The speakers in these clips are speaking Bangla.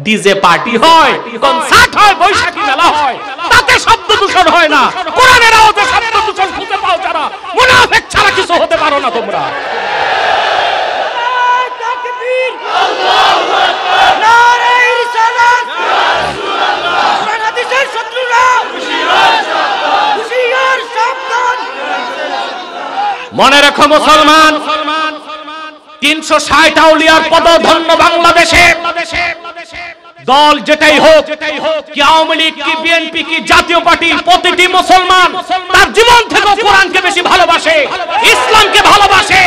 ডিজে পার্টি হয়, কনসার্ট হয়, বৈশাখী মেলা হয়, তাতে শব্দ দূষণ হয় না। কোরআনের আওয়াজে শব্দ দূষণ খুঁজে পাও যারা, মুনাফিক ছাড়া কিছু হতে পারো না তোমরা। তাকবীর, আল্লাহু আকবার, নারে রিসালাত, রাসূলুল্লাহ, বাংলাদেশের শত্রুরা হুঁশিয়ার সাবধান। মনে রেখো মুসলমান, 360 আউলিয়ার পদধন্য বাংলাদেশে দল যেটাই হোক, কি আওয়ামী লীগ, কি বিএনপি, কি জাতীয় পার্টি, প্রতিটি মুসলমান তার জীবন থেকে কোরআনকে বেশি ভালোবাসে, ইসলামকে ভালোবাসে।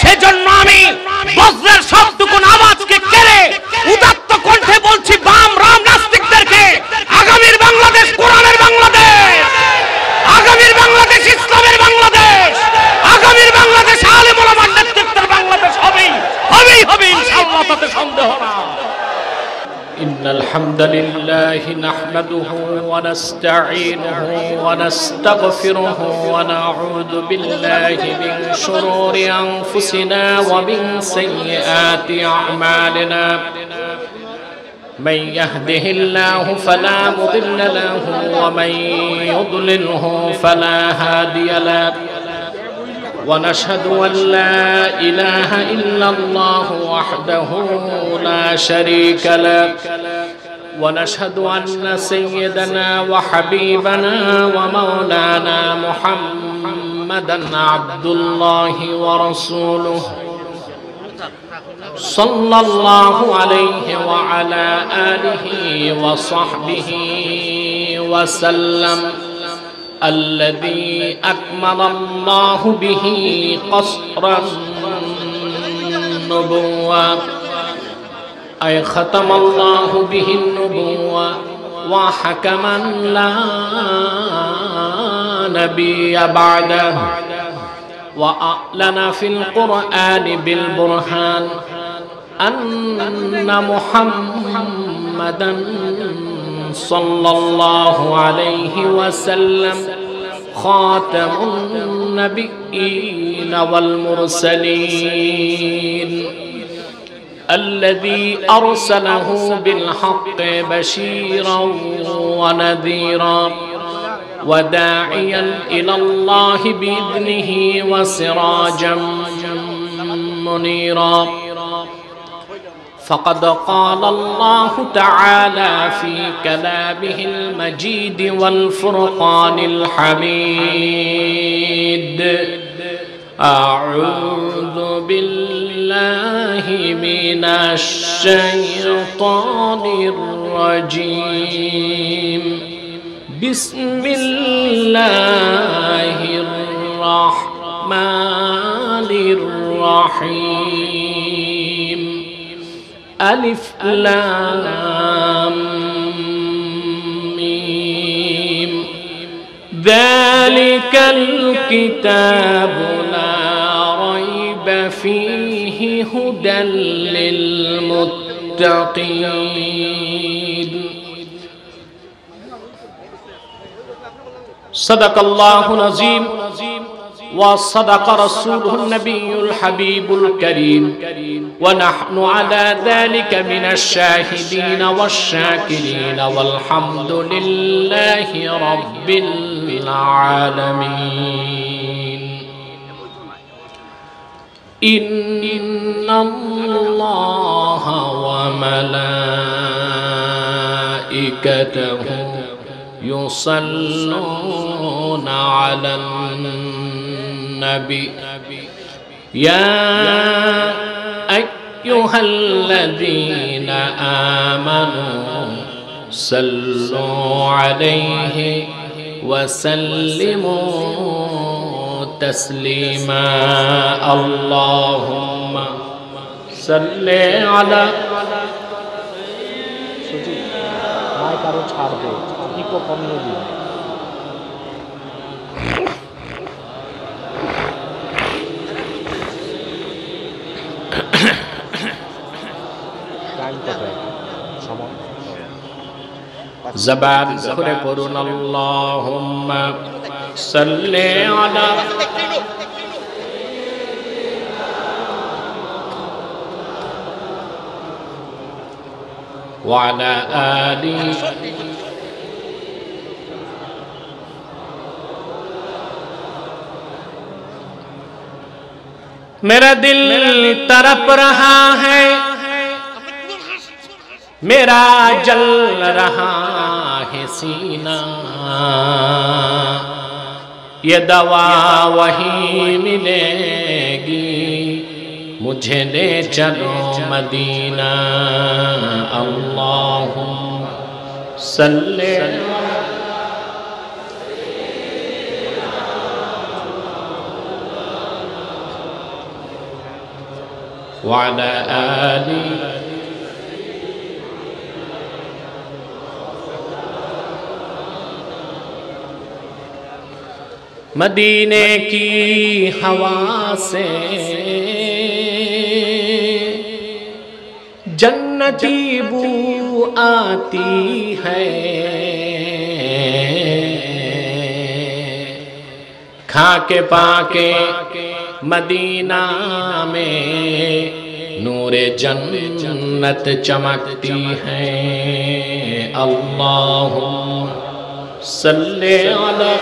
সেজন্য আমি বজ্রের সবটুকু আওয়াজকে কেড়ে উদাত্ত কণ্ঠে বলছি বাম রাম নাস্তিকদেরকে, আগামীর বাংলাদেশ কোরআনের বাংলাদেশ, আগামীর বাংলাদেশ ইসলামের বাংলাদেশ, আগামীর বাংলাদেশ আলেম ওলামার নেতৃত্বের বাংলাদেশ হবেই হবে ইনশাআল্লাহ, তাতে সন্দেহ না। إن الحمد لله نحمده ونستعينه ونستغفره ونعوذ بالله من شرور أنفسنا ومن سيئات أعمالنا من يهده الله فلا مضل له ومن يضلله فلا هادي له ونشهد أن لا إله إلا الله وحده لا شريك له ونشهد أن سيدنا وحبيبنا ومولانا محمدا عبد الله ورسوله صلى الله عليه وعلى آله وصحبه وسلم الذي أكمل الله به قصر النبوة أي ختم الله به النبوة وحكما لا نبي بعده وأعلن في القرآن بالبرهان أن محمدا صلى الله عليه وسلم خاتم النبيين والمرسلين الذي أرسله بالحق بشيرا ونذيرا وداعيا إلى الله بإذنه وسراجا منيرا فقد قال الله تعالى في كلامه المجيد والفرقان الحميد أعوذ بالله من الشيطان الرجيم بسم الله الرحمن الرحيم ألف لام ميم ذلك الكتاب لا ريب فيه هدى للمتقين صدق الله العظيم وصدق رسوله النبي الحبيب الكريم ونحن على ذلك من الشاهدين والشاكرين والحمد لله رب العالمين إن الله وملائكته يصلون على النبي يا أيها الذين آمنوا صلوا عليه وسلموا تسليما اللهم صل على জবান খুলে পড়ুন আল্লাহুম্মা সাল্লি আলা وعلى آله मेरा दिल तड़प रहा है, मेरा जल रहा है सीना, ये दवा वहीं मिलेगी, मुझे ले चलो मदीना। अल्लाहुम्मा सल्ले वअला आलि मदीने की हवा से जन्नती बू आती है, खाके पाके मदीना में नूरे जन्नत चमकती है। अल्लाहुम्मा सल्ले अला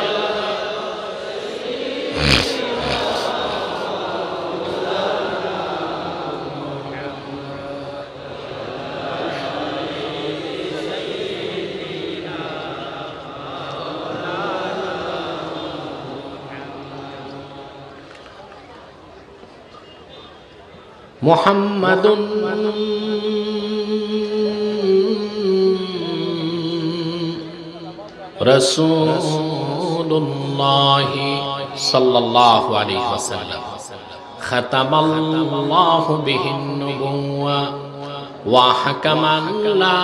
मुहम्मदुन रसूलुल्लाहि सल्लल्लाहु अलैहि वसल्लम खतमल्लाहु बिहिन नुबुव्वा व हकमन ला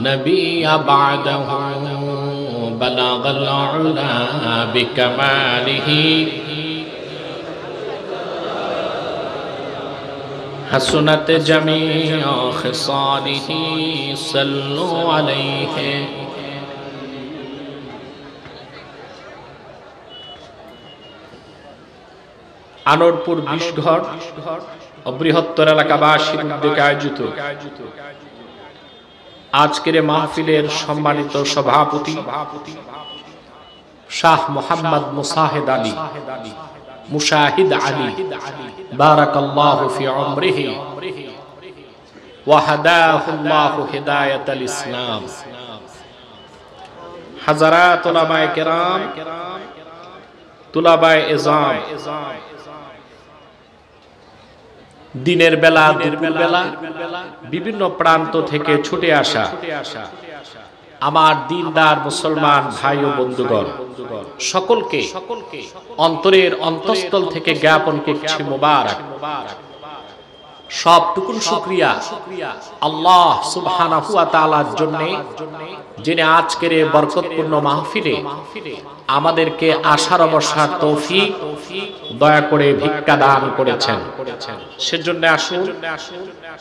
नबिय्य बअदहु बलगल उला बिकमालिही हसनत जमीअ खिसालिही सल्लु अलैहि। আনোরপুর ২০ ঘর ও বৃহত্তর এলাকাবাসীর উদ্যোগে আয়োজিত আজকের মাহফিলের সম্মানিত সভাপতি শাহ মোহাম্মদ মুসাহিদ আলী মুশাহিদ আলী বারাকাল্লাহু ফি উমরিহি ওয়া হাদাহুল্লাহু হিদায়াতাল ইসলাম। হাজারাত উলামায়ে কেরাম, তুলাবায়ে ইজাম, দিনের বেলা দুপুর বেলা বিভিন্ন প্রান্ত থেকে ছুটে আসা আমার দিনদার মুসলমান ভাই ও বন্ধুগণ, সকলকে অন্তরের অন্তঃস্থল থেকে জ্ঞাপন করছি মোবারক। সবটুকুন শুকরিয়া আল্লাহ সুবহানাহু ওয়া তাআলার জন্য, যিনি আজকের এই বরকতপূর্ণ মাহফিলে আমাদেরকে আসার বসার তৌফিক দয়া করে ভিক্ষা দান করেছেন। সেজন্য আসুন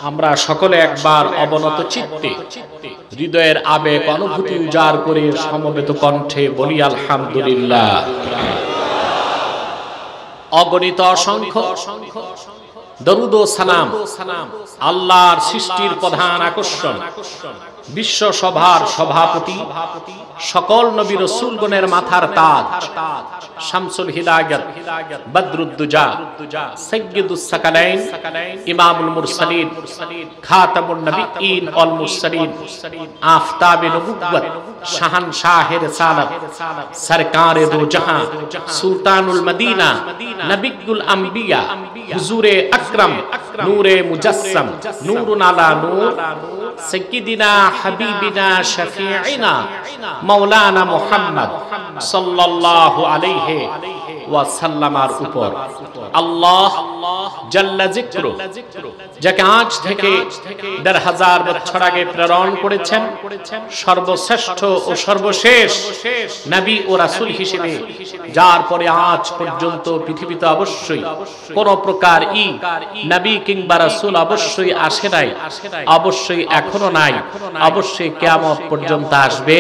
আমরা সকলে একবার অবনত চিত্তে হৃদয়ের আবেগ অনুভূতি উজাড় করে সমবেত কণ্ঠে বলি আলহামদুলিল্লাহ। অগণিত অসংখ্য দরুদ ও সালাম আল্লাহর সৃষ্টির প্রধান আকর্ষণ, বিশ্ব সভার সভাপতি, সকল নবী রাসূলগণের মাথার তাজ, শামসুল হিদায়াত, বদরুদ্দুজা, সাইয়্যিদুস সাকালাইন, ইমামুল মুরসালিন, খাতামুন নবিয়্যিন ওয়াল মুরসালিন, আফতাবে নবুওয়াত, শাহানশাহে রিসালাত, সরকারে দো জাহান, সুলতানুল মদিনা, নবিয়্যুল আম্বিয়া, হুজুরে আকরাম, নূরে মুজাসসাম, নূরুন আলা নূর, সাইয়্যিদিনা হাবিবিনা শাফিঈনা মাওলানা মুহাম্মদ সাল্লাল্লাহু আলাইহি ওয়া সাল্লামার উপর আল্লাহ জাল্লা যিকরু, যাকে আজ থেকে ১৫০০০ বছর আগে প্রেরণ করেছেন সর্বশ্রেষ্ঠ ও সর্বশেষ নবী ও রাসূল হিসেবে, যার পরে আজ পর্যন্ত পৃথিবীতে অবশ্যই কোন প্রকার নবী কিংবা রাসূল অবশ্যই আসে নাই, অবশ্যই এখনো নাই, অবশ্যই কিয়ামত পর্যন্ত আসবে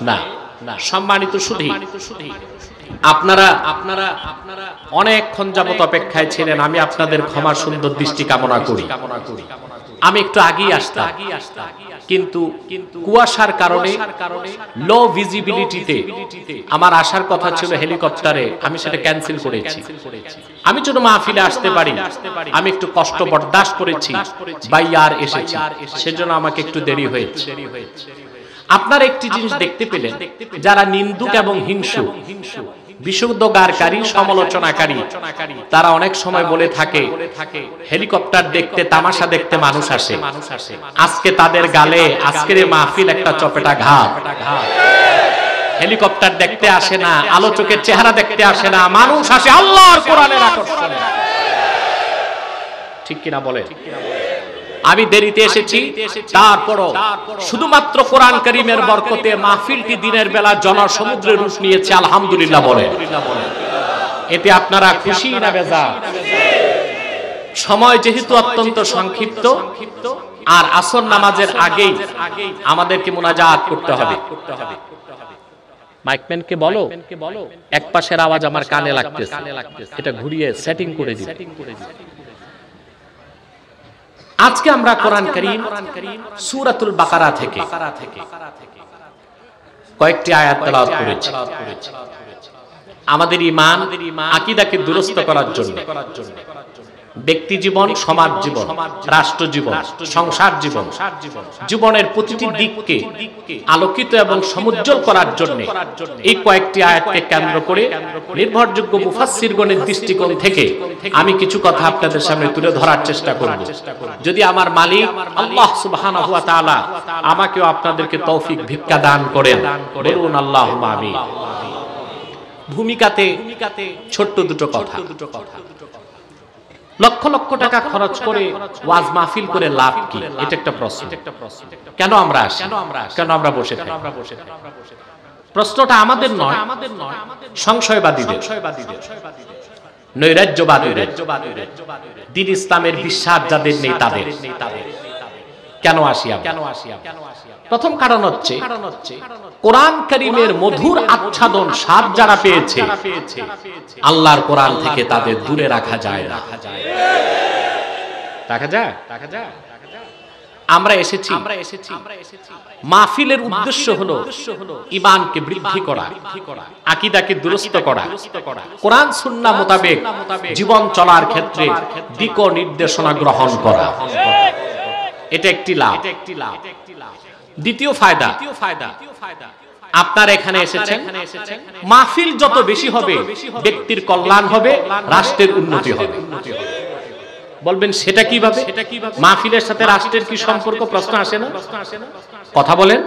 না। সম্মানিত সুধী, আপনারা অনেকক্ষণ যাবত অপেক্ষায় ছিলেন, আমি আপনাদের ক্ষমা সুন্দর দৃষ্টি কামনা করি। আমি একটু আগেই আসতাম, কিন্তু কুয়াশার কারণে লো ভিজিবিলিটিতে আমার আসার কথা ছিল হেলিকপ্টারে, আমি সেটা ক্যান্সেল করেছি। আমি যেন মাহফিলে আসতে পারি আমি একটু কষ্ট বরদাস্ত করেছি, বাইয়ার এসেছি, সেজন্য আমাকে একটু দেরি হয়েছে। আপনার একটি জিনিস দেখতে পেলেন, যারা নিন্দুক এবং হিংসু, বিশুদ্ধগারকারী, সমালোচনাকারী, তারা অনেক সময় বলে থাকে হেলিকপ্টার দেখতে, তামাশা দেখতে মানুষ আসে। আজকে তাদের গালে আজকের এই মাহফিল একটা চপেটা ঘাত। হেলিকপ্টার দেখতে আসে না, আলোচকের চেহারা দেখতে আসে না, মানুষ আসে আল্লাহর কোরআনের আকর্ষণে। ঠিক কিনা বলে? আমি দেরিতে এসেছি, তারপরও শুধুমাত্র কোরআন কারীমের বরকতে মাহফিলটি দিনের বেলা জনসমুদ্রের রূপ নিয়েছে, আলহামদুলিল্লাহ বলে। এতে আপনারা খুশি না বেজার? সময় যেহেতু অত্যন্ত সংক্ষিপ্ত, আর আসর নামাজের আগেই আমাদেরকে মুনাজাত করতে হবে। মাইকম্যানকে বলো এক পাশের আওয়াজ আমার কানে লাগতেছে, এটা ঘুরিয়ে সেটিং করে দিন। আজকে আমরা কোরআন কারীম সূরাতুল বাকারা থেকে কয়েকটি আয়াত তেলাওয়াত করেছি আমাদের ঈমান আকীদাকে দুরস্ত করার জন্য। ব্যক্তি জীবন, সমাজ জীবন, রাষ্ট্র জীবন, সংসার জীবন, জীবনের প্রতিটি দিককে আলোকিত এবং সমুজ্জ্বল করার জন্য এই কয়েকটি আয়াতকে কেন্দ্র করে নির্ভরযোগ্য মুফাসসিরগণের দৃষ্টিকোণ থেকে আমি কিছু কথা আপনাদের সামনে তুলে ধরার চেষ্টা করব। যদি আমার মালিক আল্লাহ সুবহানাহু ওয়া তাআলা আমাকেও আপনাদেরকে তৌফিক ভিক্ষা দান করেন, বলুন আল্লাহুম্মা আমিন। ভূমিকাতে ছোট্ট দুটো কথা। লক্ষ লক্ষ টাকা খরচ করে ওয়াজ মাহফিল করে লাভ কি? এটা একটা প্রশ্ন। কেন আমরা আসি? কেন আমরা বসে থাকি? প্রশ্নটা আমাদের নয়, সংশয়বাদীদের, নৈরাজ্যবাদীদের, দ্বীন ইসলামের বিশ্বাস যাদের নেই তাদের। কেন আসি? প্রথম কারণ হচ্ছে কোরআন কারীমের মধুর আচ্ছাদন স্বাদ যারা পেয়েছে, আল্লাহর কোরআন থেকে তাদের দূরে রাখা যায় না। রাখা যায়? আমরা এসেছি, মাহফিলের উদ্দেশ্য হলো ঈমানকে বৃদ্ধি করা, আকীদাকে দুরস্ত করা, কোরআন সুন্নাহ মোতাবেক জীবন চলার ক্ষেত্রে দিক নির্দেশনা গ্রহণ করা। এটা একটি লাভ। দ্বিতীয় ফায়দা, আপনার এখানে এসেছেন, মাহফিল যত বেশি হবে ব্যক্তির কল্যাণ হবে, রাষ্ট্রের উন্নতি হবে। বলবেন সেটা কিভাবে? মাহফিলের সাথে রাষ্ট্রের কি সম্পর্ক? প্রশ্ন আসে না? কথা বলেন,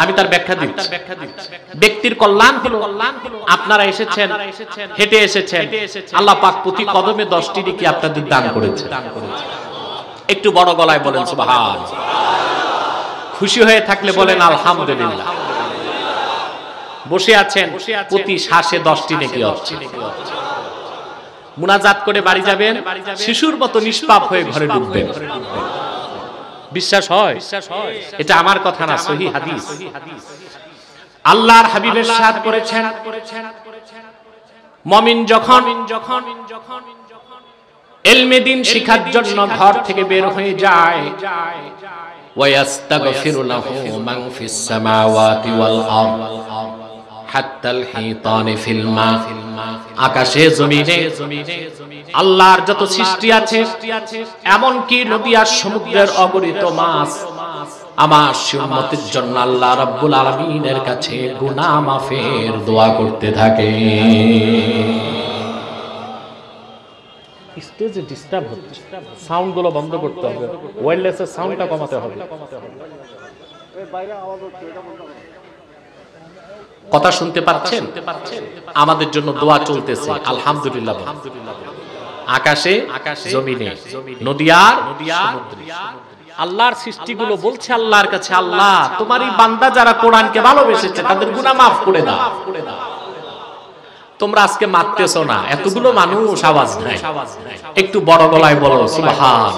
আমি তার ব্যাখ্যা দিচ্ছি। ব্যক্তির কল্যাণ হলো আপনারা এসেছেন, হেঁটে এসেছেন, আল্লাহ পাক প্রতি কদমে 10টি নেকি আপনাদের দান করেছে। একটু বড় গলায় বলেন সুবহান। খুশি হয়ে থাকলে বলেন আলহামদুলিল্লাহ। বসে আছেন, প্রতি শ্বাসে 10টি নেকি হচ্ছে। মুনাজাত করে বাড়ি যাবেন, শিশুর মতো নিষ্পাপ হয়ে ঘরে ঢুকবেন। বিশ্বাস হয়? এটা আমার কথা না, সহিহ হাদিস। আল্লাহর হাবিব ইরশাদ করেছেন, মুমিন যখন ইলমে দ্বীন শিখার জন্য ঘর থেকে বের হয়ে যায়, ওয়ায়াস্তাগফিরু লাহু মান ফিস সামাওয়াতি ওয়াল আরদ হাত্তাল হিতানি ফিল মা। আকাশে জমিনে আল্লাহর যত সৃষ্টি আছে, এমন কি নদী আর সমুদ্রের অগণিত মাছ আমার উম্মতের জন্য আল্লাহ রাব্বুল আলামিনের কাছে গুনাহ মাফের দোয়া করতে থাকে। স্টেজে ডিস্টার্ব হচ্ছে, সাউন্ড গুলো বন্ধ করতে হবে, ওয়্যারলেসের সাউন্ডটা কমাতে হবে। কথা শুনতে পাচ্ছেন? আমাদের জন্য দোয়া চলতেছে, আলহামদুলিল্লাহ। আকাশে, জমিনে, নদী আর সমুদ্রে আল্লাহর সৃষ্টিগুলো বলছে আল্লাহর কাছে, আল্লাহ তোমারই বান্দা যারা কোরআনকে ভালোবেসেছে তাদের গুনাহ মাফ করে দাও। তোমরা আজকে মারতেছো না, এতগুলো মানুষ আওয়াজ নাই, একটু বড় গলায় বলো সুবহান।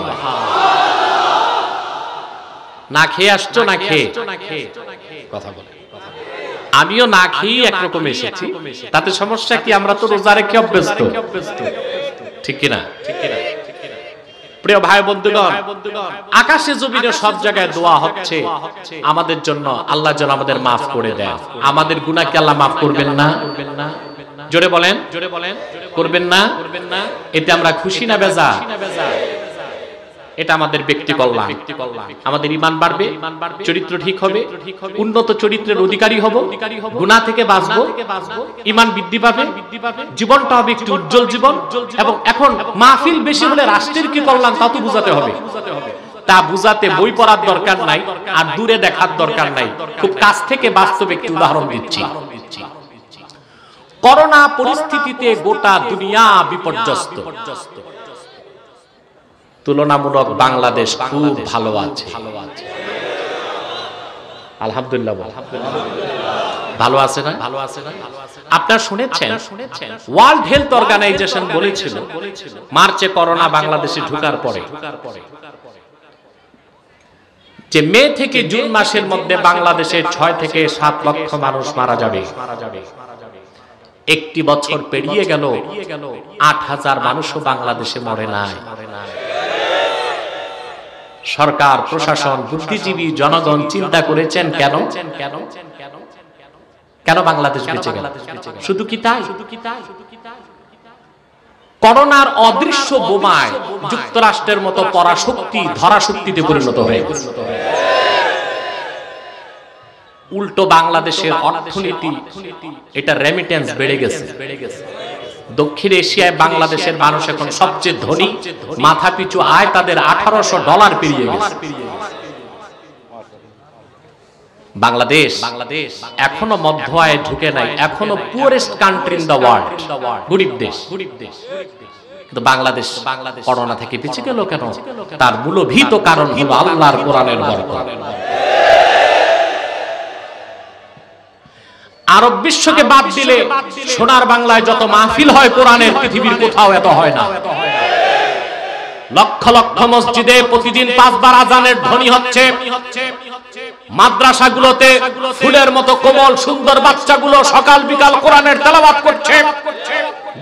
না খেয়ে আসছো? না খেয়ে কথা বলে। আমিও না খেয়ে একরকম এসেছি, তাতে সমস্যা কি? আমরা তো রোজা রেখে অভ্যস্ত, ঠিক কিনা? প্রিয় ভাই বন্ধুগণ, আকাশে জমিনে সব জায়গায় দোয়া হচ্ছে আমাদের জন্য, আল্লাহ যেন আমাদের মাফ করে দেন। আমাদের গুনাহ কি আল্লাহ মাফ করবেন না? জোরে বলেন, করবেন না? এতে আমরা খুশি না বেজা? এটা আমাদের ব্যক্তি কল্যাণ, আমাদের ঈমান বাড়বে, চরিত্র ঠিক হবে, উন্নত চরিত্রের অধিকারী হব, গুনাহ থেকে বাঁচবো, ঈমান বৃদ্ধি পাবে, জীবনটা হবে একটি উজ্জ্বল জীবন। এবং এখন মাহফিল বেশি হলে রাষ্ট্রের কি কল্যাণ তা তো বুঝাতে হবে। তা বুঝাতে বই পড়ার দরকার নাই, আর দূরে দেখার দরকার নাই, খুব কাছ থেকে বাস্তব একটি উদাহরণ দিচ্ছি। করোনা পরিস্থিতিতে গোটা দুনিয়া বিপর্যস্ত, তুলনামূলক বাংলাদেশ খুব ভালো আছে। আলহামদুলিল্লাহ, ভালো আছে না? আপনারা শুনেছেন ওয়ার্ল্ড হেলথ অর্গানাইজেশন বলেছিল মার্চে করোনা বাংলাদেশে ঢোকার পরে যে মে থেকে জুন মাসের মধ্যে বাংলাদেশে 6 থেকে 7 লক্ষ মানুষ মারা যাবে। একটি বছর পেরিয়ে গেল, 8,000 মানুষও বাংলাদেশে মরে নাই। সরকার, প্রশাসন, বুদ্ধিজীবী, জনগণ চিন্তা করেছেন কেন কেন বাংলাদেশ বেঁচে গেল? শুধু কি তাই? করোনার অদৃশ্য বোমায় যুক্তরাষ্ট্রের মতো পরাশক্তি ধরাশক্তিতে পরিণত হয়ে গেছে। উল্টো বাংলাদেশের অর্থনীতি, এটা রেমিটেন্স বেড়ে গেছে। দক্ষিণ এশিয়ায় বাংলাদেশের মানুষ এখন সবচেয়ে ধনী, মাথাপিছু আয় তাদের $1800 পেরিয়ে গেছে। বাংলাদেশ এখনো মধ্য আয়ে ঢুকে নাই, এখনো poorest country in the world, গরিব দেশ। কিন্তু বাংলাদেশ করোনা থেকে বেঁচে গেল কেন? তার মূলভূত কারণ হলো আল্লাহর কোরআনের বরকত। আরব বিশ্বকে বাদ দিলে সোনার বাংলায় যত মাহফিল হয় কোরআনের, পৃথিবীর কোথাও এত হয় না। লক্ষ লক্ষ মসজিদে প্রতিদিন 5 বার আজানের ধ্বনি হচ্ছে। মাদ্রাসাগুলোতে ফুলের মতো কোমল সুন্দর বাচ্চাগুলো সকাল বিকাল কোরআনের তেলাওয়াত করছে।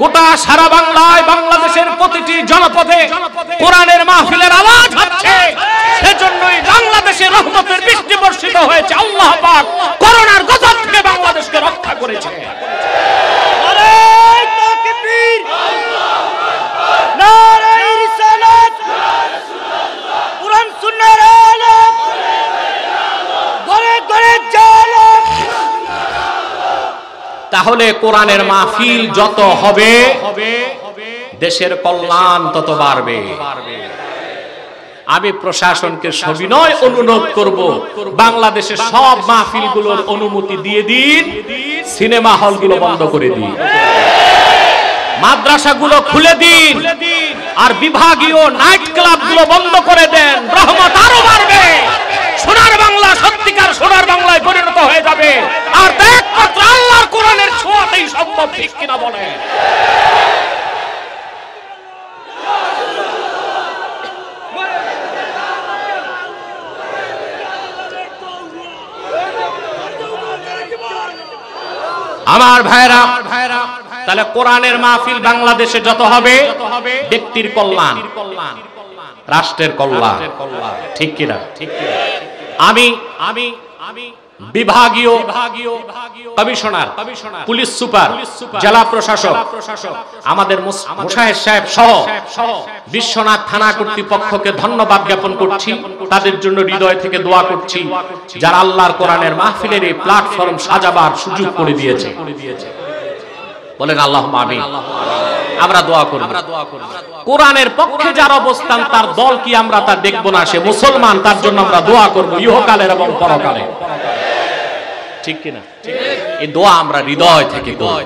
গোটা সারা বাংলায়, বাংলাদেশের প্রতিটি জনপদে কোরআনের মাহফিলের আওয়াজ হচ্ছে। সেজন্যই বাংলাদেশে রহমতের বৃষ্টি বর্ষিত হয়েছে। আল্লাহ পাক করোনার গজব থেকে বাংলাদেশকে রক্ষা করেছে। নারায়ে তাকবীর, নারায়ে রিসালাত, কুরআন সুন্নাহর আলো, ঘরে ঘরে জালো। তাহলে কোরআনের মাহফিল যত হবে দেশের কল্যাণ তত বাড়বে। আমি প্রশাসনকে সবিনয় অনুরোধ করব, বাংলাদেশের সব মাহফিলগুলোর অনুমতি দিয়ে দিন, সিনেমা হলগুলো বন্ধ করে দিন, মাদ্রাসাগুলো খুলে দিন, আর বিভাগীয় নাইট ক্লাবগুলো বন্ধ করে দেন। রহমত আরো বাড়বে, সোনার বাংলা সত্যিকার সোনার বাংলায় পরিণত হয়ে যাবে। আর একমাত্র আল্লাহর কোরআনের ছোঁয়াতেই সম্ভব, ঠিক কিনা বলে? আমার ভাইরা, তাহলে কোরআনের মাহফিল বাংলাদেশে যত হবে ব্যক্তির কল্যাণ, রাষ্ট্রের কল্যাণ, ঠিক কিনা? আমি বিভাগীয় কমিশনার, পুলিশ সুপার, জেলা প্রশাসক, আমাদের মুশাহেদ সাহেব সহ বিশ্বনাথ থানা কর্তৃপক্ষকে ধন্যবাদ জ্ঞাপন করছি। তাদের জন্য হৃদয় থেকে দোয়া করছি, যারা আল্লাহর কোরআনের মাহফিলের এই প্ল্যাটফর্ম সাজাবার সুযোগ করে দিয়েছে। বলেন আল্লাহুম্মা আমিন। আমরা দোয়া করব। কোরআনের পক্ষে যার অবস্থান, তার দল কি আমরা তা দেখব না, সে মুসলমান, তার জন্য আমরা দোয়া করব ইহকালের এবং পরকালে, ঠিক কিনা? এই দোয়া আমরা হৃদয় থেকে করব।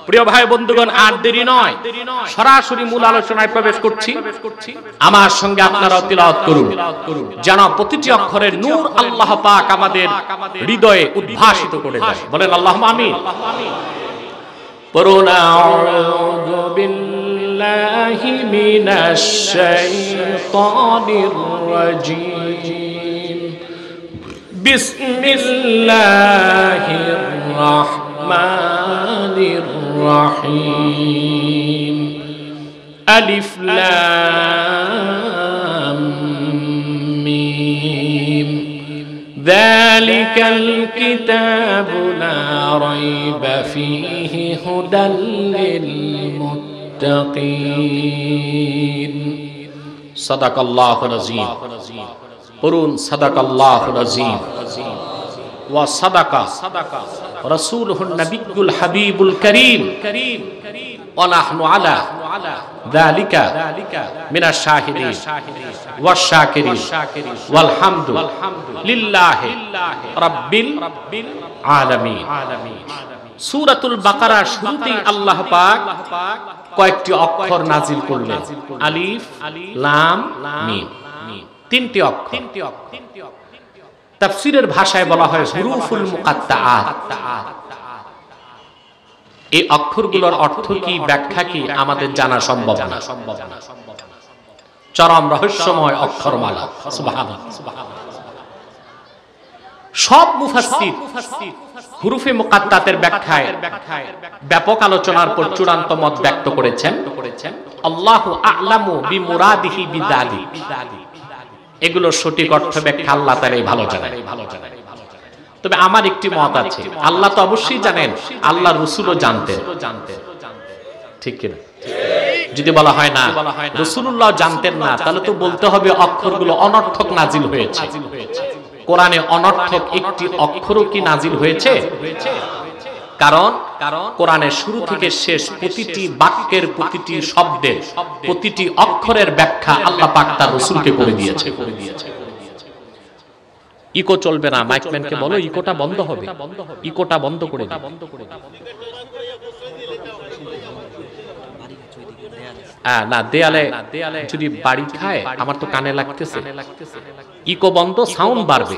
প্রিয় ভাই বন্ধুগণ, আর দেরি নয়, সরাসরি মূল আলোচনায় প্রবেশ করছি। আমার সঙ্গে আপনারা তিলাওয়াত করুন, যেন প্রতিটি অক্ষরের নূর আল্লাহ পাক আমাদের হৃদয়ে উদ্ভাসিত করে দেয়। বলেন আল্লাহুম্মা আমিন। পড়ুন আউযু বিল্লাহি মিনাশ শাইতানির রাজীম। বিসমিল্লাহির রাহমানির রাহিম। আলিফ লাম যালিকাল কিতাবু লা রাইবা ফীহি হুদাল লিল মুত্তাকিন। সাদাকাল্লাহুল আযীম। পড়ুন সাদাকাল্লাহুল আযীম। ওয়া সাদাকা রাসূলুহুন নাবিয়্যুল হাবিবুল কারীম ওয়া নাহনু আলা যালিকা মিনাশ শাহিদিন ওয়াশ শাকিরিন ওয়াল হামদু লিল্লাহি রাব্বিল আলামিন। সূরাতুল বাকারার শুরুতেই আল্লাহ পাক কয়েকটি অক্ষর নাজিল করলেন, আলিফ লাম মিম, তিনটি অক্ষর। তাফসীরের ভাষায় বলা হয় হুরুফুল মুকাত্তাআত। এই অক্ষরগুলোর অর্থ কি, ব্যাখ্যা কি আমাদের জানা সম্ভব না। চরম রহস্যময় অক্ষরমালা। সুবহানাল্লাহ। সব মুফাসসির হুরুফে মুকাত্তাতের ব্যাখ্যায় ব্যাপক আলোচনার পর চূড়ান্ত মত ব্যক্ত করেছেন, আল্লাহু আ'লামু বিমুরাদিহি বিযালিক। এগুলো সঠিক অর্থ ব্যাখ্যা আল্লাহ তাআলাই ভালো জানেন। তবে আমার একটি মত আছে, আল্লাহ তো অবশ্যই জানেন, আল্লাহ রাসূলও জানতেন, ঠিক কি না? যদি বলা হয় না রাসূলুল্লাহ জানতেন না, তাহলে তো বলতে হবে অক্ষরগুলো অনর্থক নাজিল হয়েছে। কোরআনে অনর্থক একটি অক্ষরও কি নাজিল হয়েছে? কারণ কোরআনের শুরু থেকে শেষ প্রতিটি বাক্যের, প্রতিটি শব্দের, প্রতিটি অক্ষরের ব্যাখ্যা আল্লাহ পাক তার রাসূলকে করে দিয়েছে। ইকো চলবে না, মাইকম্যানকে বলো ইকোটা বন্ধ হবে, ইকোটা বন্ধ করে দাও। না দেয়ালে যদি বাড়ি খায়, আমার তো কানে লাগতেছে। ইকো বন্ধ, সাউন্ড বাড়বে,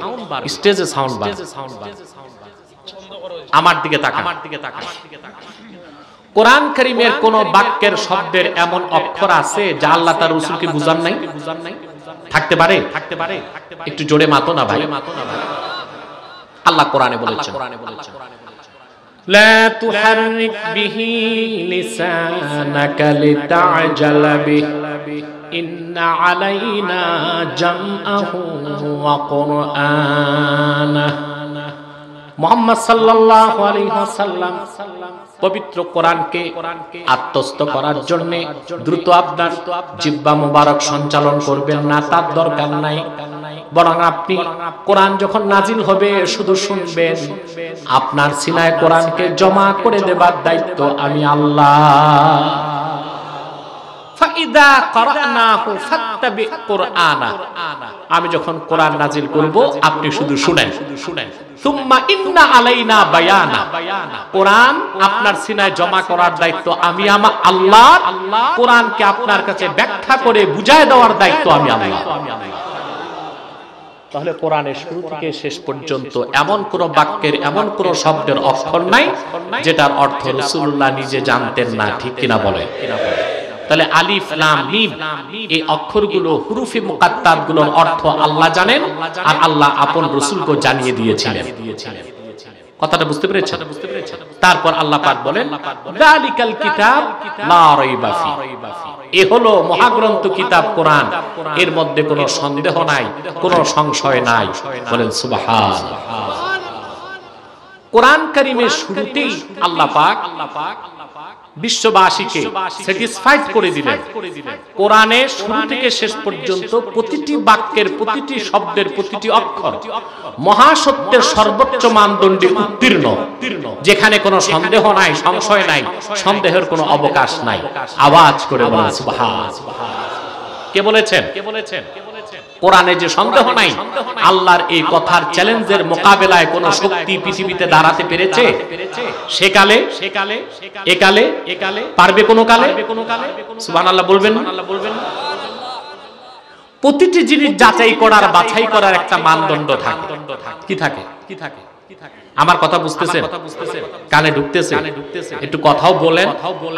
স্টেজে সাউন্ড বাড়বে। আমার দিকে তাকা। কোরআন কারীমের কোন বাক্যের শব্দের এমন অক্ষর আছে যা আল্লাহ তার রাসূলকে বুঝান নাই? থাকতে পারে? একটু জোরে মাতো না ভাই। আল্লাহ কোরআনে বলেছেন, লা তুহাররিক বিহি লিসানাকা লিতা'জালা বিহি ইন্না আলাইনা জামআহু ওয়া কুরআনাহু। মুহাম্মদ সাল্লাল্লাহু আলাইহি ওয়াসাল্লাম পবিত্র কোরআনকে আত্মস্থ করার জন্য দ্রুত আপনার জিহ্বা মোবারক সঞ্চালন করবেন না, তার দরকার নাই। বরং আপনি কোরআন যখন নাজিল হবে শুধু শুনবেন। আপনার সিনায় কোরআনকে জমা করে দেবার দায়িত্ব আমি আল্লাহ। ফাইদা করানাহু ফাত্তাবি কুরআনা। আমি যখন কোরআন নাজিল করব আপনি শুধু শুনেন। সুম্মা ইন্না আলাইনা বায়ানা। কোরআন আপনার সিনায় জমা করার দায়িত্ব আমি আল্লাহ। কোরআনকে আপনার কাছে ব্যাখ্যা করে বুঝায় দেওয়ার দায়িত্ব আমি আল্লাহ। তাহলে কোরআনের শুরু থেকে শেষ পর্যন্ত এমন কোন বাক্যের, এমন কোন শব্দের অক্ষর নাই যেটার অর্থ রাসূলুল্লাহ নিজে জানতেন না, ঠিক কিনা বলেন? তাহলে আলিফ লাম মিম এই অক্ষরগুলো, হুরুফে মুকাত্তাত গুলোর অর্থ আল্লাহ জানেন, আর আল্লাহ আপন রাসূলকে জানিয়ে দিয়েছিলেন। কথাটা বুঝতে পেরেছেন? তারপর আল্লাহ পাক বলেন, যালিকাল কিতাব লা রাইবা ফি। এ হলো মহাগ্রন্থ কিতাব কোরআন, এর মধ্যে কোনো সন্দেহ নাই, কোনো সংশয় নাই। বলেন সুবহানাল্লাহ। কোরআন কারীমের শুরুতেই আল্লাহ পাক বিশ্ববাসীকে স্যাটিসফাইড করে দিলেন। কোরআনের শুরু থেকে শেষ পর্যন্ত প্রতিটি বাক্যের, প্রতিটি শব্দের, প্রতিটি অক্ষর মহাসত্যের সর্বোচ্চ মানদণ্ডে উত্তীর্ণ, যেখানে কোনো সন্দেহ নাই, সংশয় নাই, সন্দেহের কোনো অবকাশ নাই। আওয়াজ করে বলেন সুবহানাল্লাহ। কে বলেছেন? কোরআনে যে সন্দেহ নাই, আল্লাহর এই কথার চ্যালেঞ্জের মোকাবেলায় কোন শক্তি পৃথিবীতে দাঁড়াতে পেরেছে? সেকালে, একালে, পারবে কোন কালে? সুবহানাল্লাহ বলবেন না? প্রতিটি জিনিস যাচাই করার, বাছাই করার একটা মানদণ্ড থাকে। কি থাকে? আমার কথা বুঝতেছেন? কানে ঢুকতেছে? একটু কথাও বলেন।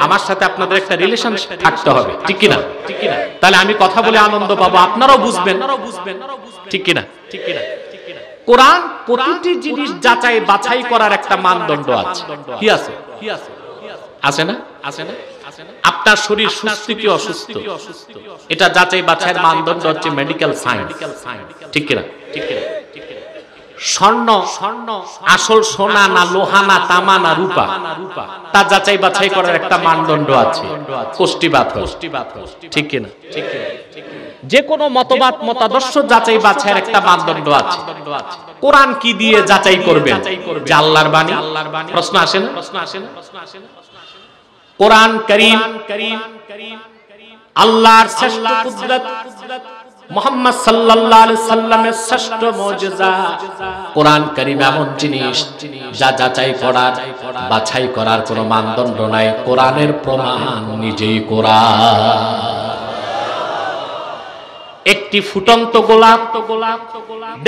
আমার সাথে আপনাদের একটা রিলেশন থাকতে হবে, ঠিক কিনা? তাহলে আমি কথা বলে আনন্দ পাবো, আপনারাও বুঝবেন, ঠিক কিনা? কোরআন প্রতিটি জিনিস যাচাই বাছাই করার একটা মানদণ্ড আছে। কি আছে? আছে না? আপনার শরীর সুস্থ কি অসুস্থ, এটা যাচাই বাছাইয়ের মানদণ্ড হচ্ছে মেডিকেল সায়েন্স, ঠিক কিনা? স্বর্ণ আসল সোনা না লোহা না তামা না রূপা, তা যাচাই বাছাই করার একটা মানদণ্ড আছে, কোষ্ঠীবাদ, ঠিক কিনা? যে কোনো মতবাদ মতাদর্শ যাচাই বাছাইয়ের একটা মানদণ্ড আছে। কোরআন কি দিয়ে যাচাই করবেন? আল্লাহর বাণী। প্রশ্ন আসে না? কোরআন কারীম আল্লাহর শ্রেষ্ঠ কুদরত, মুহাম্মদ সাল্লাল্লাহু আলাইহি সাল্লামের শ্রেষ্ঠ মুজিজা। কোরআন কারীম এমন জিনিস যা যাচাই করার বাছাই করার কোনো মানদণ্ড নাই। কোরআনের প্রমাণ নিজেই কোরআন। একটি ফুটন্ত গোলাপ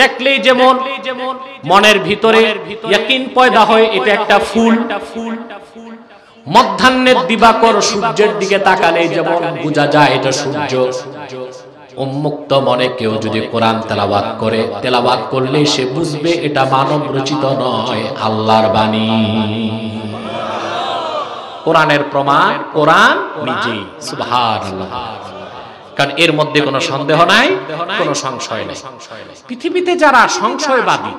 দেখলেই যেমন মনের ভিতরে ইয়াকিন পয়দা হয় এটা একটা ফুল, মধ্যাহ্নের দিবাকর সূর্যের দিকে তাকালে যেমন বোঝা যায় এটা সূর্য। উন্মুক্ত মনে কেউ যদি কোরআন তেলাওয়াত করলে সে বুঝবে এটা মানব রচিত নয়, আল্লাহর বাণী। কোরআনের প্রমাণ কোরআন নিজেই, সুবহানাল্লাহ। কারণ এর মধ্যে কোনো সন্দেহ নাই, কোনো সংশয় নাই। পৃথিবীতে যারা সংশয়বাদী,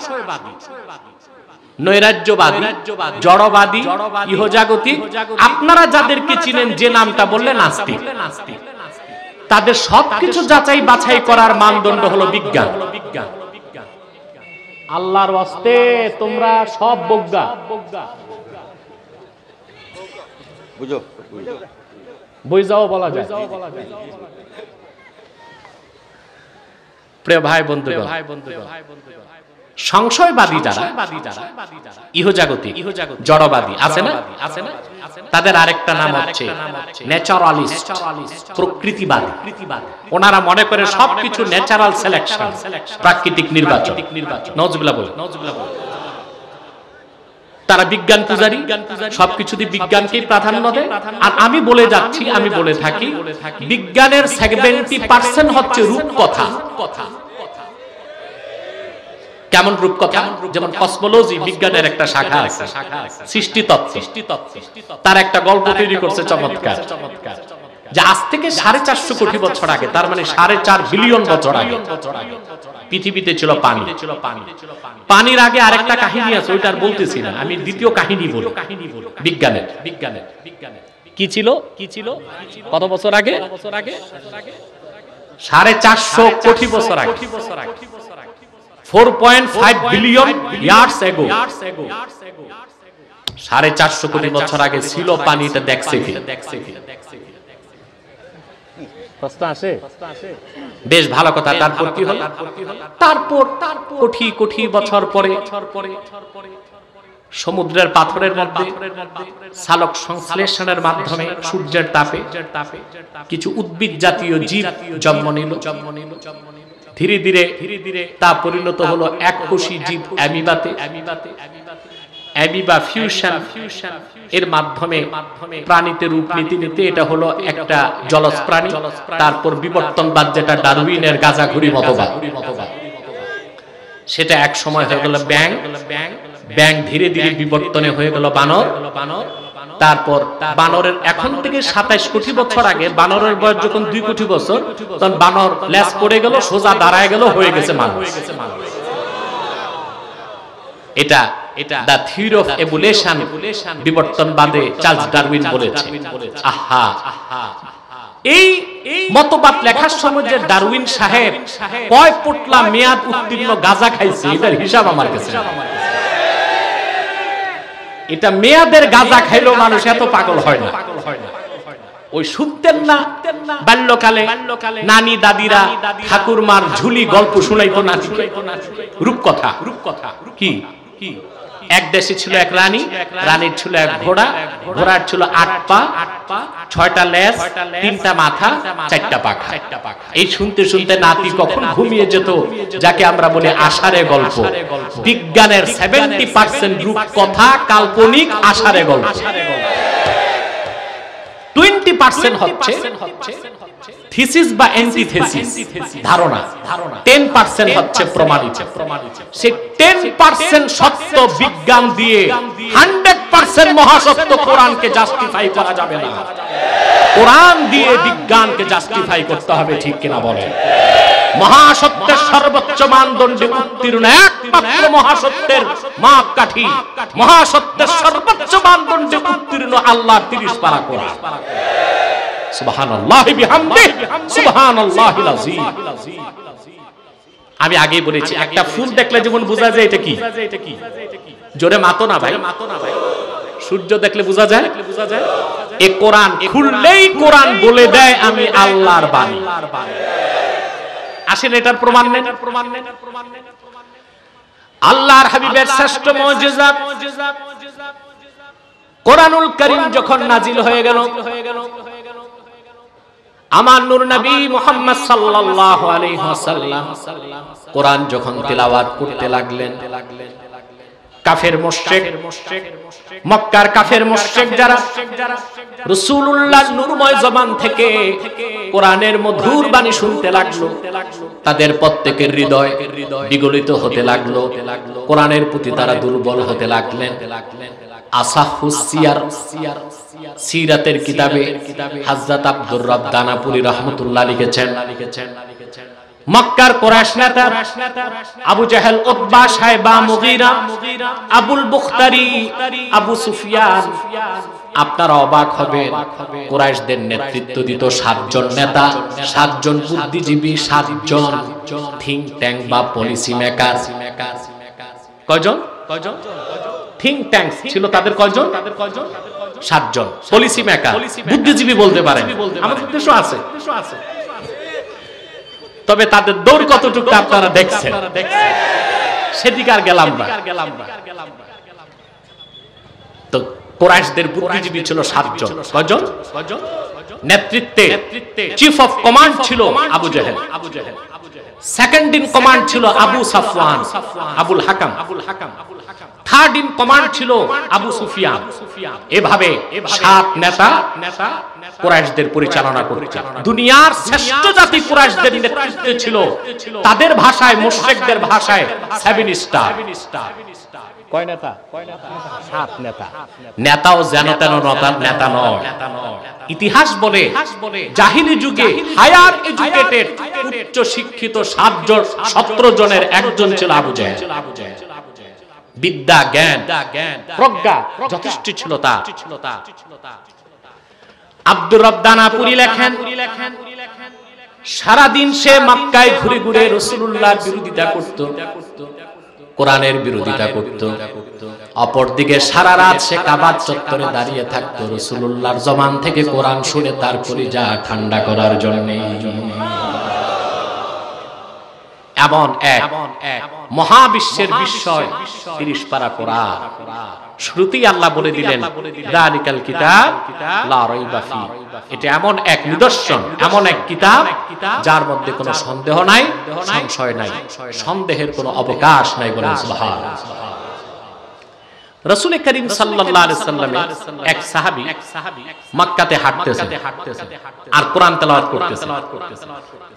নৈরাজ্যবাদী, জড়বাদী, ইহজাগতিক, আপনারা যাদেরকে চিনেন যে নামটা বললে নাস্তিক, তাদের সবকিছু যাচাই বাছাই করার মানদণ্ড হলো বিজ্ঞান। আল্লাহর ওয়াস্তে তোমরা সব বজ্ঞা, বুঝো বুঝাও বলা যায়। প্রিয় ভাই বন্ধুগণ, সংশয়বাদী যারা, ইহজাগতিক, জড়বাদী আছে না, তাদের আরেকটা নাম হচ্ছে ন্যাচারালিস্ট, প্রকৃতিবাদী। ওনারা মনে করে সবকিছু ন্যাচারাল সিলেকশন, প্রাকৃতিক নির্বাচন। নাউজুবিল্লাহ বলে। তারা বিজ্ঞান পূজারী, সবকিছুতে বিজ্ঞানকেই প্রাধান্য দেয়। আর আমি বলে যাচ্ছি, আমি বলে থাকি বিজ্ঞানের 70% হচ্ছে রূপকথা। কেমন রূপকথা? যেমন কসমোলজি বিজ্ঞানের একটা শাখা আছে, সৃষ্টিতত্ত্ব। তার একটা গল্প তৈরি করছে চমৎকার, যে আজ থেকে 450 কোটি বছর আগে, তার মানে 4.5 বিলিয়ন বছর আগে পৃথিবীতে ছিল পানি। পানির আগে আরেকটা কাহিনী আছে, ওইটার বলতেছি না, আমি দ্বিতীয় কাহিনী বলি বিজ্ঞানের। কি ছিল? কত বছর আগে? 450 কোটি বছর আগে, 4.5 বিলিয়ন ইয়ার্স এগো। 450 কোটি বছর আগে ছিল পানিটা, দেখছে কি? প্রশ্ন আসে? বেশ ভালো কথা। তারপর কি হলো? তারপর কোটি বছর পরে সমুদ্রের পাথরের মধ্যে সালোক সংশ্লেষণের মাধ্যমে সূর্যের তাপে কিছু উদ্ভিদ জাতীয় জীব জন্ম নিল। ধীরে ধীরে তা পরিণত হলো এককোষী জীব অ্যামিবাতে। অ্যামিবা ফিউশন এর মাধ্যমে প্রাণীতে রূপ নিতে এটা হলো একটা জলজ প্রাণী। তারপর বিবর্তনবাদ, যেটা ডারউইনের গাঁজাঘুরি মতবাদ, সেটা এক সময় হয়ে গেল ব্যাং। ধীরে ধীরে বিবর্তনে হয়ে গেল বানর। তারপর বানরের এখন থেকে 27 কোটি বছর আগে, বানরের বয়স যখন 2 কোটি বছর, তখন বানর লেজ পড়ে গেল, সোজা দাঁড়ায় গেল, হয়ে গেছে মানুষ। এটা দ্য থিওরি অফ এভোলিউশন বিবর্তনবাদে চার্লস ডারউইন বলেছে। আহা, এই মতবাদ লেখার সময় যে ডারউইন সাহেব কয় পোটলা মেয়াদ উত্তীর্ণ গাঁজা খাইছে, এটার হিসাব আমার কাছে। এটা মেয়াদের গাঁজা খাইলেও মানুষ এত পাগল হয় না। ওই শুনতেন না বাল্যকালে নানি দাদিরা ঠাকুরমার ঝুলি গল্প শুনাইতো না, রূপকথা। কি? এক দেশে ছিল এক রানী, রানীর ছিল এক ঘোড়া, ঘোড়ার ছিল 8 পা, 6টা লেজ, 3টা মাথা, 4টা পাখা। এই শুনতে শুনতে নাতি কখন ঘুমিয়ে যেত, যাকে আমরা বলি আষাঢ়ে গল্প। বিজ্ঞানের 70% রূপকথা, কাল্পনিক আষাঢ়ে গল্প। 20% হচ্ছে থিসিস বা অ্যান্টিথিসিস, ধারণা। 10% হচ্ছে প্রমাণিত। সেই 10% সত্য বিজ্ঞান দিয়ে 100% মহাসত্য কোরআনকে জাস্টিফাই করা যাবে না। কোরআন দিয়ে বিজ্ঞানকে জাস্টিফাই করতে হবে, ঠিক কিনা বলেন? মহাসত্য মহাসত্যের সর্বোচ্চ মানদণ্ডে উত্তীর্ণ একমাত্র মহাসত্যের মাপকাঠি, মহাসত্যের সর্বোচ্চ মানদণ্ডে উত্তীর্ণ আল্লাহর 30 পারা কোরআন। সুবহানাল্লাহি বিহামদিহি সুবহানাল্লাহিল আযীম। আমি আগেই বলেছি একটা ফুল দেখলে যেমন বোঝা যায় এটা কি, জোরে মাতো না ভাই, সূর্য দেখলে বোঝা যায়, এই কোরআন খুললেই কোরআন বলে দেয় আমি আল্লাহর বাণী। আসেন এটার প্রমাণ নেন। আল্লাহর হাবিবের শ্রেষ্ঠ মুজিজা কোরআনুল কারীম যখন নাজিল হয়ে গেল, আমার নূর নবী মুহাম্মদ সাল্লাল্লাহু আলাইহি ওয়াসাল্লাম কোরআন যখন তিলাওয়াত করতে লাগলেন, কাফের মুশরিক, মক্কার কাফের মুশরিক যারা রাসূলুল্লাহর নূরময় জবান থেকে কোরআনের মধুর বাণী শুনতে লাগলো, তাদের প্রত্যেকের হৃদয় বিগলিত হতে লাগলো, কোরআনের প্রতি তারা দুর্বল হতে লাগলেন। আসাহুস সিয়ার, সিরাতের কিতাবে হযরত আব্দুর রব দানাপুরি রাহমাতুল্লাহ লিখেছেন, মক্কার কুরাইশ নেতা Abu Jahl, Utba, Shaiba, Mughira, Abul Bukhtari, Abu Sufyan, আপনারা অবাক হবেন, কুরাইশদের নেতৃত্ব দিত 7 জন নেতা, 7 জন বুদ্ধিজীবী, 7 জন থিংক ট্যাঙ্ক বা পলিসি মেকার। কয়জন? থিংক ট্যাঙ্ক ছিল তাদের কয়জন? 7 জন পলিসি মেকার, বুদ্ধিজীবী বলতে পারেন, আমাদের দেশও আছে। তবে তাদের দৌড় কতটুকু আপনারা দেখছেন, সেদিকে আর গেলাম না। তো কুরাইশদের বুদ্ধিজীবী ছিল 7 জন। কয়জন? নেতৃত্বে চিফ অফ কমান্ড ছিল আবু জাহেল, সেকেন্ড ইন কমান্ড ছিল Abu Safwan, Abul Hakam, third in command ছিল আবু সুফিয়ান। এভাবে 7 নেতা কুরাইশদের পরিচালনা করছে। দুনিয়ার শ্রেষ্ঠ জাতি কুরাইশদের নেতৃত্বে ছিল, তাদের ভাষায়, মুশরিকদের ভাষায় 7 স্টার। কয় নেতা? 7 নেতা। নেতাও যেন তেন নেতা নয়। ইতিহাস বলে জাহিলি যুগে হায়ার এডুকেটেড, উচ্চ শিক্ষিত 17 জনের একজন ছিল আবু জাহেল। বিদ্যা, জ্ঞান, প্রজ্ঞা যথেষ্ট ছিল তার। আব্দুর রব দানাপুরি লেখেন, সারাদিন সে মক্কায় ঘুরে ঘুরে রাসূলুল্লাহর বিরোধিতা করত, কোরআনের বিরোধিতা করত। অপরদিকে সারা রাত সে কাবা চত্বরে দাঁড়িয়ে থাকতো রাসূলুল্লাহর জবান থেকে কোরআন শুনে তার কলিজা ঠান্ডা করার জন্য। এমন এক মহাবিশ্বের বিস্ময় 30 পারা কোরআন। শুরুতেই আল্লাহ বলে দিলেন, যালিকাল কিতাব লা রাইবা ফি, এটা এমন এক নিদর্শন, এমন এক কিতাব যার মধ্যে কোনো সন্দেহ নাই, সংশয় নাই, সন্দেহের কোনো অবকাশ নাই। বলেন সুবহানাল্লাহ। রাসূল করিম সাল্লাল্লাহু আলাইহি ওয়াসাল্লামের এক সাহাবী মক্কাতে হাঁটতেছেন আর কোরআন তেলাওয়াত করতেছেন।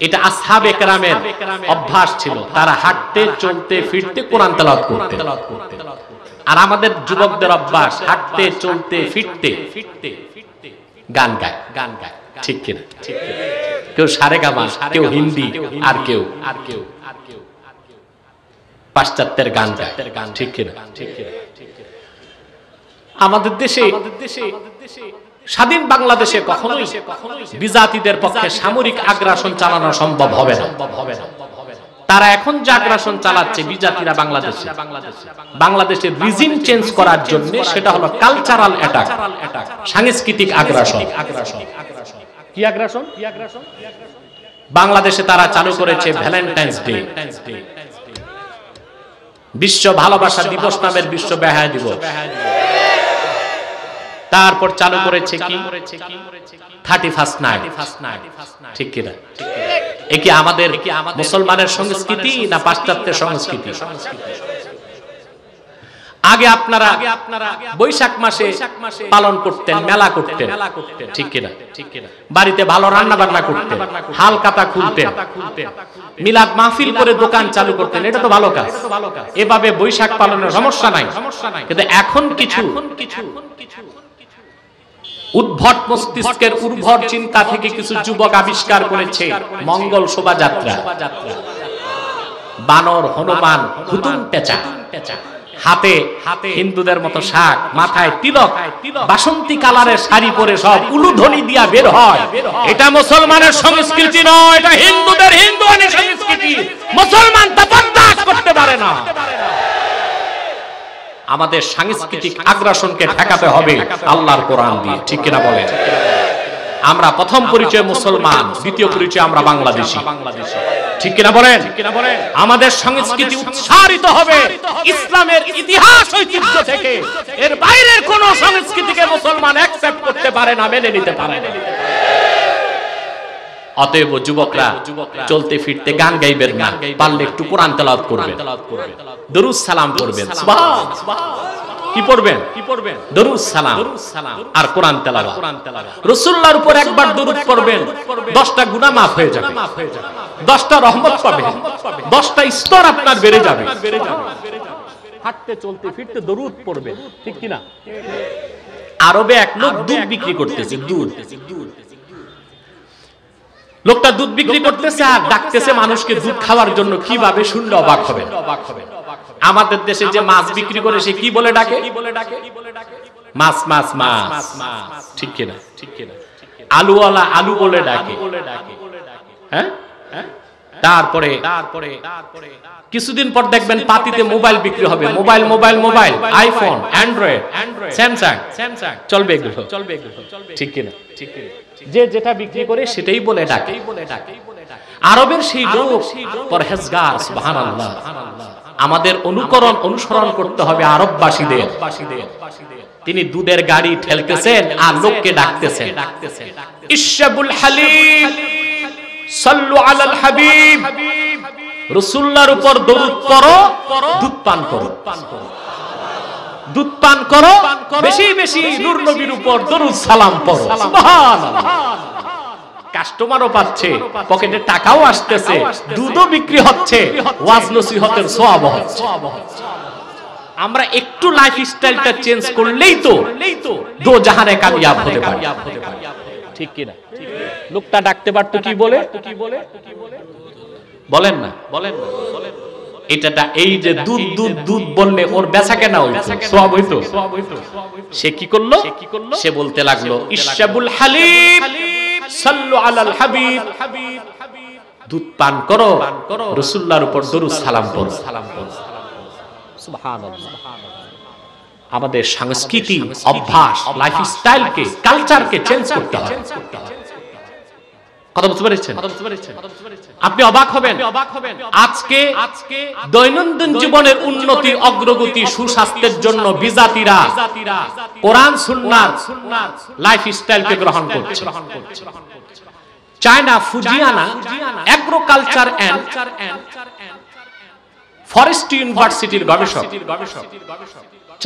এটা আসহাবে কেরামের অভ্যাস ছিল, তারা হাঁটতে, চলতে, ফিরতে কোরআন তেলাওয়াত করতেন। আর আমাদের যুবকদের অভ্যাস হাঁটতে, চলতে, ফিরতে গান গায়। ঠিক কিনা? কেউ সারেগামা, কেউ হিন্দি, আর কেউ পাশ্চাত্যের গান গায়। ঠিক কিনা? আমাদের দেশে স্বাধীন বাংলাদেশে কখনোই বিজাতিদের পক্ষে সামরিক আগ্রাসন চালানো সম্ভব হবে না। তারা এখন যে আগ্রাসন চালাচ্ছে বিজাতিরা বাংলাদেশে, বাংলাদেশের রিজিম চেঞ্জ করার জন্য, সেটা হলো কালচারাল অ্যাটাক, সাংস্কৃতিক আগ্রাসন। কি আগ্রাসন? বাংলাদেশে তারা চালু করেছে ভ্যালেন্টাইন্স ডে, বিশ্ব ভালোবাসা দিবস নামের বিশ্ব বেহায়া দিবস। তারপর চালু করেছে কি 31st নাইট। ঠিক কিনা? এ কি আমাদের মুসলমানের সংস্কৃতি না পাশ্চাত্যের সংস্কৃতি? আগে আপনারা বৈশাখ মাসে পালন করতেন, মেলা করতেন। ঠিক কিনা? বাড়িতে ভালো রান্না বান্না করতেন, হালকাতা খুলতেন, মিলাদ মাহফিল করে দোকান চালু করতেন। এটা তো ভালো কাজ, এভাবে বৈশাখ পালনের সমস্যা নাই। কিন্তু এখন কিছু উদ্ভট মস্তিষ্কের উর্বর চিন্তা থেকে কিছু যুবক আবিষ্কার করেছে মঙ্গল শোভাযাত্রা। বানর, হনুমান, হুতুম পেঁচা, হাতে হিন্দুদের মতো শাক, মাথায় তিলক, বাসন্তী কালারের শাড়ি পরে সব উলুধ্বনি দিয়া বের হয়। এটা মুসলমানের সংস্কৃতি নয়, এটা হিন্দুদের হিন্দুয়ানি সংস্কৃতি। মুসলমান তা বরদাস্ত করতে পারে না। আমাদের সাংস্কৃতিক আগ্রাসনকে ঠেকাতে হবে আল্লাহর কোরআন দিয়ে, ঠিক কিনা বলেন? আমরা প্রথম পরিচয় মুসলমান, দ্বিতীয় পরিচয় আমরা বাংলাদেশী, ঠিক কিনা বলেন? আমাদের সংস্কৃতি উৎসারিত হবে ইসলামের ইতিহাস ঐতিহ্য থেকে। এর বাইরের কোন সংস্কৃতিকে মুসলমান অ্যাকসেপ্ট করতে পারে না, মেনে নিতে পারে না। অতএব যুবকরা চলতে ফিরতে গান গাইবেন না, পারলে একটু কোরআন তেলাওয়াত করবেন, দরুদ সালাম করবেন। কি পড়বেন? দরুদ সালাম আর কোরআন তেলাওয়াত। রাসূলুল্লাহর উপর একবার দরুদ পড়বেন, 10টা গুনাহ maaf হয়ে যাবে, 10টা রহমত পাবেন, 10টা স্তর আপনার বেড়ে যাবে। হাঁটতে চলতে ফিরতে দরুদ পড়বেন, ঠিক কি না? আরবে এক লোক দুধ বিক্রি করতেছে, দুধ। লোকটা দুধ বিক্রি করতেছে আর ডাকতেছে মানুষকে দুধ খাওয়ার জন্য। কিভাবে শুনলে অবাক হবেন। আমাদের দেশে যে মাছ বিক্রি করে সে কি বলে ডাকে? মাছ মাছ মাছ, ঠিক কিনা? আলুওয়ালা আলু বলে ডাকে। হ্যাঁ, তারপরে কিছুদিন পর দেখবেন পাতিতে মোবাইল বিক্রি হবে। Mobile mobile mobile, iPhone, Android, Samsung চলবে এগুলো, ঠিক কিনা? যে যেটা বিক্রি করে সেটাই বলে ডাকে। আরবের সেই লোক পরহেজগার, সুবহানাল্লাহ। আমাদের অনুসরণ করতে হবে আরববাসীদের। তিনি দুধের গাড়ি ঠেলতেছেন আর লোককে ডাকতেছেন, ইশরাবুল হালিব, সাল্লু আলাল হাবিব। রাসূলুল্লাহর উপর দরুদ পড়ো, দুধ পান করো, দুধ পান করো, বেশি বেশি নূর নবীর উপর দরুদ সালাম পড়ো। সুবহানাল্লাহ। কাস্টমারও পাচ্ছে, পকেটে টাকাও আসতেছে, দুধও বিক্রি হচ্ছে, ওয়াজ নসিহতের সওয়াব হচ্ছে। আমরা একটু লাইফস্টাইলটা চেঞ্জ করলেই তো দো জাহানে কামিয়াব হতে পারি, ঠিক কি না? লোকটা ডাকতে পারতো কি বলে? বলেন না, বলেন না। এটা এই যে দুধ দুধ দুধ বললে ওর বেচা কেনা হইতো, সওয়াব হইতো। সে কি করলো? সে বলতে লাগলো, ইশরাবুল হালিব, সাল্লু আলাল হাবিব। দুধ পান করো, রাসূলুল্লাহর উপর দরুদ সালাম পড়ো। সুবহানাল্লাহ। আমাদের সংস্কৃতি, অভ্যাস, লাইফস্টাইলকে, কালচারকে চেঞ্জ করতে হবে। কথা বুঝতে পেরেছেন? আপনি অবাক হবেন। আজকে দৈনন্দিন জীবনের উন্নতি, অগ্রগতি, সুস্বাস্থ্যের জন্য বিজাতিরা কোরআন সুন্নাহর লাইফস্টাইলকে গ্রহণ করছে। চায়না ফুজিয়ানা এগ্রোকালচার এন্ড ফরেস্ট ইউনিভার্সিটির গবেষক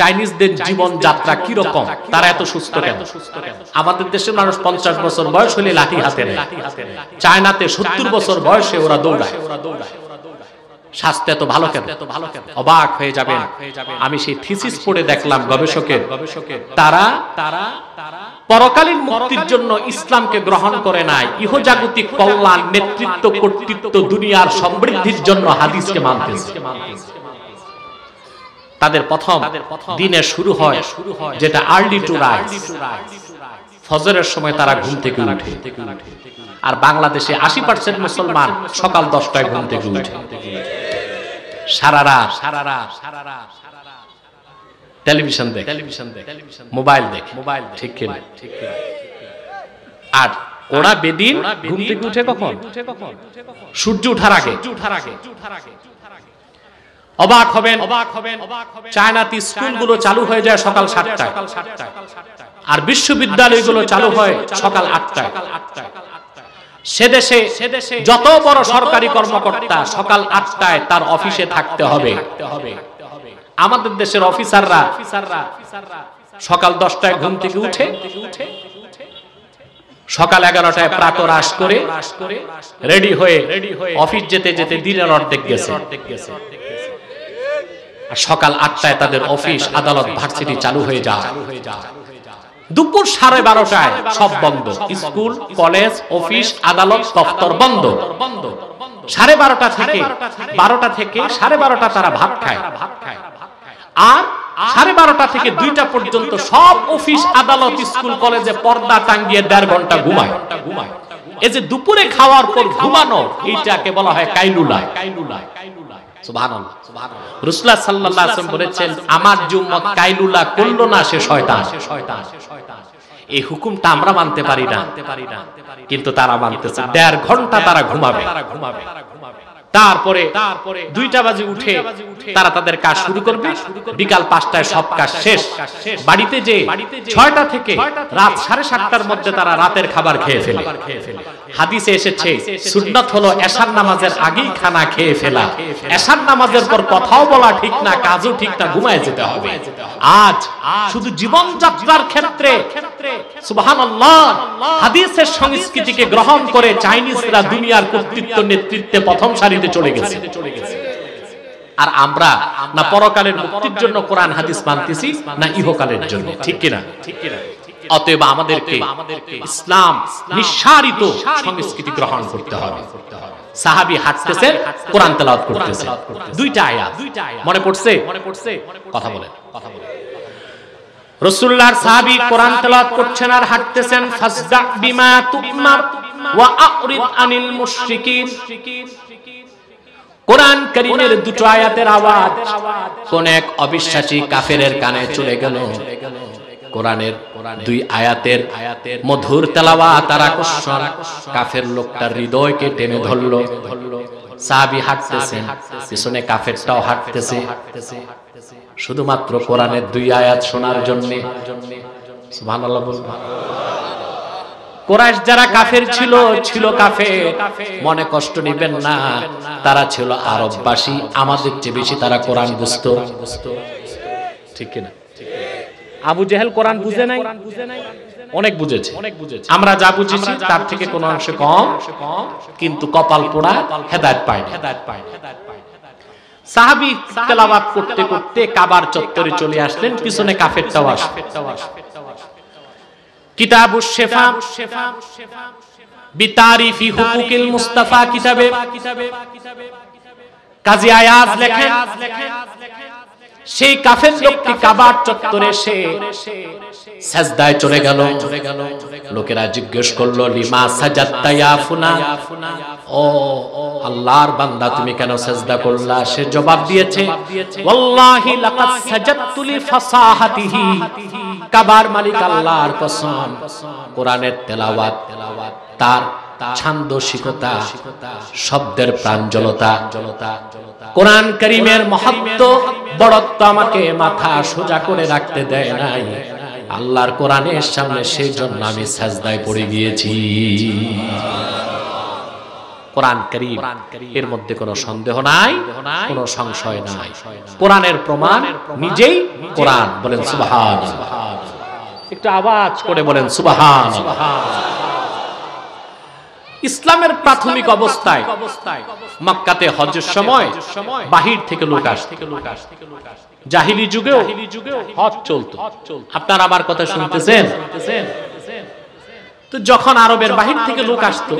চাইনিজদের জীবন যাত্রা কি রকম, তারা এত সুস্থ কেন? আমাদের দেশের মানুষ 50 বছর বয়স হলে লাঠি হাতে নেয়, চায়নাতে 70 বছর বয়সে ওরা দৌড়ায়। স্বাস্থ্য এত ভালো কেন? অবাক হয়ে যাবেন। আমি সেই থিসিস পড়ে দেখলাম গবেষকের, তারা পরকালীন মুক্তির জন্য ইসলামকে গ্রহণ করে নাই, ইহজাগতিক কল্যাণ, নেতৃত্ব, কর্তৃত্ব, দুনিয়ার সমৃদ্ধির জন্য হাদিসকে মানতেছে। তাদের প্রথম দিনে শুরু হয় যেটা আর্লি টু রাইজ, ফজরের সময় তারা ঘুম থেকে উঠে। আর বাংলাদেশে 80% মুসলমান সকাল 10টায় ঘুম থেকে উঠে, সারা রাত টেলিভিশন দেখে, মোবাইল দেখে, ঠিক কিনা? আর ওরা বেদিন ঘুম থেকে উঠে কখন? সূর্য ওঠার আগে। অবাক হবেন, চায়নাতে স্কুলগুলো চালু হয়ে যায় সকাল 7টায়, আর বিশ্ববিদ্যালয়গুলো চালু হয় সকাল 8টায়। সে দেশে যত বড় সরকারি কর্মকর্তা সকাল 8টায় তার অফিসে থাকতে হবে। আমাদের দেশের অফিসাররা সকাল 10টায় ঘুম থেকে উঠে সকাল 11টায় প্রাতরাশ করে রেডি হয়ে অফিস যেতে যেতে দিনের অর্ধেক গেছে। আর সকাল 8টায় তাদের অফিস, আদালত, ভার্সিটি চালু হয়ে যায়। দুপুর 12:30টায় সব বন্ধ, স্কুল, কলেজ, অফিস, আদালত, দপ্তর বন্ধ। 12:30 থেকে 12টা থেকে 12:30 তারা ভাত খায়, আর 12:30 থেকে 2টা পর্যন্ত সব অফিস আদালত স্কুল কলেজে পর্দা টাঙ্গিয়ে 1.5 ঘন্টা ঘুমায়। এই যে দুপুরে খাওয়ার পর ঘুমানো, এইটাকে বলা হয় কাইলুলা। সুবহানাল্লাহ। রাসূলুল্লাহ সাল্লাল্লাহু আলাইহি ওয়াসাল্লাম বলেছেন, আমার যে উম্মত কাইলুলা করলো না সে শয়তান। এই হুকুমটা আমরা মানতে পারি না, কিন্তু তারা মানতেছে। 1.5 ঘন্টা তারা ঘুমাবে, তারপরে 2টা বাজে উঠে তারা তাদের কাজ শুরু করবে, বিকাল 5টায় সব কাজ শেষ। বাড়িতে যে 6টা থেকে রাত 7:30টার মধ্যে তারা রাতের খাবার খেয়ে ফেলে। হাদিসে এসেছে সুন্নাত হলো এশার নামাজের আগেই খানা খেয়ে ফেলা। এশার নামাজের পর কথাও বলা ঠিক না, কাজও ঠিক না, ঘুমায় যেতে হবে। আজ শুধু জীবন যাত্রার ক্ষেত্রে সুবহানাল্লাহ হাদিসের সংস্কৃতিকে গ্রহণ করে চাইনিজরা দুনিয়ার কর্তৃত্ব নেতৃত্বে প্রথম সারিতে চলে গেছে। আর আমরা না পরকালের মুক্তির জন্য কোরআন হাদিস মানতেছি, না ইহকালের জন্য। ঠিক কিনা? অতএব আমাদেরকে ইসলাম নিঃসারিত সংস্কৃতি গ্রহণ করতে হবে। সাহাবী হাঁটতেছেন, কোরআন তেলাওয়াত করতেছেন, 2টা আয়াত মনে পড়ছে? কথা বলেন। রাসূলুল্লাহর সাহাবী কোরআন তেলাওয়াত করছেন আর হাঁটতেছেন। ফাসদা বিমা তুমার ওয়া আরিদ আনিল মুশরিকিন। কোরআন কারীমের 2টো আয়াতের আওয়াজ কোন এক অবিশ্বাসী কাফেরের কানে চলে গেল। কোরআনের 2 আয়াতের মধুর তেলাওয়াত আর আকর্ষণ কাফের লোকটার হৃদয়কে টেনে ধরলো। সাহাবী হাঁটতেছেন, পিছনে কাফেরটাও হাঁটতেছে, শুধুমাত্র কোরআনের 2 আয়াত শোনার জন্য। সুবহানাল্লাহ বলুন। কুরাইশ যারা কাফের ছিল কাফের, মনে কষ্ট নেবেন না, তারা ছিল আরববাসী, আমাদের চেয়ে বেশি তারা কোরআন বুঝতো। ঠিক কিনা? আবু জেহেল কোরআন বুঝে নাই? অনেক বুঝেছে। আমরা যা বুঝেছি তার থেকে কোন অংশে কম, কিন্তু কপাল পোড়া, হেদায়েত পায় না। সাহাবী তেলাওয়াত করতে করতে কাবার চত্বরে চলে আসলেন, পিছনে কাফেরটাও আসে। কিতাবুশ শিফা বিতারিফি হুকুকিল মুস্তাফা কিতাবে কাজী আয়াজ লেখেন, সেই কাফের লোকটি কাবার চত্বরে এসে সাজদায় চলে গেল। লোকেরা জিজ্ঞেস করলো, লিমা সাজাদতা ইয়া ফুলান, ও আল্লাহর বান্দা তুমি কেন সাজদা করলা? সে জবাব দিয়েছে, ওয়াল্লাহি লাকাদ সাজাদতু লিফাসাহাতিহি, কাবার মালিক আল্লাহর কসম, কোরআনের তেলাওয়াত তার ছান্দসিকতা, শব্দের প্রাঞ্জলতা, কোরআন কারীমের মহত্ব বড়ত্ব আমাকে মাথা সোজা করে রাখতে দেয় নাই। আল্লাহর কোরআনের সামনে সেই জন্য আমি সাজদায় পড়ে গিয়েছি। কোরআন কারীম, এর মধ্যে কোনো সন্দেহ নাই, কোনো সংশয় নাই। কোরআনের প্রমাণ নিজেই কোরআন। বলেন সুবহানাল্লাহ। একটু আওয়াজ করে বলেন সুবহানাল্লাহ। ইসলামের প্রাথমিক অবস্থায় মক্কাতে হজের সময় বাহির থেকে লোক আসত। জাহিলি যুগেও হজ চলতো। আপনারা আমার কথা শুনতেছেন? তো যখন আরবের বাহির থেকে লোক আসতো,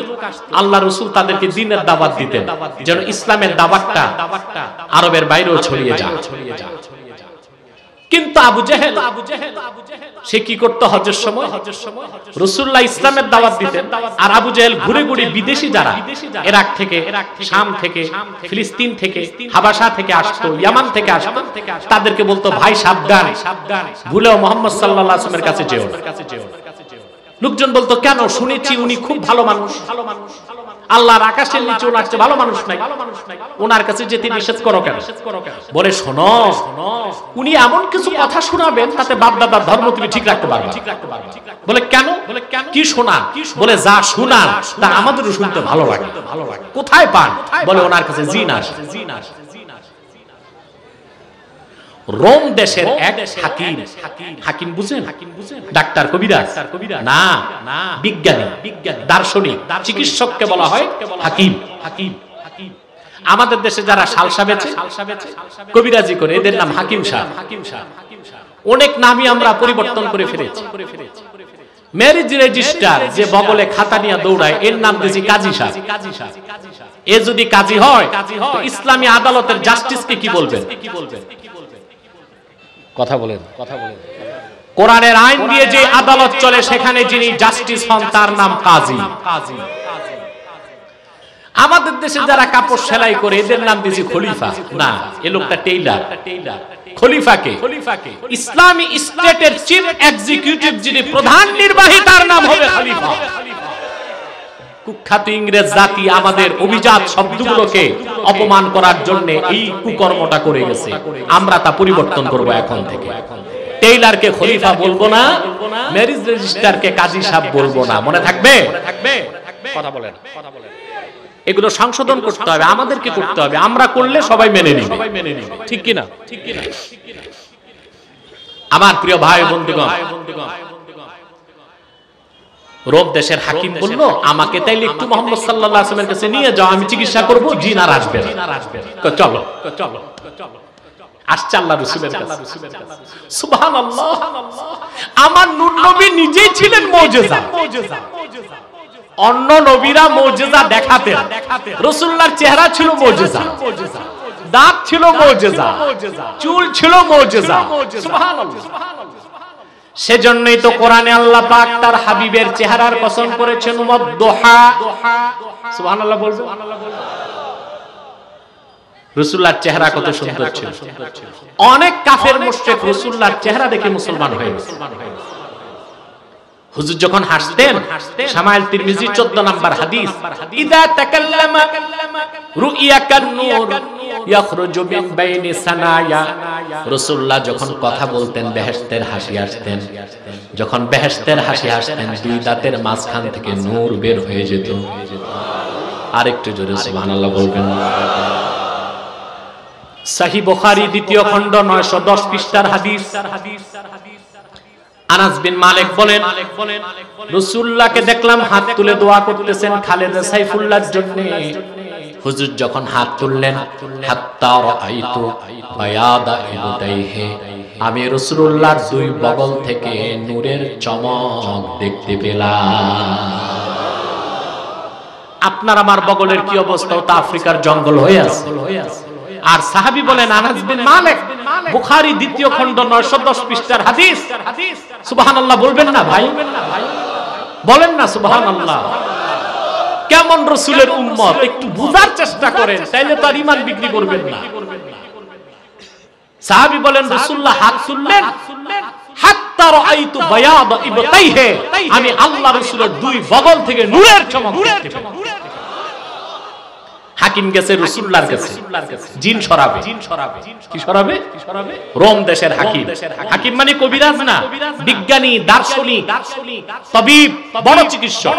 আল্লাহ রাসূল তাদেরকে দ্বীনের দাওয়াত দিতেন, যেন ইসলামের দাওয়াতটা আরবের বাইরেও ছড়িয়ে যায়। কিন্তু আবু জেহেল সে কি করতো? হজের সময় রাসূলুল্লাহ ইসলামের দাওয়াত দিতেন, আর আবু জেহেল ঘুরে ঘুরে বিদেশি যারা ইরাক থেকে, শাম থেকে, ফিলিস্তিন থেকে, হাবাসা থেকে আসতো, ইয়ামান থেকে আসতো, তাদেরকে বলতো, ভাই সাবধান, ভুলেও মুহাম্মদ সাল্লাল্লাহু আলাইহি ওয়াসাল্লামের কাছে যেও না। লোকজন বলতো, কেন? শুনেছি উনি খুব ভালো মানুষ, আল্লাহর আকাশের নিচে ওনার চেয়ে ভালো মানুষ নাই, ওনার কাছে যেতে নিষেধ করো কেন? বলে, শোনো, উনি এমন কিছু কথা শোনাবেন তাতে বাপ দাদার ধর্ম তুমি ঠিক রাখতে পারবে। বলে, কেন? কি শোনান? বলে, যা শোনান তা আমাদেরও শুনতে ভালো লাগে। কোথায় পান? বলে, ওনার কাছে জিন আসে। রোম দেশের এক হাকিম, হাকিম বুঝেন? ডাক্তার, কবিরাজ না, বিজ্ঞানী, দার্শনিক, চিকিৎসককে বলা হয় হাকিম। আমাদের দেশে যারা সালসা বেচে, কবিরাজি করে, এদের নাম হাকিম সাহেব। অনেক নামই আমরা পরিবর্তন করে ফেলেছি। ম্যারেজ রেজিস্টার যে বগলে খাতা নিয়ে দৌড়ায় এর নাম দিয়েছি কাজী সাহেব। এ যদি কাজী হয় তো ইসলামী আদালতের জাস্টিসকে কি বলবেন? কথা বলেন। কোরআনের আইন দিয়ে যে আদালত চলে সেখানে যিনি জাস্টিস হন তার নাম কাজী। আমাদের দেশে যারা কাপড় সেলাই করে এদের নাম দিয়েছি খলিফা। না, এ লোকটা টেইলার। খলিফাকে ইসলামী স্টেটের চিফ এক্সিকিউটিভ যিনি প্রধান নির্বাহী তার নাম হবে খলিফা। কুখ্যাত ইংরেজ জাতি আমাদের অভিজাত শব্দগুলোকে অপমান করার জন্য এই কুকর্মটা করে গেছে। আমরা তা পরিবর্তন করব এখন থেকে। টেইলারকে খলিফা বলবো না, ম্যারেজ রেজিস্ট্রারকে কাজী সাহেব বলবো না। মনে থাকবে? কথা বলেন। এগুলো সংশোধন করতে হবে, আমাদেরকে করতে হবে। আমরা করলে সবাই মেনে নিবে। ঠিক কি না? আমার প্রিয় ভাই বন্ধুগণ, রোম দেশের হাকিম বলল, আমাকে তাইলে একটু মুহাম্মদ সাল্লাল্লাহু আলাইহি ওয়াসাল্লামের কাছে নিয়ে যাও, আমি চিকিৎসা করব, জিন আর আসবে না। চলো। আসছে আল্লাহর রাসূলের কাছে। সুবহানাল্লাহ, আমার নূর নবী নিজেই ছিলেন মুজিজা। অন্য নবীরা মুজিজা দেখাতেন, রাসূলুল্লাহর চেহারা ছিল মুজিজা, দাঁত ছিল মুজিজা, চুল ছিল মুজিজা। সুবহানাল্লাহ। সেজন্যই তো কোরআনে আল্লাহ পাক তার হাবিবের চেহারার কসম করেছেন ওয়াদ-দুহা। সুবহানাল্লাহ বলবে। রাসূলুল্লাহর চেহারা কত সুন্দর ছিল। অনেক কাফের মুশরিক রাসূলুল্লাহর চেহারা দেখে মুসলমান হয়ে গেছে। হুজুর যখন হাসতেন, শামাইল তিরমিজি 14 নম্বর হাদিস, ইদা তাকাল্লামা রুইয়া কান-নূর ইয়াখরুজু মিন বাইনি সানায়া। রাসূলুল্লাহ যখন কথা বলতেন বেহেশতের হাসি আসতেন, যখন বেহেশতের হাসি আসতেন দুই দাঁতের মাঝখান থেকে নূর বের হয়ে যেত। আরেকটু জোরে সুবহানাল্লাহ বলবেন। সহিহ বুখারী দ্বিতীয় খণ্ড 910 পৃষ্ঠার হাদিস। আনাস বিন মালিক বলেন, রাসূলুল্লাহকে দেখলাম হাত তুলে দোয়া করতেছেন খালেদা সাইফুল্লাহর জন্য। হুজুর যখন হাত তুললেন, হাত্তা রাআইতু বায়াদা ইবতাইহি, আমি রাসূলুল্লাহর দুই বগল থেকে নূরের চমক দেখতে পেলাম। আপনার আমার বগলের কি অবস্থা? তা আফ্রিকার জঙ্গল হয়ে আছে। আর সাহাবী বলেন, আনাস বিন মালিক, বুখারী দ্বিতীয় খণ্ড 910 পৃষ্ঠার হাদিস। সুবহানাল্লাহ বলবেন না ভাই? বলেন না সুবহানাল্লাহ। কেমন রাসূলের উম্মত একটু বুঝার চেষ্টা করেন, তাইলে তো আর ঈমান বিক্রি করবেন না। সাহাবী বলেন, রাসূলুল্লাহ হাত তুললেন, হাত্তা রাআইতু বায়াদা ইবতাইহি, আমি আল্লাহ রাসূলের দুই বগল থেকে নূরের চমক দেখতে পেলাম। হাকিম গেছে রাসূলুল্লাহর কাছে, জিন সরাবে। কি সরাবে? রোম দেশের হাকিম। হাকিম মানে কবিরাজ না, বিজ্ঞানী, দার্শনিক, তাবিব, বড় চিকিৎসক।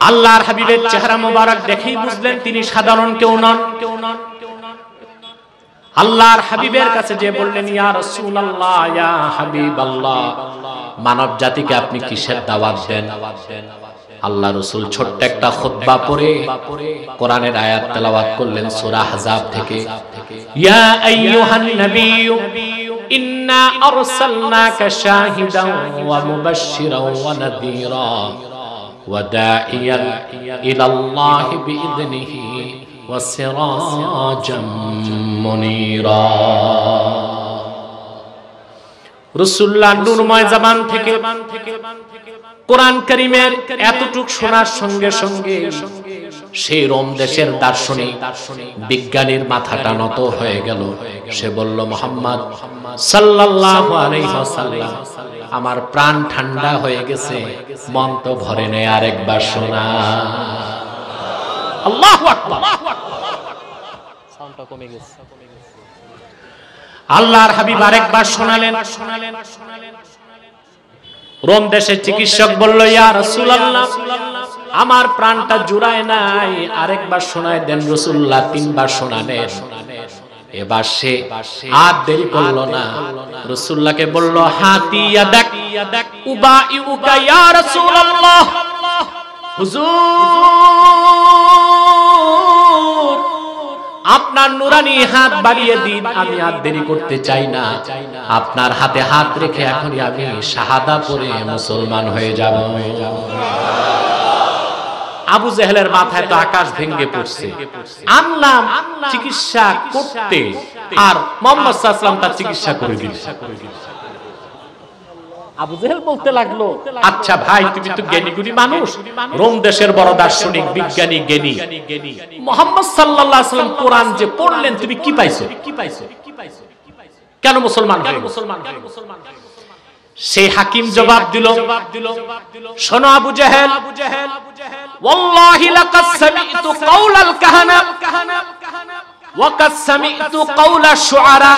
আল্লাহর হাবিবের চেহারা মোবারক দেখেই বুঝলেন তিনি সাধারণ কেউ নন। আল্লাহর হাবিবের কাছে যে বললেন, ইয়া রাসূলুল্লাহ, ইয়া হাবিবাল্লাহ, মানব জাতিকে আপনি কিসের দাওয়াত দেন? আল্লাহ রাসূল ছোট্ট একটা খুতবা পড়ে কোরআনের আয়াত তেলাওয়াত করলেন সূরা আহজাব থেকে, ইয়া আইয়ুহান নাবিয়্যু ইন্না আরসালনাকা শাহিদান ওয়া মুবাশশিরান ওয়া নাযীরা ওয়া দাঈয়ান ইলাল্লাহি বিইذনিহি ওয়া সিরাজাম মুনীরা। রাসূলুল্লাহ নূরময় জবান থেকে কোরআন কারীমের এতটুক শোনার সঙ্গে সঙ্গে সেই রোম দেশের দার্শনিক বিজ্ঞানীর মাথাটা নত হয়ে গেল। সে বলল, মুহাম্মদ সাল্লাল্লাহু আলাইহি ওয়াসাল্লাম, আমার প্রাণ ঠান্ডা হয়ে গেছে, মন তো ভরে নেই, আরেকবার শোনা। আল্লাহু আকবার। সাউন্ডটা কমে গেছে। আল্লাহর হাবিব আরেকবার শোনালেন। রোম দেশের চিকিৎসক বলল, ইয়া রাসূলুল্লাহ, আমার প্রাণটা জুড়ায় নাই, আরেকবার শোনায় দেন। রাসূলুল্লাহ তিনবার শোনালেন। এবার সে আর দেরি করলো না, রাসূলুল্লাহকে বলল, হাতি ইয়াদাক উবাইউকা ইয়া রাসূলুল্লাহ। হুজুর আপনার নুরানি হাত বাড়িয়ে দিন, আমি আর দেরি করতে চাই না। আপনার হাতে হাত রেখে এখনই আমি শাহাদা পড়ে মুসলমান হয়ে যাব। আবু জেহেলের মাথায় তো আকাশ ভেঙে পড়ছে। আনলাম চিকিৎসা করতে, আর মুহাম্মদ সাল্লাল্লাহু আলাইহি ওয়াসাল্লাম তার চিকিৎসা করে দিলেন। আবু জেহেল বলতে লাগলো, আচ্ছা ভাই, তুমি তো জ্ঞানীগুণী মানুষ, রোম দেশের বড় দার্শনিক, বিজ্ঞানী, জ্ঞানী, মুহাম্মদ সাল্লাল্লাহু আলাইহি ওয়াসাল্লাম কোরআন যে পড়লেন, তুমি কি পাইছো? কেন মুসলমান হয়ে? সেই হাকিম জবাব দিল, শোনো আবু জেহেল, ওয়াল্লাহি লাকাদ সামি'তু কাওলাল কাহানা ওয়াকাদ সামি'তু কাওলা শুআরা।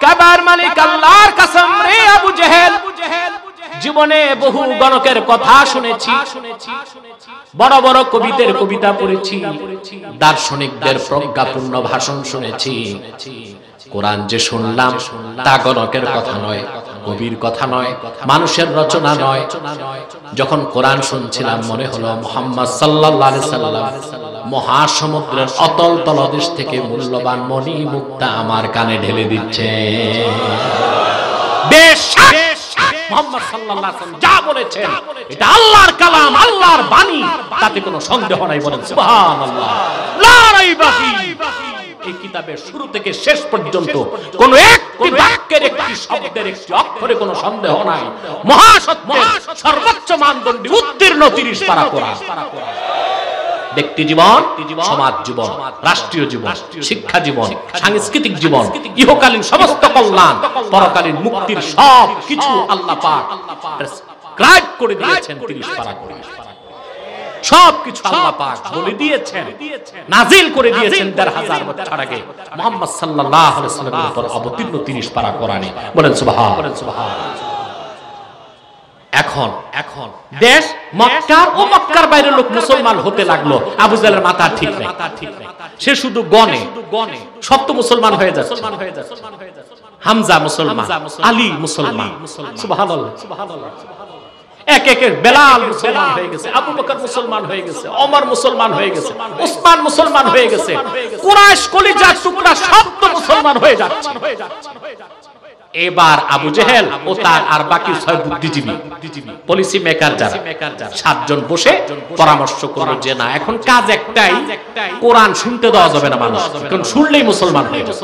কাবার মালিক আল্লাহর কসম রে আবু জেহেল, জীবনে বহু গণকের কথা শুনেছি, বড় বড় কবিদের কবিতা পড়েছি, দার্শনিকদের প্রজ্ঞাপূর্ণ ভাষণ শুনেছি। কোরআন যে শুনলাম তা গণকের কথা নয়, কবির কথা নয়, মানুষের রচনা নয়। যখন কোরআন শুনছিলাম মনে হলো মুহাম্মদ সাল্লাল্লাহু আলাইহি সাল্লাম মহাসমুদ্রের অতল তলদেশ থেকে মূল্যবান মণি মুক্তা আমার কানে ঢেলে দিচ্ছে। বেশক মুহাম্মদ সাল্লাল্লাহু আলাইহি ওয়াসাল্লাম যা বলেছেন এটা আল্লাহর কালাম, আল্লাহর বাণী, তাতে কোনো সন্দেহ নাই। বলেন সুবহানাল্লাহ, লা রাইবা ফি। এই কিতাবের শুরু থেকে শেষ পর্যন্ত কোন একটি বাক্যের, একটি শব্দের, একটি অক্ষরে কোনো সন্দেহ নাই। মহাসত্যের সর্বোচ্চ মানদণ্ডে উত্তীর্ণ 30 পারা কোরআন। ব্যক্তি জীবন, সমাজ জীবন, রাষ্ট্রীয় জীবন, শিক্ষা জীবন, সাংস্কৃতিক জীবন, ইহকালীন সমস্ত কল্যাণ, পরকালীন মুক্তির সব কিছু আল্লাহ পাক প্রেসক্রাইব করে দিয়েছেন 30 পারা কোরআন। সবকিছু আল্লাহ পাক বলে দিয়েছেন, নাজিল করে দিয়েছেন 1500 বছর আগে মুহাম্মদ সাল্লাল্লাহু আলাইহি ওয়াসাল্লামের উপর অবতীর্ণ 30 পারা কোরআনে। বলেন সুবহানাল্লাহ। এখন দেশ মক্কার ও মক্কার বাইরের লোক মুসলমান হতে লাগলো। আবু জেহেলের মাথা ঠিক নাই, সে শুধু গনে সব তো মুসলমান হয়ে যাচ্ছে। হামজা মুসলমান, আলী মুসলমান, সুবহানাল্লাহ। এক এক বেলাল মুসলমান হয়ে গেছে, আবু বকর মুসলমান হয়ে গেছে, ওমর মুসলমান হয়ে গেছে, উসমান মুসলমান হয়ে গেছে, কুরাইশ কলিজার টুকরা সব তো মুসলমান হয়ে যাচ্ছে। এবার আবু জেহেল ও তার আর বাকি 6 বুদ্ধিজীবী, পলিসি মেকার যারা 7 জন বসে পরামর্শ করলো যে না, এখন কাজ একটাই, কোরআন শুনতে দেওয়া যাবে না মানুষ, কারণ শুনলেই মুসলমান হয়ে যাবে।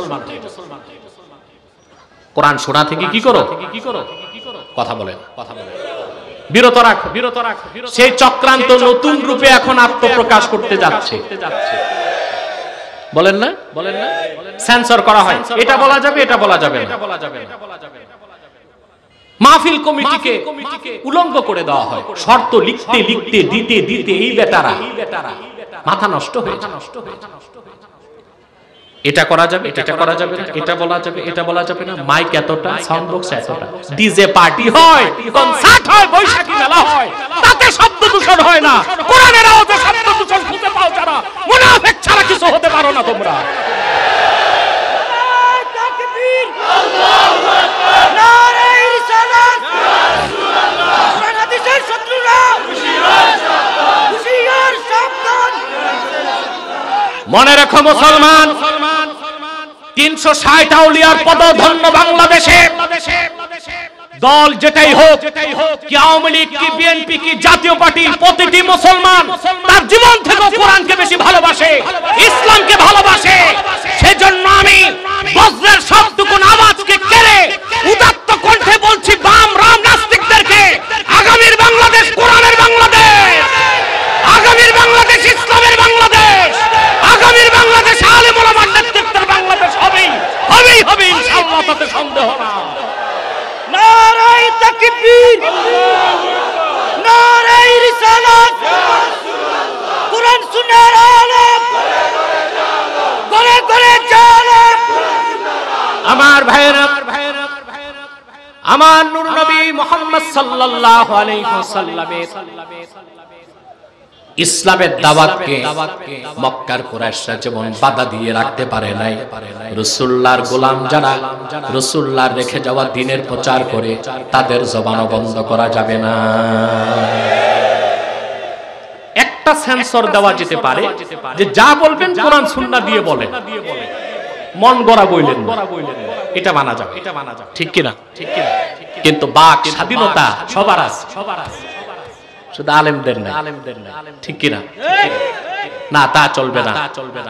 কোরআন শোনা থেকে কি করো, কথা বলেন, বিরত রাখো। সেই চক্রান্ত নতুন রূপে এখন আত্মপ্রকাশ করতে যাচ্ছে। বলেন না, সেন্সর করা হয়, এটা বলা যাবে, এটা বলা যাবে না। মাহফিল কমিটিকে উলঙ্গ করে দেওয়া হয়, শর্ত লিখতে লিখতে দিতে দিতে এই বেটারা মাথা নষ্ট হয়ে যায়। এটা করা যাবে, এটা করা যাবে না, এটা বলা যাবে, এটা বলা যাবে না। মাইক এতটা, সাউন্ড বক্স এতটা, ডিজে পার্টি হয়, কনসার্ট হয়, বৈশাখী মেলা হয়, তাতে শব্দ দূষণ হয় না। কোরআনের আওয়াজে শব্দ দূষণ খুঁজে পাও যারা, মুনাফিক ছাড়া কিছু হতে পারো না তোমরা। তাকবীর, আল্লাহু আকবার, নারে রিসালাত, রাসূলুল্লাহ, কোরআন হাদিসের শত্রুরা হুঁশিয়ার, সাবধান। মনে রেখো মুসলমান, 360 আউলিয়ার পদধন্য বাংলাদেশে দল যেটাই হোক, কি আওয়ামী লীগ, কি বিএনপি, কি জাতীয় পার্টি, প্রতিটি মুসলমান তার জীবন থেকে কোরআনকে বেশি ভালোবাসে, ইসলামকে ভালোবাসে। সেজন্য আমি বজ্রের সবটুকুন আওয়াজকে কেড়ে উদাত্ত কণ্ঠে বলছি বাম রাম নাস্তিকদেরকে, আগামীর বাংলাদেশ কোরআনের বাংলাদেশ, আগামীর বাংলাদেশ ইসলামের বাংলাদেশ, আগামীর বাংলাদেশ আলেম ওলামার নেতৃত্বের বাংলাদেশ হবেই ইনশাআল্লাহ, তাতে সন্দেহ না। নারে তাকবীর, নারে রিসালাত, কোরআন সুন্নাহর আলেম, ঘরে ঘরে জালো। আমার ভাইরা, আমার নূর নবী মুহাম্মদ সাল্লাল্লাহু আলাইহি ওয়াসাল্লামের ইসলামের দাওয়াতকে মক্কার কুরাইশরা যেমন বাধা দিয়ে রাখতে পারে নাই, রাসূলুল্লাহর গোলাম যারা রাসূলুল্লাহর রেখে যাওয়া দ্বীনের প্রচার করে তাদের জবান বন্ধ করা যাবে না। একটা সেন্সর দেওয়া যেতে পারে যে যা বলবেন কোরআন সুন্নাহ দিয়ে বলেন, মন গড়া বইলেন না, এটা মানা যাবে, ঠিক কিনা? কিন্তু বাক স্বাধীনতা সবার আছে, শুধু আলেমদের না, ঠিক কিনা? না, তা চলবে না।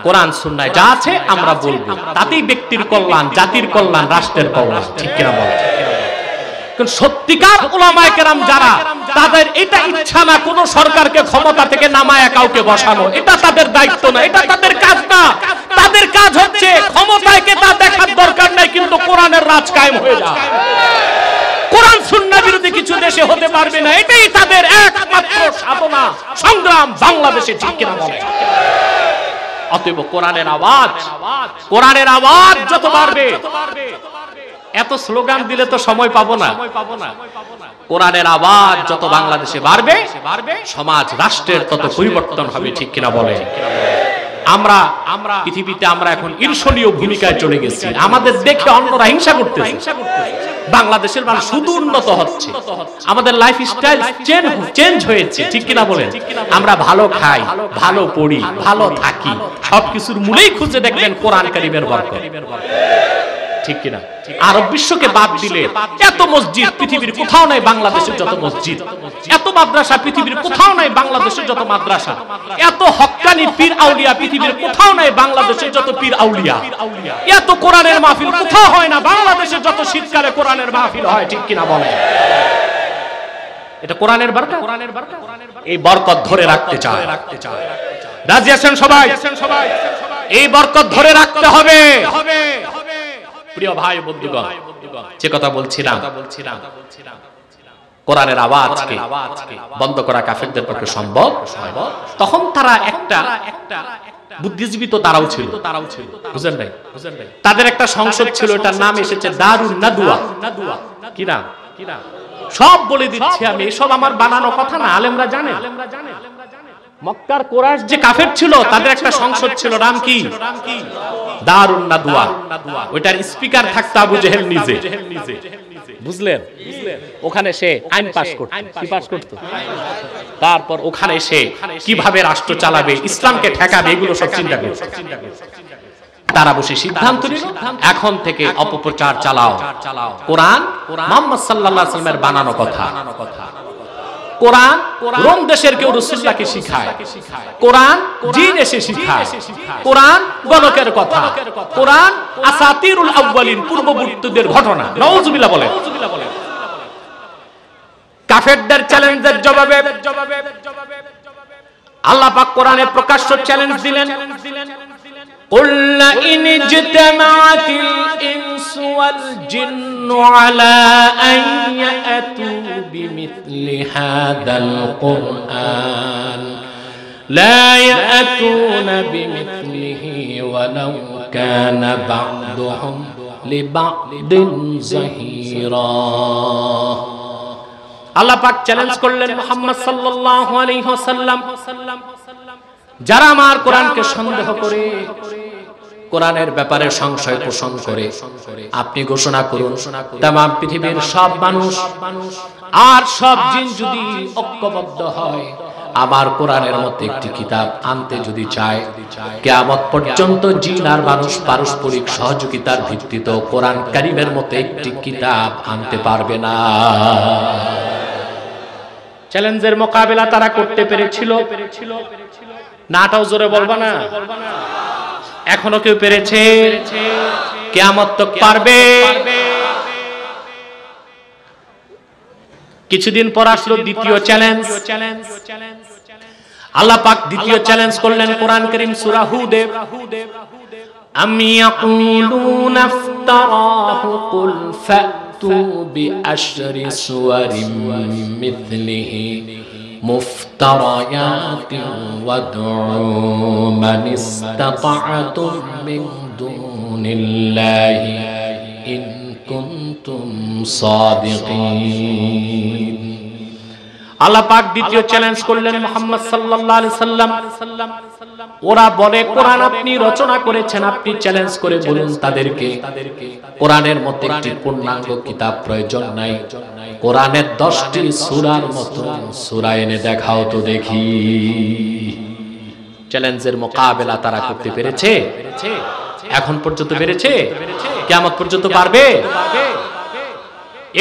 কোরআন সুন্নাহ যা আছে আমরা বলবো, তাতেই ব্যক্তির কল্যাণ, জাতির কল্যাণ, রাষ্ট্রের কল্যাণ, ঠিক কিনা বলেন? কিন্তু সত্যিকার উলামায়ে কেরাম যারা, তাদের এটা ইচ্ছা না কোন সরকারকে ক্ষমতা থেকে নামায়া কাউকে বসানো, এটা তাদের দায়িত্ব না, এটা তাদের কাজ না। তাদের কাজ হচ্ছে ক্ষমতায় কে তা দেখার দরকার নাই, কিন্তু কোরআনের রাজ কায়েম হয়ে যায়। কোরআন সুন্নাহ বিরোধী কিছু দেশে হতে পারবে না, এটাই তাদের একমাত্র সাধনা সংগ্রাম বাংলাদেশে, ঠিক কিনা বলেন? অতএব কোরআনের আওয়াজ যত বাড়বে, এত স্লোগান দিলে তো সময় পাবো না। কোরআনের আওয়াজ যত বাংলাদেশে বাড়বে, সমাজ রাষ্ট্রের তত পরিবর্তন হবে, ঠিক কিনা বলে? আমরা পৃথিবীতে আমরা এখন ঈর্ষণীয় ভূমিকায় চলে গেছি। আমাদের দেখে অন্যরা হিংসা করতেছে। বাংলাদেশের মানুষ শুধু উন্নত হচ্ছে, আমাদের লাইফ স্টাইল চেঞ্জ হয়েছে, ঠিক কিনা বলেন? আমরা ভালো খাই, ভালো পড়ি, ভালো থাকি, সবকিছুর মূলেই খুঁজে দেখবেন কোরআন কারীমের বরকত, ঠিক কিনা? আরব বিশ্বকে বাদ দিলে এত মসজিদ পৃথিবীর কোথাও নাই বাংলাদেশের যত মসজিদ, এত মাদ্রাসা পৃথিবীর কোথাও নাই বাংলাদেশের যত মাদ্রাসা, এত হক্কানি পীর আউলিয়া পৃথিবীর কোথাও নাই বাংলাদেশের যত পীর আউলিয়া, এত কোরআনের মাহফিল কোথাও হয় না বাংলাদেশের যত শীতকালে কোরআনের মাহফিল হয়, ঠিক কিনা বলে? এটা কোরআনের বরকত। এই বরকত ধরে রাখতে চায়, রাজি আছেন সবাই? এই বরকত ধরে রাখতে হবে। প্রিয় ভাই বন্ধুগণ, যে কথা বলছিলাম, কোরআনের আওয়াজকে বন্ধ করা কাফেরদের পক্ষে সম্ভব। তখন তারা একটা বুদ্ধিজীবী তো তারাও ছিল, বুঝলেন নাই? তাদের একটা সংসদ ছিল, এটার নাম এসেছে দারুন নাদওয়া। কি নাম? সব বলে দিচ্ছি আমি, এসব আমার বানানো কথা না, আলেমরা জানে। মক্কার কুরাইশ যে কাফের ছিল, তাদের একটা সংসদ ছিল, নাম কি? দারুন নাদওয়া। ওইটার স্পিকার থাকতো আবু জেহেল নিজে, বুঝলেন? ওখানে সে আইন পাস করত, কি পাস করত? তারপর ওখানে সে কিভাবে রাষ্ট্র চালাবে, ইসলামকে ঠেকাবে, এগুলো সব চিন্তা করত। তারা বসে সিদ্ধান্ত নিল, এখন থেকে অপপ্রচার চালাও, কোরআন মুহাম্মদ সাল্লাল্লাহু আলাইহি ওয়াসাল্লামের বানানো কথা। কোরআন রোম দেশের কেউ রাসূলুল্লাহকে শিখায়, কোরআন জিন এসে শিখায়, কোরআন গণকের কথা, কোরআন আসাতিরুল আউয়ালিন, পূর্ববর্তীদের ঘটনা। নাউজুবিল্লাহ বলে। কাফেরদের চ্যালেঞ্জের জবাবে আল্লাহ পাক কোরআনে প্রকাশ্য চ্যালেঞ্জ দিলেন, قُلْ إِنِ اجْتَمَعَتِ الْإِنسُ وَالْجِنُّ عَلَى أَن يَأْتُوا بِمِثْلِ هَذَا الْقُرْآنِ لَا يَأْتُونَ بِمِثْلِهِ وَلَوْ كَانَ بَعْضُهُمْ لِبَعْضٍ ظَهِيرًا। আল্লাহ পাক চ্যালেঞ্জ করলেন মুহাম্মদ সাল্লাল্লাহু আলাইহি ওয়াসাল্লাম, যারা আমার কোরআনকে সন্দেহ করে, কোরআনের ব্যাপারে সংশয় পোষণ করে, আপনি ঘোষণা করুন তাম পৃথিবীর সব মানুষ আর সব জিন যদি ঐক্যবদ্ধ হয়, আমার কোরআনের মতো একটি কিতাব আনতে যদি চায়, কিয়ামত পর্যন্ত জিন আর মানুষ পারস্পরিক সহযোগিতার ভিত্তিতে কোরআন কারীমের মতো একটি কিতাব আনতে পারবে না। চ্যালেঞ্জের মোকাবেলা তারা করতে পেরেছিল নাটাও জোরে বলবা না? এখনো কেউ পেরেছে? কিয়ামত তক পারবে? কিছুদিন পর আসলো দ্বিতীয় চ্যালেঞ্জ। আল্লাহ পাক দ্বিতীয় চ্যালেঞ্জ করলেন কোরআন কারীম সূরা হুদে, আম ইয়াকুলুনা ইফতারাহু কুল ফাতু বিআশরি সুওয়ারিম মিথলিহি মুফতারায়াতিন ওয়াদউ মান ইসতাতা'তুম মিন দুনিল্লাহি ইন কুনতুম সাদিকিন। আল্লাহ পাক দ্বিতীয় চ্যালেঞ্জ করলেন মুহাম্মদ সাল্লাল্লাহু আলাইহি সাল্লাম। ওরা বলে কোরআন আপনি রচনা করেছেন, আপনি চ্যালেঞ্জ করে বলুন তাদেরকে কোরআনের মতো একটি পূর্ণাঙ্গ কিতাব প্রয়োজন নাই, কোরআনের 10টি সূরার মতো সূরা এনে দেখাও তো দেখি। চ্যালেঞ্জের মোকাবেলা তারা করতে পেরেছে? এখন পর্যন্ত পেরেছে? কিয়ামত পর্যন্ত পারবে?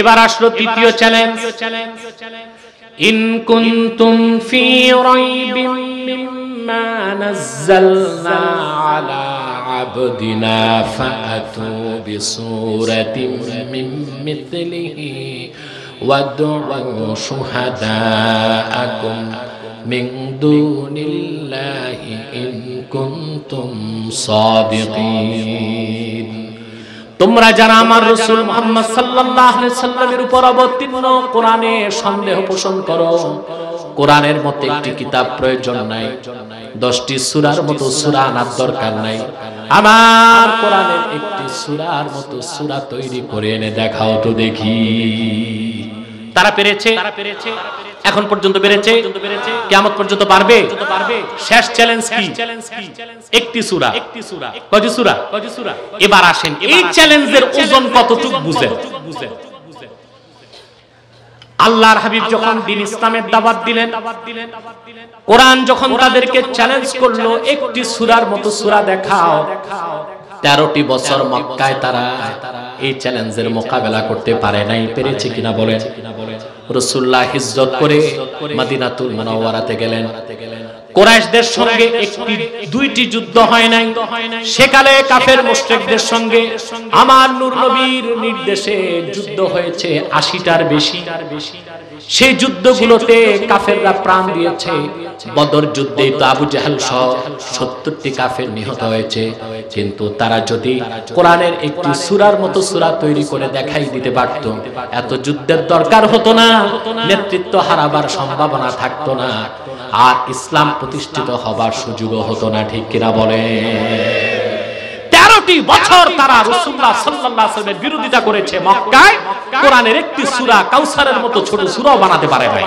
এবার আসলো তৃতীয় চ্যালেঞ্জ। ইন কুনতুম ফি রাইবিম মিম্মা নাযালনা আলা আবদিনা ফাআতু বিসূরাতিন মিন মিথলিহি ওয়াদউ শুহাদাআকুম মিন দুনিল্লাহি ইন কুনতুম সাদিকিন। তোমরা যারা আমার রাসূল মুহাম্মদ সাল্লাল্লাহু আলাইহি সাল্লামের উপর অবতীর্ণ কোরআনে সন্দেহ পোষণ করো, কোরআনের মতো একটি কিতাব প্রয়োজন নাই, 10টি সূরার মতো সূরা আনার দরকার নাই, আমার কোরআনের একটি সূরার মতো সূরা তৈরি করে এনে দেখাও তো দেখি। তারা পেরেছে? এখন পর্যন্ত পেরেছে? কিয়ামত পর্যন্ত পারবে? শেষ চ্যালেঞ্জ কি? একটি সূরা। কয়টি সূরা? এবার আসেন এই চ্যালেঞ্জের ওজন কতটুকু বুঝেন। আল্লাহর হাবিব যখন দ্বীন ইসলামের দাওয়াত দিলেন, কোরআন যখন তাদেরকে চ্যালেঞ্জ করলো একটি সূরার মতো সূরা দেখাও, 13টি বছর মক্কায় তারা এই চ্যালেঞ্জের মোকাবেলা করতে পারে নাই। পেরেছে কিনা বলেন? রাসূলুল্লাহ হিজরত করে মদিনাতুল মুনাওয়ারাতে গেলেন। কুরাইশদের সঙ্গে একটি দুইটি যুদ্ধ হয় নাই, সেকালে কাফের মুশরিকদের সঙ্গে আমার নূর নবীর নির্দেশে যুদ্ধ হয়েছে 80টার বেশি। সেই যুদ্ধগুলোতে কাফেররা প্রাণ দিয়েছে। বদর যুদ্ধে তো আবু জাহেল সহ 70টি কাফের নিহত হয়েছে। কিন্তু তারা যদি কোরআনের একটি সূরার মতো সূরা তৈরি করে দেখাই দিতে পারত, এত যুদ্ধের দরকার হতো না, নেতৃত্ব হারাবার সম্ভাবনা থাকতো না, আর ইসলাম প্রতিষ্ঠিত হবার সুযোগও হতো না। ঠিক কিনা বলে? 13টি বছর তারা রাসূলুল্লাহ সাল্লাল্লাহু আলাইহি ওয়াসাল্লামের বিরোধিতা করেছে মক্কায়, কোরআনের একটি সূরা কাউসারের মতো ছোট সূরাও বানাতে পারে নাই।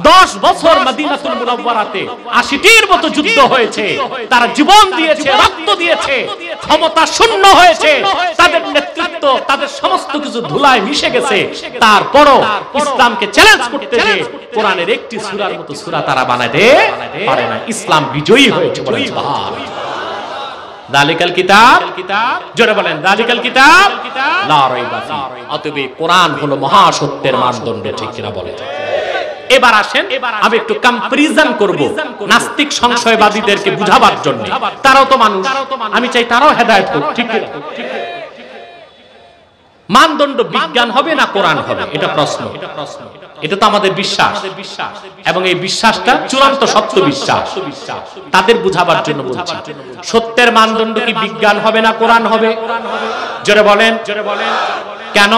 10 বছর মদিনাতুল মুনাওয়ারাতে 80টির মতো যুদ্ধ হয়েছে, তারা জীবন দিয়েছে, রক্ত দিয়েছে, ক্ষমতা শূন্য হয়েছে, তাদের নেতৃত্ব, তাদের সমস্ত কিছু ধুলায় মিশে গেছে। তারপরও ইসলামকে চ্যালেঞ্জ করতে যে কোরআনের একটি সূরার মতো সূরা তারা বানাতে পারে না। ইসলাম বিজয়ী হয়েছে। বলেন সুবহানাল্লাহ। দালিকাল কিতাব, জোরে বলেন দালিকাল কিতাব লা রাইবা ফি। অতএব কোরআন হলো মহা সত্যের মানদণ্ড। ঠিক কিনা বলেন? এবার আসেন আমি একটু কম্পারিজন করব নাস্তিক সংশয়বাদীদেরকে বুঝাবার জন্য। তারাও তো মানুষ, আমি চাই তারাও হেদায়েত হোক। ঠিক কিনা? মানদণ্ড বিজ্ঞান হবে না কোরআন হবে, এটা প্রশ্ন। এটা তো আমাদের বিশ্বাস, এবং এই বিশ্বাসটা চূড়ান্ত সত্য বিশ্বাস। তাদের বুঝাবার জন্য বলছি, সত্যের মানদণ্ড কি বিজ্ঞান হবে না কোরআন হবে? জোরে বলেন। কেন?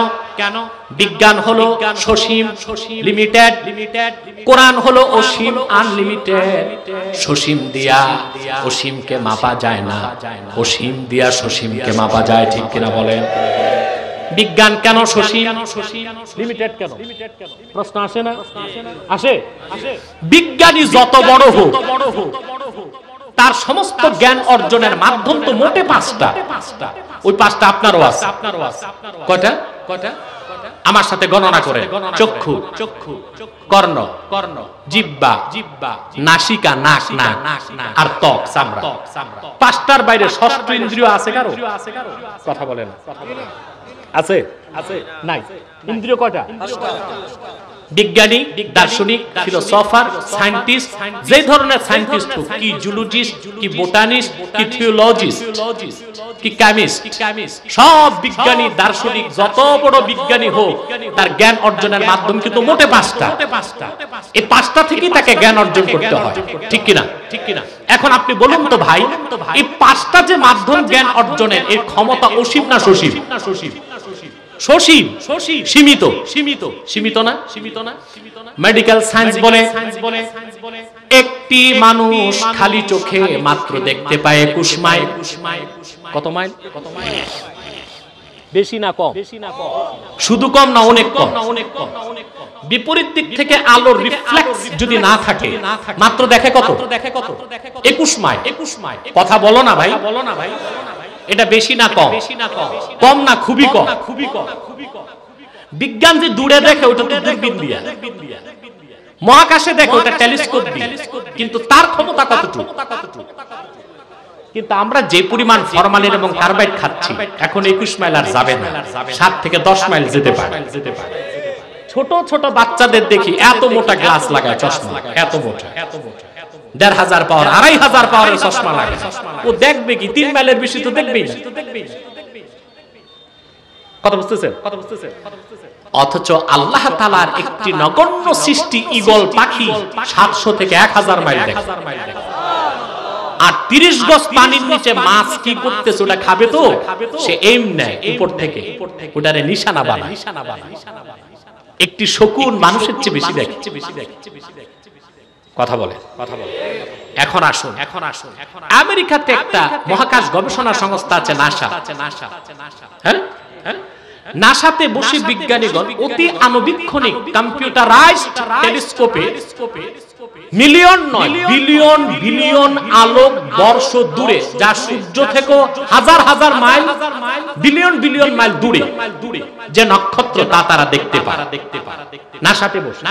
বিজ্ঞান হলো সসীম লিমিটেড, কোরআন হলো অসীম আনলিমিটেড। সসীম দিয়া অসীমকে মাপা যায় না, অসীম দিয়া সসীমকে মাপা যায়। ঠিক কিনা বলেন? বিজ্ঞান কেন সসীম, লিমিটেড কেন? প্রশ্ন আসে না? আসে। বিজ্ঞানী যত বড় হোক, তার সমস্ত জ্ঞান অর্জনের মাধ্যম তো মোটে 5টা। ওই 5টা আপনারও আছে। কয়টা? আমার সাথে গণনা করে। চক্ষু, কর্ণ, জিহ্বা, নাসিকা, নাক, আর ত্বক, চামড়া। 5টার বাইরে ষষ্ঠ ইন্দ্রিয় আছে কারো? কথা বলেন। আছে? নাই। ইন্দ্রিয় কয়টা? বিজ্ঞানী, দার্শনিক, ফিলোসফার, সায়েন্টিস্ট, যে ধরনের সায়েন্টিস্ট হোক, কি জুলজিস্ট, কি বোটানিস্ট, কি থিওলজিস্ট, কি কেমিস্ট, সব বিজ্ঞানী দার্শনিক যত বড় বিজ্ঞানী হোক, তার জ্ঞান অর্জনের মাধ্যম কিন্তু মোটে 5টা। এই 5টা থেকেই তাকে জ্ঞান অর্জন করতে হয়। ঠিক কিনা? এখন আপনি বলুন তো ভাই, এই 5টা যে মাধ্যম জ্ঞান অর্জনের, এর ক্ষমতা অসীম না সসীম? সসীম, সীমিত না? মেডিকেল সায়েন্স বলে একটি মানুষ খালি চোখে মাত্র দেখতে পায় 21 মাইল। কত মাইল? বেশি না কম? শুধু কম না অনেক কম। বিপরীত দিক থেকে আলোর রিফ্লেক্স যদি না থাকে, মাত্র দেখে কত? 21 মাইল। কথা বলো না ভাই, এটা বেশি না কম? কম না খুবই কম? বিজ্ঞান যে দূরে দেখে ওটা তো দূরবীন দিয়া, মহাকাশে দেখে ওটা টেলিস্কোপ দিয়ে, কিন্তু তার ক্ষমতা কতটুকু? কিন্তু আমরা যে পরিমাণ ফরমালিন এবং কার্বাইড খাচ্ছি, এখন 21 মাইল আর যাবে না, 7 থেকে 10 মাইল যেতে পারে। ছোট ছোট বাচ্চাদের দেখি এত মোটা গ্লাস লাগায় চশমা, এত মোটা, 1500 পাওয়ার 2500 পাওয়ারের চশমা লাগে। ও দেখবে কি 3 মাইলের বেশি তো দেখবেই না। কথা বুঝতেছেন? অথচ আল্লাহ তাআলার একটি নগণ্য সৃষ্টি ঈগল পাখি 700 থেকে 1000 মাইল দেখে। আর 30 গজ পানির নিচে মাছ কি করতেছে ওটা খাবে তো, সে এম নেয় উপর থেকে, ওটারে নিশানা বানায়। একটি শকুন মানুষের চেয়ে বেশি দেখে। কথা বলে। এখন আসুন, আমেরিকাতে একটা মহাকাশ গবেষণা সংস্থা আছে নাসা। হ্যাঁ, নাসাতে বসে বিজ্ঞানীগণ অতি আণুবীক্ষণিক কম্পিউটারাইজড টেলিস্কোপে মিলিয়ন নয় বিলিয়ন বিলিয়ন আলোক বর্ষ দূরে, যা সূর্য থেকে হাজার হাজার মাইল, বিলিয়ন বিলিয়ন মাইল দূরে যে নক্ষত্র তা তারা দেখতে পায়। নাসাতে বসে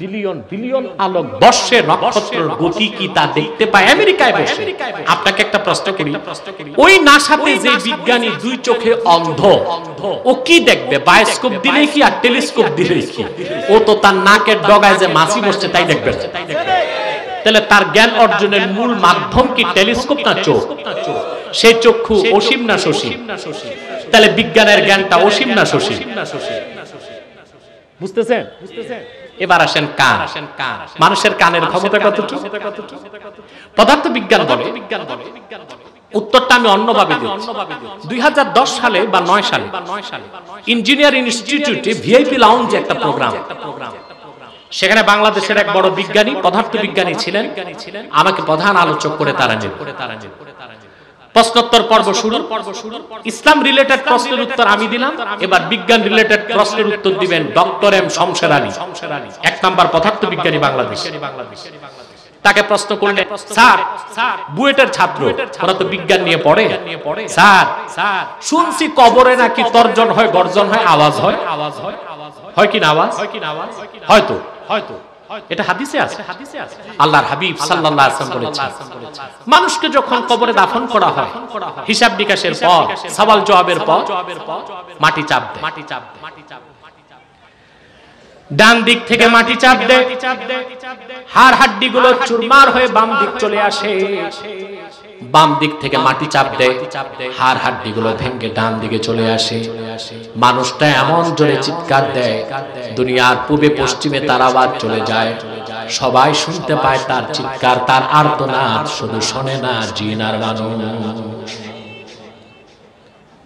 বিলিয়ন বিলিয়ন আলোক বর্ষে নক্ষত্রের গতি কি তা দেখতে পায় আমেরিকায় বসে। আপনাকে একটা প্রশ্ন করি, ওই নাসাতে যে বিজ্ঞানী 2 চোখে অন্ধ, ও কি দেখবে? বায়োস্কোপ দিলে কি আর টেলিস্কোপ দিলে কি? ও তো তার নাকের ডগায় যে মাছি বসছে তাই দেখবে। তাহলে তার জ্ঞান অর্জনের মূল মাধ্যম কি টেলিস্কোপ না চোখ? সেই চক্ষু অসীম না সসীম? তাহলে বিজ্ঞানের জ্ঞানটা অসীম না সসীম? বুঝতেছেন? এবার আসেন কান। মানুষের কানের ক্ষমতা কতটুকু? পদার্থ বিজ্ঞান বলে, উত্তরটা আমি অন্যভাবে দিচ্ছি। 2010 সালে বা 9 সালে ইঞ্জিনিয়ার ইনস্টিটিউটে ভিআইপি লাউঞ্জ একটা প্রোগ্রাম, সেখানে বাংলাদেশের এক বড় বিজ্ঞানী, পদার্থ বিজ্ঞানী ছিলেন, আমাকে প্রধান আলোচক করে তারা নেন। প্রশ্নোত্তর পর্ব শুরু। ইসলাম রিলেটেড প্রশ্নের উত্তর আমি দিলাম, এবার বিজ্ঞান রিলেটেড প্রশ্নের উত্তর দিবেন doctor M Shamsher Ali, 1 number পদার্থ বিজ্ঞানী বাংলাদেশ। তাকে প্রশ্ন করলে, স্যার বুয়েটের ছাত্র, ওরা তো বিজ্ঞান নিয়ে পড়ে, স্যার শুনছি কবরে নাকি তর্জন হয়, গর্জন হয়, আওয়াজ হয়, হয় কি না আওয়াজ? হয়তো এটা হাদিসে আছে। আল্লাহর হাবিব সাল্লাল্লাহু আলাইহি ওয়াসাল্লাম বলেছেন, মানুষকে যখন কবরে দাফন করা হয়, হিসাব নিকাশের পর, সওয়াল জবাবের পর মাটি চাপ দেয়। ডান দিক থেকে মাটি চাপ দেয়, হাড় হাড্ডি গুলো চুরমার হয়ে বাম দিক চলে আসে। বাম দিক থেকে মাটি চাপ দেয়, হাড় হাড্ডি গুলো ভেঙে ডান দিকে চলে আসে। মানুষটা এমন জোরে চিৎকার দেয়, দুনিয়ার পূবে পশ্চিমে তার আওয়াজ চলে যায়। সবাই শুনতে পায় তার চিৎকার, তার আর্তনাদ। শুধু শোনে না জিন আর মানুষ,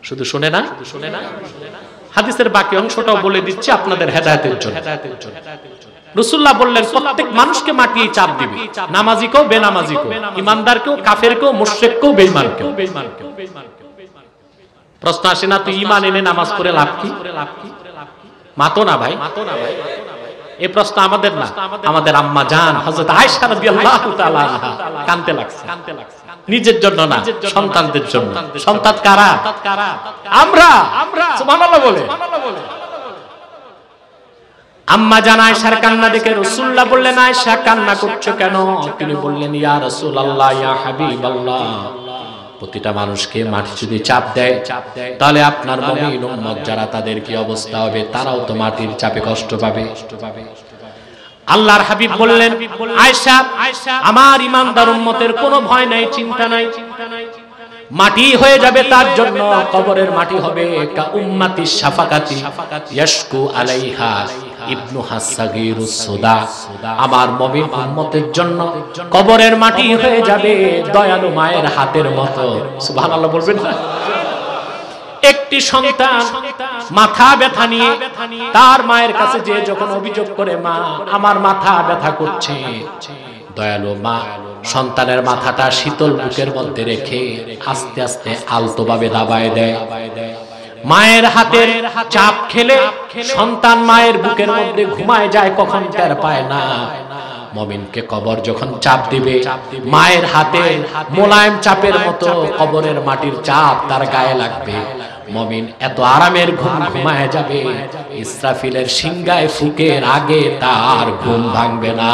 শুধু শোনে না। হাদিসের বাকি অংশটাও বলে দিচ্ছি আপনাদের হেদায়েতের জন্য। রাসূলুল্লাহ বললেন, প্রত্যেক মানুষকে মাটি চাপ দিবে, নামাজিকেও বেনামাজিকেও, ইমানদারকেও কাফেরকেও, মুশরিককেও বেঈমানকেও। প্রশ্ন আসে না, তুই ঈমান এনে নামাজ পড়ে লাভ কি? মাতো না ভাই। এই প্রশ্ন আমাদের না, আমাদের আম্মা জান হযরত আয়েশা রাদিয়াল্লাহু তাআলা আনহা কাঁদতে লাগছে। নিজের জন্য না, সন্তানদের জন্য। সন্তান কারা? আমরা। সুবহানাল্লাহ বলে। আম্মা জান আয়েশার কান্না দেখে রাসূলুল্লাহ বললেন, আয়েশা কান্না করছো কেন? তিনি বললেন, ইয়া রাসূলুল্লাহ, ইয়া হাবিবাল্লাহ, প্রতিটা মানুষকে মাটি যদি চাপ দেয়, তাহলে আপনার মুমিন উম্মত যারা, তাদের কি অবস্থা হবে? তারাও তো মাটির চাপে কষ্ট পাবে। আল্লাহর হাবিব বললেন, আয়েশা, আমার ঈমানদার উম্মতের কোনো ভয় নাই, চিন্তা নাই। মাটি হয়ে যাবে তার জন্য, কবরের মাটি হবে কা উম্মতি শাফাকাতি ইয়াশকু আলাইহা ইবনু হাসাগিরুস সুদা। আমার মুমিন উম্মতের জন্য কবরের মাটি হয়ে যাবে দয়ালু মায়ের হাতের মতো। সুবহানাল্লাহ বলবেন না? একটি সন্তান মাথা ব্যথা নিয়ে তার মায়ের কাছে যে যখন অভিযোগ করে, মা আমার মাথা ব্যথা করছে, দয়ালু মা সন্তানের মাথাটা শীতল বুকের মধ্যে রেখে আস্তে আস্তে আলতোভাবে দাবায় দেয়। মায়ের হাতের চাপ খেলে সন্তান মায়ের বুকের মধ্যে ঘুমায় যায়, কখন টের পায় না। মুমিনকে কবর যখন চাপ দিবে, মায়ের হাতে মোলায়েম চাপের মতো কবরের মাটির চাপ তার গায়ে লাগবে। মুমিন এত আরামের ঘুম ঘুমায় যাবে, ইসরাফিলের সিংহায় ফুকের আগে তার ঘুম ভাঙবে না।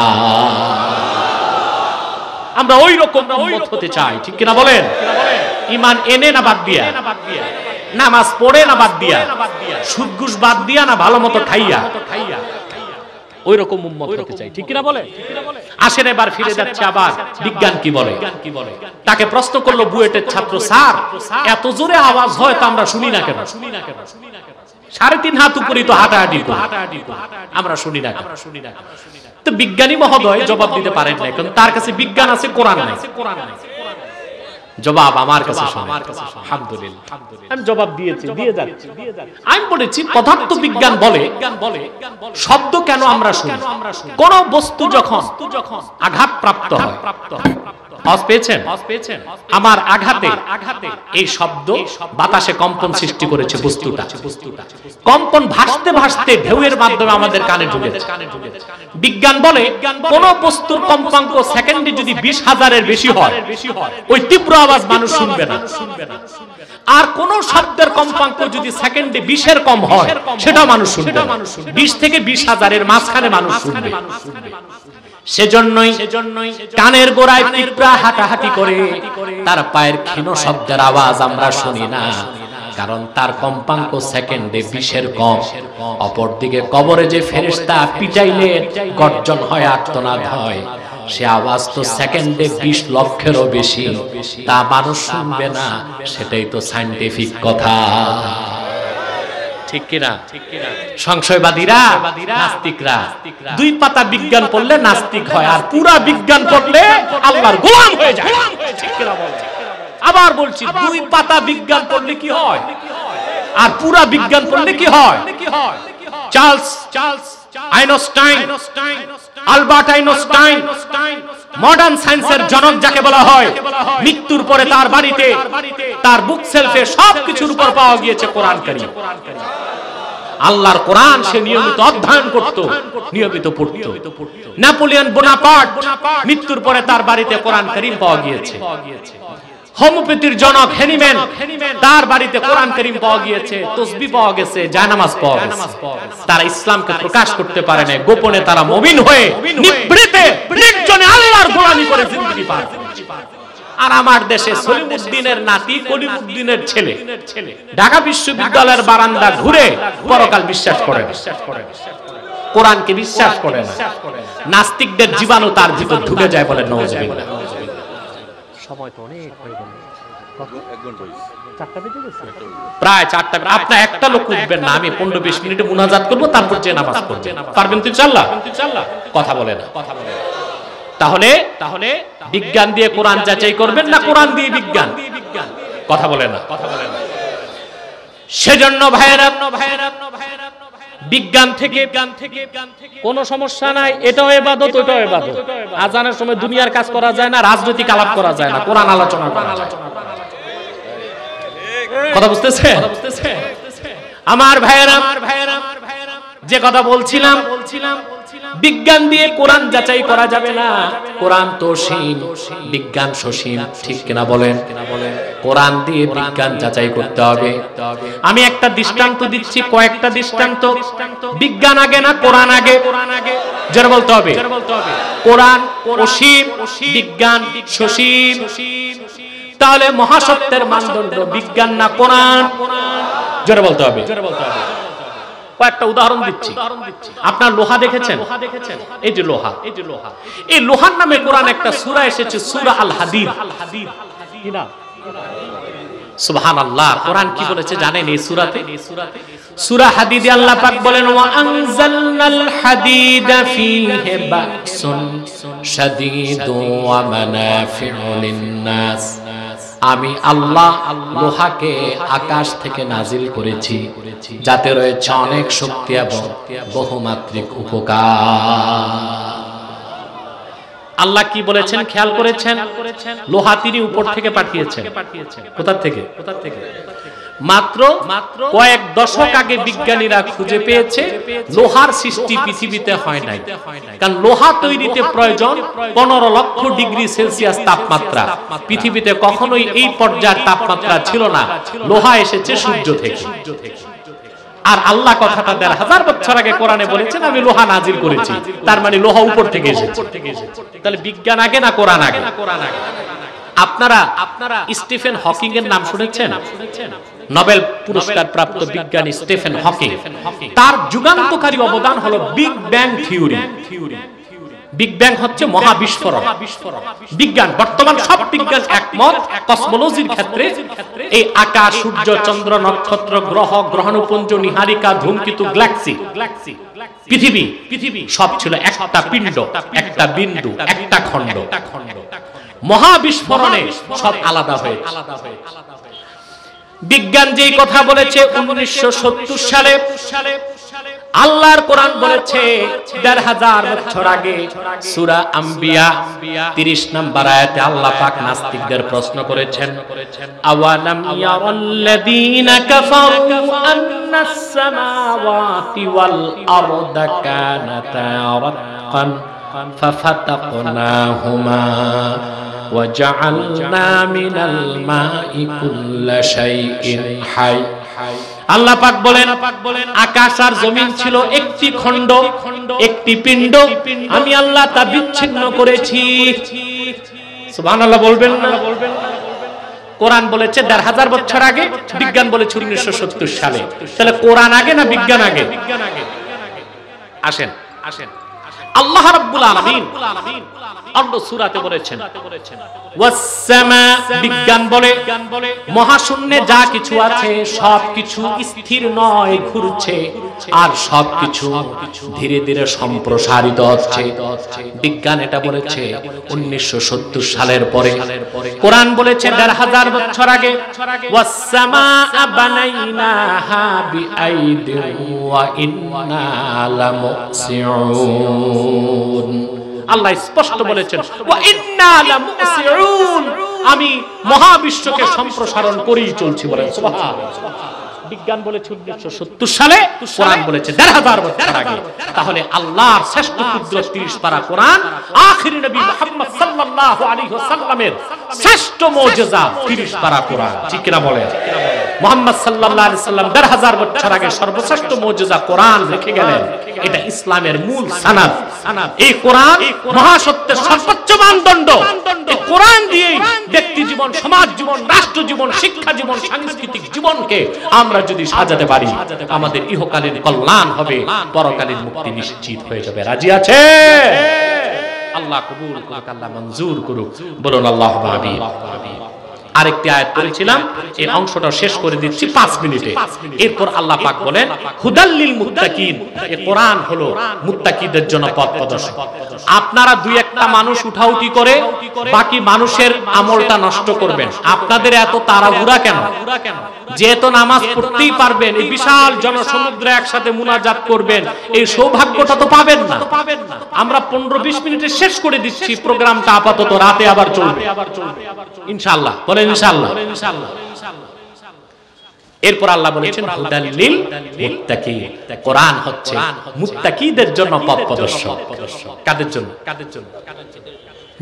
আমরা ওই রকম উম্মত হতে চাই, ঠিক কিনা বলেন? ঈমান এনে না বাদ দিয়া, নামাজ পড়ে না বাদ দিয়া, সুদ ঘুষ বাদ দিয়া না ভালো মতো খাইয়া, ওই রকম উম্মত হতে চাই, ঠিক কিনা বলে? আসেন এবার ফিরে যাচ্ছে আবার বিজ্ঞান কি বলে। তাকে প্রশ্ন করলো বুয়েটের ছাত্র, স্যার এত জোরে আওয়াজ হয় তো আমরা শুনি না কেন? 3.5 হাত উপরে তো হাঁটাহাঁটি আমরা শুনি না। তো বিজ্ঞানী মহোদয় জবাব দিতে পারেন না, কারণ তার কাছে বিজ্ঞান আছে, কোরআন নাই। জবাব আমার কাছে, আলহামদুলিল্লাহ আমি জবাব দিয়েছি, দিয়ে যাচ্ছি। আমি বলেছি পদার্থ বিজ্ঞান বলে শব্দ কেন আমরা শুনি। কোন বস্তু যখন আঘাতপ্রাপ্ত হয়, আওয়াজ পেয়েছেন? আমার আঘাতে এই শব্দ বাতাসে কম্পন সৃষ্টি করেছে বস্তুটা। কম্পন ভাসতে ভাসতে ঢেউয়ের মাধ্যমে আমাদের কানে ঢুকেছে। বিজ্ঞান বলে কোন বস্তুর কম্পাঙ্ক সেকেন্ডে যদি 20,000-এর বেশি হয়, ওই তীব্র আওয়াজ মানুষ শুনবে না। আর কোন শব্দের কম্পাঙ্ক যদি সেকেন্ডে 20-এর কম হয়, সেটা মানুষ শুনবে। 20 থেকে 20,000-এর মাঝখানে মানুষ শুনবে। সেজন্যই কানের গোড়ায় পিঁপড়া হাঁটাহাঁটি করে তার পায়ের ক্ষীণ শব্দের আওয়াজ আমরা শুনি না, কারণ তার কম্পাঙ্ক সেকেন্ডে 20-এর কম। অপরদিকে কবরে যে ফেরেশতা পিটাইলে গর্জন হয়, আর্তনাদ হয়, সে আওয়াজ তো সেকেন্ডে 20 লক্ষেরও বেশি, তা মানুষ শুনবে না। সেটাই তো সায়েন্টিফিক কথা, ঠিক কিনা? সংশয়বাদীরা, নাস্তিকরা 2 পাতা বিজ্ঞান পড়লে নাস্তিক হয়, আর পুরা বিজ্ঞান পড়লে আল্লাহর গোলাম হয়ে যায়, ঠিক কিনা বলেন? আবার বলছি, 2 পাতা বিজ্ঞান পড়লে কি হয়, আর পুরা বিজ্ঞান পড়লে কি হয়? Charles Einstein, Albert Einstein, modern সায়েন্সের জনক যাকে বলা হয়, মৃত্যুর পরে তার বাড়িতে তার বুক সেলফে সবকিছুর উপর পাওয়া গিয়েছে কোরআন কারীম। আল্লাহর কোরআন সে নিয়মিত অধ্যয়ন করত, নিয়মিত পড়ত। নেপোলিয়ন বোনাপার্ট মৃত্যুর পরে তার বাড়িতে কোরআন কারীম পাওয়া গিয়েছে। হোমিওপ্যাথির জনক হেনিম্যান, তার বাড়িতে কোরআন কারীম পাওয়া গিয়েছে, তাসবিহ পাওয়া গেছে, জায়নামাজ পাওয়া গেছে। তারা ইসলামকে প্রকাশ করতে পারে না, গোপনে তারা মুমিন হয়ে নিভৃতে নির্জনে আল্লাহর গোলামি করে জিন্দেগি পার করেছে। আর আমার দেশে সলিমুদ্দিনের নাতি কলিমুদ্দিনের ছেলে ঢাকা বিশ্ববিদ্যালয়ের বারান্দা ঘুরে পরকাল বিশ্বাস করে না, কোরআনকে বিশ্বাস করে না। নাস্তিকদের জীবাণু তার ভিতর ঢুকে যায় বলে নাউজুবিল্লাহ। সময় তো অনেক হয়ে গেল, প্রায় 4টা। আপনার একটা লোক উঠবেন না, আমি 15-20 মিনিটে মুনাজাত করব, তারপর যে নামাজ পড়বেন। পারবেন তো ইনশাআল্লাহ? কথা বলে না। তাহলে বিজ্ঞান দিয়ে কোরআন যাচাই করবেন না কোরআন দিয়ে বিজ্ঞান? কথা বলে না। সেজন্য ভাইয়েরা, বিজ্ঞান থেকে কোনো সমস্যা নাই, এটাও ইবাদত ওটাও ইবাদত। আজানের সময় দুনিয়ার কাজ করা যায় না, রাজনৈতিক আলাপ করা যায় না, কোরআন আলোচনা করা যায়। কথা বুঝতেছে আমার ভাইয়েরা? যে কথা বলছিলাম, বিজ্ঞান দিয়ে কোরআন যাচাই করা যাবে না। কোরআন তো সীম, বিজ্ঞান সসীম, ঠিক কিনা বলেন? কোরআন দিয়ে বিজ্ঞান যাচাই করতে হবে। আমি একটা দৃষ্টান্ত দিচ্ছি, কয়েকটা দৃষ্টান্ত। বিজ্ঞান আগে না কোরআন আগে? জোরে বলতে হবে। কোরআন অসীম, বিজ্ঞান সসীম। তাহলে মহাসত্যের মানদণ্ড বিজ্ঞান না কোরআন? জোরে বলতে হবে। কয়েকটা উদাহরণ দিচ্ছি। আপনার লোহা দেখেছেন? এই যে লোহা, এই লোহার নামে কোরআন একটা সূরা এসেছে, সূরা আল হাদিদ। কি না? সুবহানাল্লাহ। কোরআন কি বলেছে জানেন এই সূরাতে? সূরা হাদিদে আল্লাহ পাক বলেন, ওয়া আনজালনাল হাদিদা ফীহি বাসুন শাদীদু ওয়া মানাফিউ লিন-নাস। আমি আল্লাহ লোহাকে আকাশ থেকে নাজিল করেছি, যাতে রয়েছে অনেক শক্তি এবং বহুমাত্রিক উপকার। আল্লাহ কি বলেছেন খেয়াল করেছেন? লোহা তিনি উপর থেকে পাঠিয়েছেন। কোথা থেকে? মাত্র কয়েক দশক আগে বিজ্ঞানীরা খুঁজে পেয়েছে লোহার সৃষ্টি পৃথিবীতে হয় নাই। কারণ লোহা তৈরিতে প্রয়োজন 15 লক্ষ ডিগ্রি সেলসিয়াস তাপমাত্রা। পৃথিবীতে কখনোই এই পর্যায়ের তাপমাত্রা ছিল না। লোহা এসেছে সূর্য থেকে। আর আল্লাহ কথাটা 1500 বছর আগে কোরআনে বলেছেন আমি লোহা নাজিল করেছি, তার মানে লোহা উপর থেকে এসেছে। তাহলে বিজ্ঞান আগে না কোরআন আগে? আপনারা স্টিফেন হকিং এর নাম শুনেছেন? নোবেল পুরস্কার প্রাপ্ত বিজ্ঞানী স্টিফেন হকিং, তার যুগান্তকারী অবদান হলো big bang theory. Big bang হচ্ছে মহাবিস্ফোরণ। বিজ্ঞান বর্তমান সব বিজ্ঞান একমত কসমোলজির ক্ষেত্রে এই আকাশ, সূর্য, চন্দ্র, নক্ষত্র, গ্রহ, গ্রহাণুপুঞ্জ, নিহারিকা, ধূমকেতু, গ্যালাক্সি, পৃথিবী সব ছিল একটা পিণ্ড, একটা বিন্দু, একটা খণ্ড। মহাবিস্ফোরণে সব আলাদা হয়ে বিজ্ঞান যেই কথা বলেছে 1970 সালে, আল্লাহর কোরআন বলেছে 1500 বছর আগে। সূরা আম্বিয়া 30 নম্বর আয়াতে আল্লাহ পাক নাস্তিকদের প্রশ্ন করেছেন, আওয়ালাম ইয়ারাল্লাযীনা কাফারু আন্নাস সামাওয়াতি ওয়াল আরদা কানাতা রাতকান ফাফাতাকনাহুমা وجعلنا من الماء كل شيء حي। আল্লাহ পাক বলেন আকাশ আর জমিন ছিল একটি খণ্ড, একটি পিণ্ড, আমি আল্লাহ তা বিচ্ছিন্ন করেছি। সুবহানাল্লাহ বলবেন না? কোরআন বলেছে 1500 বছর আগে, বিজ্ঞান বলেছে 1970 সালে। তাহলে কোরআন আগে না বিজ্ঞান আগে? আসেন আল্লাহ রাব্বুল আলামিন অন্য সূরাতে বলেছেন ওয়াসসামা, বিজ্ঞান বলে মহাশূন্যে যা কিছু আছে সবকিছু স্থির নয়, ঘুরছে, আর সবকিছু ধীরে ধীরে সম্প্রসারিত হচ্ছে। বিজ্ঞান এটা বলেছে 1970 সালের পরে। কোরআন বলেছে 1500 বছর আগে ওয়াসসামা বানাইনাহা বিআইদিন ওয়া ইন্না লামুসিউন। আল্লাহ স্পষ্ট বলেছেন ওয়া ইন্না লামুসিউন, আমি মহাবিশ্বকে সম্প্রসারণ করেই চলছি। বলেন সুবহানাল্লাহ। বিজ্ঞান বলেছে 1970 সালে, কোরআন বলেছে 1500 বছর আগে। তাহলে আল্লাহর শ্রেষ্ঠ কুদরত 30 পারা কোরআন, আখিরি নবী মুহাম্মদ সাল্লাল্লাহু আলাইহি ওয়াসাল্লামের শ্রেষ্ঠ মুজিজা 30 পারা কোরআন। ঠিক কিনা বলেন? মুহাম্মদ সাল্লাল্লাহু আলাইহি ওয়াসাল্লাম 1500 বছর আগে সর্বশ্রেষ্ঠ মুজিজা কোরআন রেখে গেলেন। এটা ইসলামের মূল সনদ। এই কোরআন মহাসত্যের সর্বোচ্চ মানদণ্ড। এই কোরআন দিয়েই ব্যক্তি জীবন, সমাজ জীবন, রাষ্ট্র জীবন, শিক্ষা জীবন, সাংস্কৃতিক জীবনকে আমরা যদি সাজাতে পারি, আমাদের ইহকালীন কল্যাণ হবে, পরকালীন মুক্তি নিশ্চিত হয়ে যাবে। রাজি আছে? আল্লাহ কবুল করুক, আল্লাহ মঞ্জুর করুক। বলুন আল্লাহুম্মা আমিন। আরেকটি আয়াত পড়েছিলাম, এই অংশটা শেষ করে দিচ্ছি 5 মিনিটে। এরপর আল্লাহ পাক বলেন হুদাল্লিল মুত্তাকিন, এই কোরআন হলো মুত্তাকিদের জন্য পথ প্রদর্শক। আপনারা দুই একটা মানুষ উঠাউঠি করে বাকি মানুষের আমলটা নষ্ট করবেন। আপনাদের এত তাড়াহুড়া কেন? যেহেতু নামাজ পড়তেই পারবেন, এই বিশাল জনসমুদ্রে একসাথে মুনাজাত করবেন, এই সৌভাগ্যটা তো পাবেন না। আমরা 15-20 মিনিটে শেষ করে দিচ্ছি প্রোগ্রামটা, আপাতত রাতে আবার চলবে ইনশাআল্লাহ। বলেন ইনশাআল্লাহ। এরপর আল্লাহ বলেছেন হুদাল্লিল মুত্তাকিন, কোরআন হচ্ছে মুত্তাকিদের জন্য পথ প্রদর্শক। কাদের জন্য?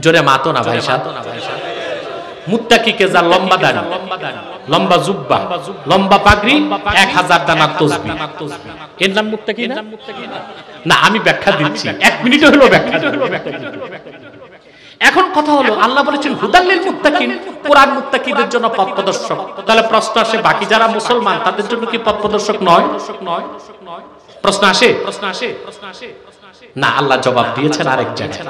জোরে মাতো না ভাই সাহেব। মুত্তাকিকে যার লম্বা দাড়ি, লম্বা জুব্বা, লম্বা পাগড়ি, 1000 দানার তাসবিহ, এর নাম মুত্তাকি না? না, আমি ব্যাখ্যা দিচ্ছি, 1 মিনিটে হলো ব্যাখ্যা। এখন কথা হলো আল্লাহ বলেছেন হুদাল্লিল মুত্তাকিন, কোরআন মুত্তাকিদের জন্য পথ প্রদর্শক। তাহলে প্রশ্ন আসে বাকি যারা মুসলমান তাদের জন্য কি পথ প্রদর্শক নয়? প্রশ্ন আসে না? আল্লাহ জবাব দিয়েছেন আরেক জায়গায়,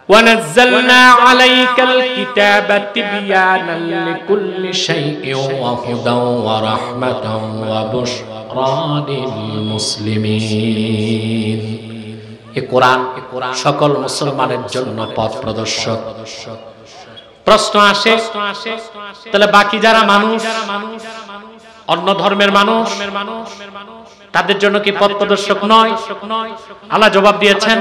وَنَزَّلْنَا عَلَيْكَ الْكِتَابَ تِبْيَانًا لِكُلِّ شَيْءٍ وَهُدًى وَرَحْمَةً وَبُشْرَى لِلْمُسْلِمِينَ। এই কোরআন সকল মুসলমানের জন্য পথ প্রদর্শক। প্রশ্ন আসে তাহলে বাকি যারা মানুষ, অন্য ধর্মের মানুষ, তাদের জন্য কি পথ প্রদর্শক নয়? আল্লাহ জবাব দিয়েছেন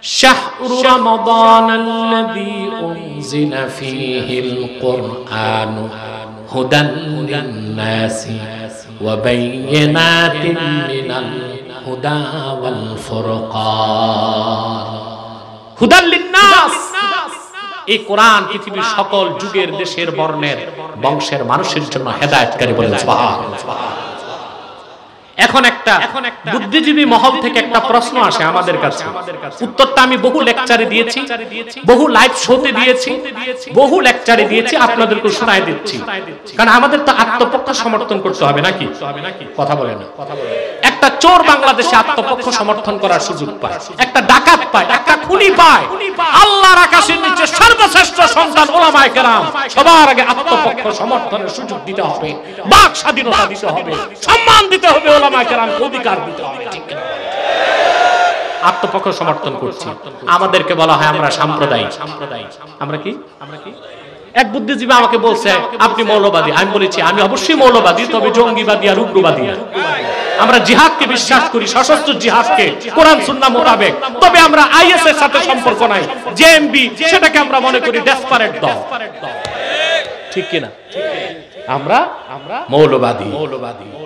শাহরু রমাদানাল্লাযী উনজিলা ফীহিল কুরআনু হুদান লিন-নাসি ওয়া বায়্যিনাতিন মিনাল হুদা ওয়াল ফুরকান। হুদান লিন-নাস, এই কোরআন পৃথিবীর সকল যুগের, দেশের, বর্ণের, বংশের মানুষের জন্য হেদায়েতকারী। বলেন সুবহানাল্লাহ। এখন একটা বুদ্ধিজীবী মহল থেকে একটা প্রশ্ন আসে আমাদের কাছে, উত্তরটা আমি বহু লেকচারে দিয়েছি, বহু লাইভ শোতে দিয়েছি, বহু লেকচারে দিয়েছি, আপনাদেরকে শোনায় দিচ্ছি। কারণ আমাদের তো আত্মপক্ষ সমর্থন করতে হবে নাকি? কথা বলে না। একটা চোর বাংলাদেশে আত্মপক্ষ সমর্থন করার সুযোগ পায়, একটা ডাকাত পায়, একটা খুনি পায়। আল্লাহর আকাশের নিচে সর্বশ্রেষ্ঠ সন্তান ওলামায়ে কেরাম, সবার আগে আত্মপক্ষ সমর্থনের সুযোগ দিতে হবে, বাক স্বাধীনতা দিতে হবে, সম্মান দিতে হবে, ওলামায়ে কেরামকে অধিকার দিতে হবে। ঠিক না? আত্মপক্ষ সমর্থন করছি, আমাদেরকে বলা হয় আমরা সাম্প্রদায়িক। আমরা কি? এক বুদ্ধিজীবী আমাকে বলছে আপনি মৌলবাদী। আমি বলেছি আমি অবশ্যই মৌলবাদী, তবে জঙ্গিবাদী আর উগ্রবাদী না। আমরা জিহাদকে বিশ্বাস করি, সশস্ত্র জিহাদকে কোরআন সুন্নাহ মোতাবেক। তবে আমরা আইএস এর সাথে সম্পর্ক নাই, জেএমবি সেটাকে আমরা মনে করি ডেসপারেট দল। ঠিক কি না? আমরা মৌলবাদী,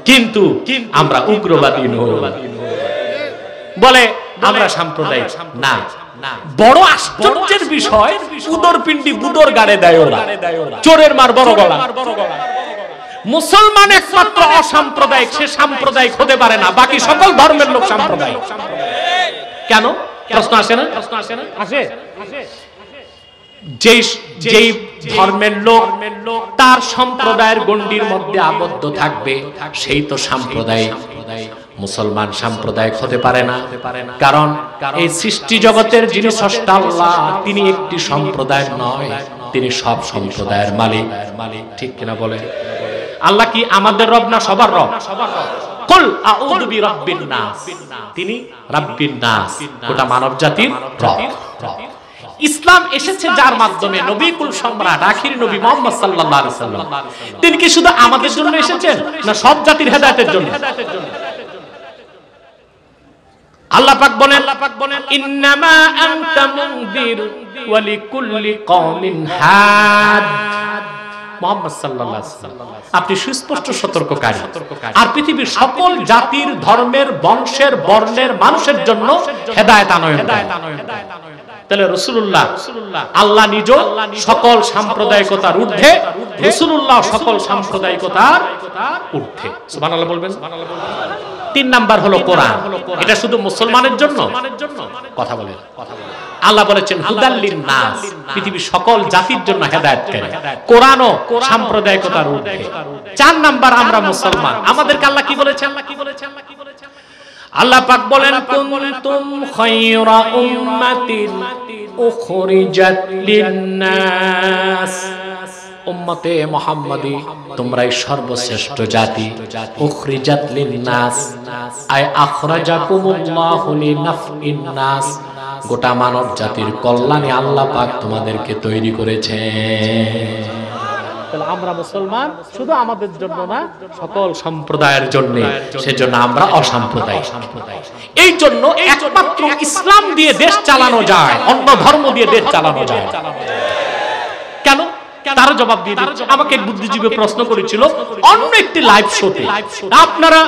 কিন্তু আমরা উগ্রবাদী নই। বলে আমরা সাম্প্রদায়িক না। বড় আশ্চর্যের বিষয়, উদর পিণ্ডি বুদর গাড়ে দেয় ওরা, চোরের মার বড় গলা। মুসলমান একমাত্র অসাম্প্রদায়িক, সে সাম্প্রদায়িক হতে পারে না, বাকি সকল ধর্মের লোক সাম্প্রদায়িক। কেন? প্রশ্ন আসে না? আসে। যেই ধর্মের লোক তার সম্প্রদায়ের গণ্ডির মধ্যে আবদ্ধ থাকবে, সেই তো সাম্প্রদায়িক। মুসলমান সাম্প্রদায়িক হতে পারে না, কারণ এই সৃষ্টি জগতের যিনি স্রষ্টা আল্লাহ, তিনি একটি সম্প্রদায়ের নয়, তিনি সব সম্প্রদায়ের মালিক। ঠিক কিনা বলে? আল্লাহ কি আমাদের রব না সবার রব? কুল আউযু বিরাব্বিন নাস, তিনি রাব্বিন নাস, গোটা মানব জাতির রব। ইসলাম এসেছে যার মাধ্যমে, নবী কুল সম্রাট আখির নবী মুহাম্মদ সাল্লাল্লাহু আলাইহি সাল্লাম, তিনি কি শুধু আমাদের জন্য এসেছেন না সব জাতির হেদায়েতের জন্য? আল্লাহ পাক বলেন ইন্নামা আনতা মুনদির ওয়া লিকুল্লি কওমিন হাদ। মুহাম্মদ সাল্লাল্লাহু আলাইহি ওয়াসাল্লাম আপনি সুস্পষ্ট সতর্ককারী, আর পৃথিবীর সকল জাতির, ধর্মের, বংশের, বর্ণের মানুষের জন্য হেদায়েত আনয়ন। তাহলে রাসূলুল্লাহ, আল্লাহ নিজ সকল সাম্প্রদায়িকতার ঊর্ধ্বে, রাসূলুল্লাহ সকল সাম্প্রদায়িকতার ঊর্ধ্বে। সুবহানাল্লাহ বলবেন। 3 নাম্বার হলো কোরআন। এটা শুধু মুসলমানের জন্য কথা বলেন। আল্লাহ বলেছেন হুদাল লিন-নাস, পৃথিবীর সকল জাতির জন্য হেদায়েতকারী। কোরআনও সাম্প্রদায়িকতার ঊর্ধ্বে। 4 নাম্বার আমরা মুসলমান, আমাদেরকে আল্লাহ কি বলেছেন? আল্লাহ পাক বলেন কুনতুম খায়রা উম্মাতিন উখরিজাত লিন-নাস, উম্মতে মুহাম্মাদি তোমরাই সর্বশ্রেষ্ঠ জাতি। উখরিজাত লিন-নাস আই আখরাজাকুমুল্লাহু লিনাফইন নাস, গোটা মানব জাতির কল্যাণে আল্লাহ পাক তোমাদেরকে তৈরি করেছেন। তাহলে আমরা মুসলমান শুধু আমাদের জন্য না, সকল সম্প্রদায়ের জন্য। সেজন্য আমরা অসাম্প্রদায়িক। এই জন্য একমাত্র ইসলাম দিয়ে দেশ চালানো যায়, অন্য ধর্ম দিয়ে দেশ চালানো যায়। কেন? তার জবাব দিয়ে দিচ্ছি। আমাকে এক বুদ্ধিজীবী প্রশ্ন করেছিল অন্য একটি লাইভ শোতে, আপনারা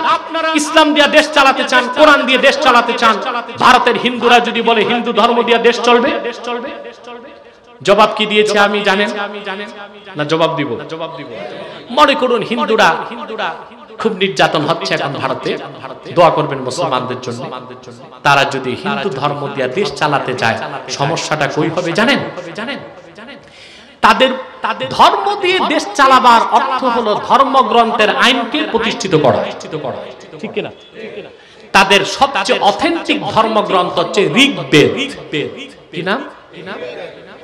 ইসলাম দিয়ে দেশ চালাতে চান, কোরআন দিয়ে দেশ চালাতে চান, ভারতের হিন্দুরা যদি বলে হিন্দু ধর্ম দিয়ে দেশ চলবে, জবাব কি দিয়েছে আমি জানেন না? জবাব দিব। মনে করুন হিন্দুরা খুব নির্যাতন হচ্ছে এখন ভারতে, দোয়া করবেন মুসলমানদের জন্য। তারা যদি হিন্দু ধর্ম দিয়ে দেশ চালাতে চায়, সমস্যাটা কই হবে জানেন? তাদের ধর্ম দিয়ে দেশ চালাবার অর্থ হলো ধর্মগ্রন্থের আইনকে প্রতিষ্ঠিত করা। ঠিক কিনা? তাদের সবচেয়ে অথেন্টিক ধর্মগ্রন্থ হচ্ছে ঋগ্বেদ। কি নাম?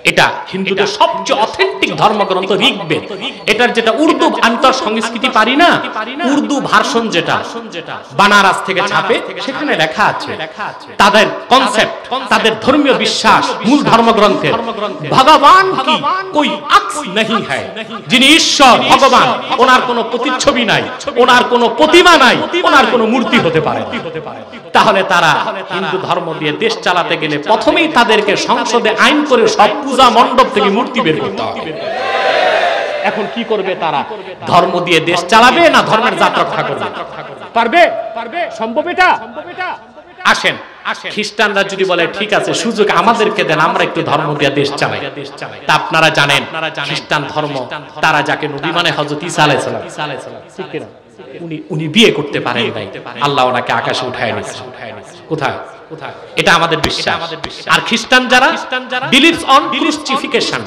এটা হিন্দুদের সবচেয়ে অথেন্টিক ধর্মগ্রন্থ ঋগ্বেদ। এটার যেটা উর্দু আন্তর সংস্কৃতি পারি না, উর্দু ভার্সন যেটা বানারস থেকে ছাপে, সেখানে লেখা আছে তাদের কনসেপ্ট, তাদের ধর্মীয় বিশ্বাস মূল ধর্মগ্রন্থের, ভগবান কি কোই আক্স नहीं है, যিনি ঈশ্বর ভগবান, ওনার কোনো প্রতিচ্ছবি নাই, ওনার কোনো প্রতিমা নাই, ওনার কোনো মূর্তি হতে পারে না। তাহলে তারা হিন্দু ধর্ম দিয়ে দেশ চালাতে গেলে প্রথমেই তাদেরকে সংসদে আইন করে সব পূজা মণ্ডপ থেকে মূর্তি বের করতে হবে। এখন কি করবে তারা? ধর্ম দিয়ে দেশ চালাবে না ধর্মের জাত রক্ষা করবে? পারবে? সম্ভব এটা? আসেন, খ্রিস্টানরা যদি বলে ঠিক আছে সুযোগ আমাদেরকে দেন, আমরা একটু ধর্ম দিয়ে দেশ চালাই, তা আপনারা জানেন খ্রিস্টান ধর্ম তারা যাকে নবী মানে হযরত ঈসা আলাইহিস সালাম, ঠিক কিনা? উনি বিয়ে করতে পারেন নাই, আল্লাহ ওনাকে আকাশে উঠায় নিয়েছে। কোথায়? এটা আমাদের বিশ্বাস। আর খ্রিস্টান যারা বিলিভস অন ক্রুসিফিকেশন,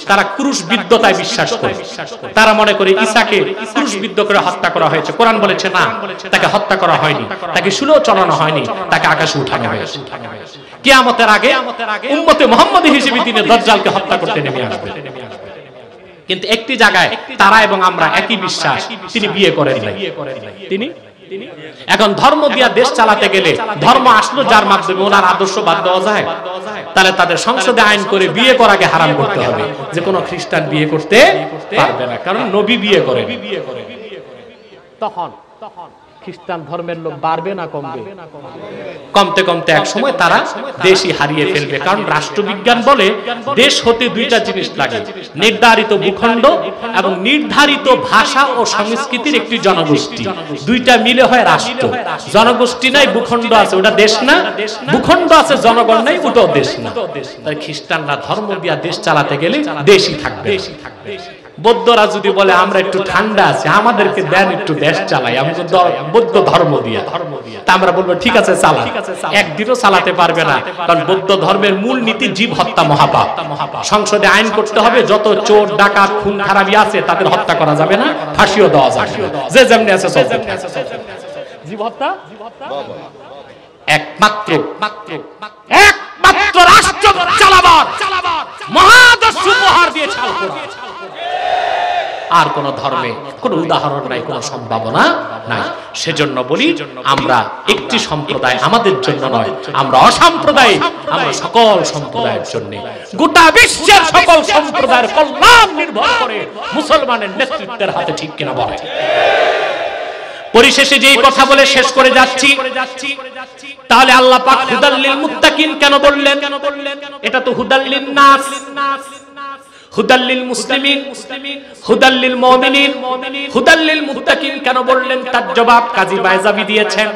তারা ক্রুশবিদ্ধতায় বিশ্বাস করে। তারা মনে করে ঈসাকে ক্রুশবিদ্ধ করে হত্যা করা হয়েছে। কোরআন বলেছে না, তাকে হত্যা করা হয়নি, তাকে শুলেও চড়ানো হয়নি, তাকে আকাশে উঠানো হয়েছে। কিয়ামতের আগে উম্মতে মুহাম্মদী হিসেবে তিনি দাজ্জালকে হত্যা করতে নেমে আসবেন। কিন্তু একটি জায়গায় তারা এবং আমরা একই বিশ্বাস, তিনি বিয়ে করেন নাই। তিনি এখন ধর্ম দিয়া দেশ চালাতে গেলে ধর্ম আসলো যার মাধ্যমে ওনার আদর্শ বাদ দেওয়া যায়, তাহলে তাদের সংসদে আইন করে বিয়ে করাকে হারাম করতে হবে, যে কোনো খ্রিস্টান বিয়ে করতে পারবে না, কারণ নবী বিয়ে করে। তখন খ্রিস্টান ধর্মের লোক বাড়বে না কমবে? কমতে কমতে এক সময় তারা দেশই হারিয়ে ফেলবে। কারণ রাষ্ট্রবিজ্ঞান বলে দেশ হতে দুইটা জিনিস লাগে, নির্ধারিত ভূখণ্ড এবং নির্ধারিত ভাষা ও সংস্কৃতির একটি জনগোষ্ঠী, দুইটা মিলে হয় রাষ্ট্র। জনগোষ্ঠী নাই, ভূখণ্ড আছে, ওটা দেশ না। ভূখণ্ড আছে, জনগণ নাই, ওটাও দেশ না। তাই খ্রিস্টানরা ধর্ম দিয়া দেশ চালাতে গেলে দেশই থাকবে। বৌদ্ধরা যদি বলে আমরা একটু ঠান্ডা আছি, আমাদেরকে দেন একটু দেশ চালাই, আমি বৌদ্ধ ধর্ম দিয়া, তা আমরা বলবো ঠিক আছে চালা। একদিনও চালাতে পারবে না, কারণ বৌদ্ধ ধর্মের মূল নীতি জীব হত্যা মহাপাপ। সংসদে আইন করতে হবে যত চোর ডাকাত খুন খারাপি আছে তাদের হত্যা করা যাবে না, ফাঁসিও দেওয়া যাবে না, যে যেমনি আছে জীব হত্যা। একমাত্র রাষ্ট্র চালাবার মহাদর্শ উপহার দিয়ে ছাল করা। আর কোন ধর্মে কোন উদাহরণ নাই, কোন সম্ভাবনা নাই। সেজন্য বলি আমরা একটি সম্প্রদায় আমাদের জন্য নয়, আমরা অসাম্প্রদায়িক, আমরা সকল সম্প্রদায়ের জন্য। গোটা বিশ্বের সকল সম্প্রদায়ের কল্যাণ নির্ভর করে মুসলমানের নেতৃত্বের হাতে, ঠিক কিনা বলে? পরিশেষে যেই কথা বলে শেষ করে যাচ্ছি, তাহলে আল্লাহ পাক হুদাল্লিল মুত্তাকিন কেন বললেন? এটা তো হুদাল্লিন নাস, হুদাল্লিল মুসলিমিন, হুদাল্লিল মুমিনিন, হুদাল্লিল মুত্তাকিন কেন বললেন? তার জবাব কাজী বাইজাবি দিয়েছেন।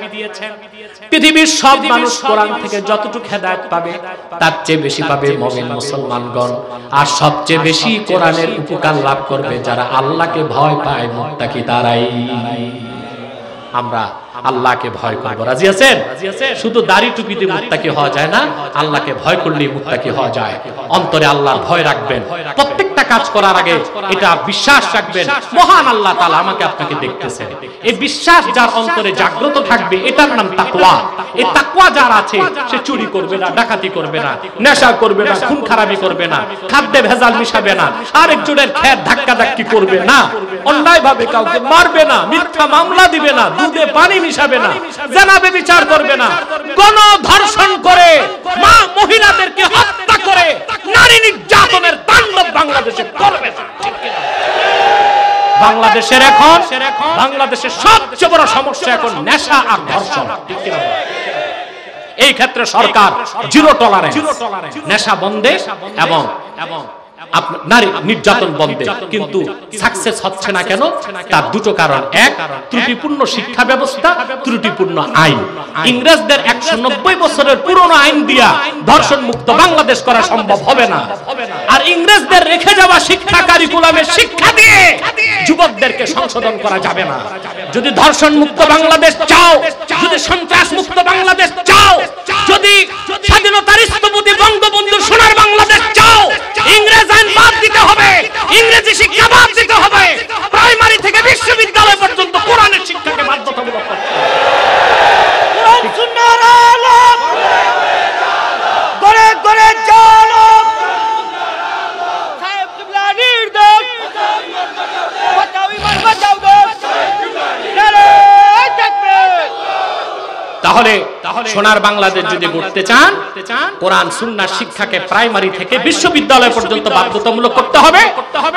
পৃথিবীর সব মানুষ কোরআন থেকে যতটুকু হেদায়েত পাবে তার চেয়ে বেশি পাবে মুমিন মুসলমানগণ, আর সবচেয়ে বেশি কোরআনের উপকার লাভ করবে যারা আল্লাহকে ভয় পায়, মুত্তাকি তারাই। আমরা আল্লাহকে ভয় করব, রাজি আছেন? শুধু দাড়ি টুপিতে মুত্তাকি হওয়া যায় না, আল্লাহকে ভয় করলেই মুত্তাকি হওয়া যায়। অন্তরে আল্লাহর ভয় রাখবেন, প্রত্যেকটা কাজ করার আগে এটা বিশ্বাস রাখবেন মহান আল্লাহ তাআলা আমাকে আপনাকে দেখতেছেন। এই বিশ্বাস যার অন্তরে জাগ্রত থাকবে এটার নাম তাকওয়া। এই তাকওয়া যার আছে সে চুরি করবে না, ডাকাতি করবে না, নেশা করবে না, খুন খারাপি করবে না, খাদ্যে ভেজাল মিশাবে না, আরেকজনের খেত ধাক্কা ধাক্কি করবে না, অন্যায় ভাবে কাউকে মারবে না, মিথ্যা মামলা দিবে না, দুধে পানি মিশাবে না, জানাবে বিচার করবে না, কোন ধর্ষণ করে মা মহিলাদেরকে হত্যা করে নারী নির্যাতনের তাণ্ডব বাংলাদেশে করবে না, ঠিক কিনা? বাংলাদেশের সবচেয়ে বড় সমস্যা এখন নেশা আর ধর্ষণ, ঠিক কিনা? এই ক্ষেত্রে সরকার জিরো টলারেন্স, নেশা বন্ধে এবং নারী নির্যাতন বন্ধে, কিন্তু সাকসেস হচ্ছে না কেন? তার দুটো কারণ। এক, ত্রুটিপূর্ণ শিক্ষা ব্যবস্থা, ত্রুটিপূর্ণ আইন। ইংরেজদের 190 বছরের পুরনো আইন দিয়া ধর্ষণ মুক্ত বাংলাদেশ করা সম্ভব হবে না। আর ইংরেজদের রেখে যাওয়া শিক্ষা কারিকুলামের শিক্ষা দিয়ে যুবকদেরকে সংশোধন করা যাবে না। যদি ধর্ষণ মুক্ত বাংলাদেশ চাও, যদি সন্ত্রাস মুক্ত বাংলাদেশ চাও, যদি স্বাধীনতার স্থপতি বঙ্গবন্ধুর সোনার বাংলাদেশ চাও, ইংরেজ আইন বাদ দিতে হবে, ইংরেজি শিক্ষা বাদ দিতে হবে, প্রাইমারি থেকে বিশ্ববিদ্যালয় পর্যন্ত কোরআনের শিক্ষাকে বাধ্যতামূলক করতে হবে। কোরআন সুন্নাহর আলো গড়ে গড়ে চলো, তাহলে সোনার বাংলাদেশ যদি গড়তে চান, কোরআন সুন্নাহ শিক্ষাকে প্রাইমারি থেকে বিশ্ববিদ্যালয় পর্যন্ত বাধ্যতামূলক করতে হবে,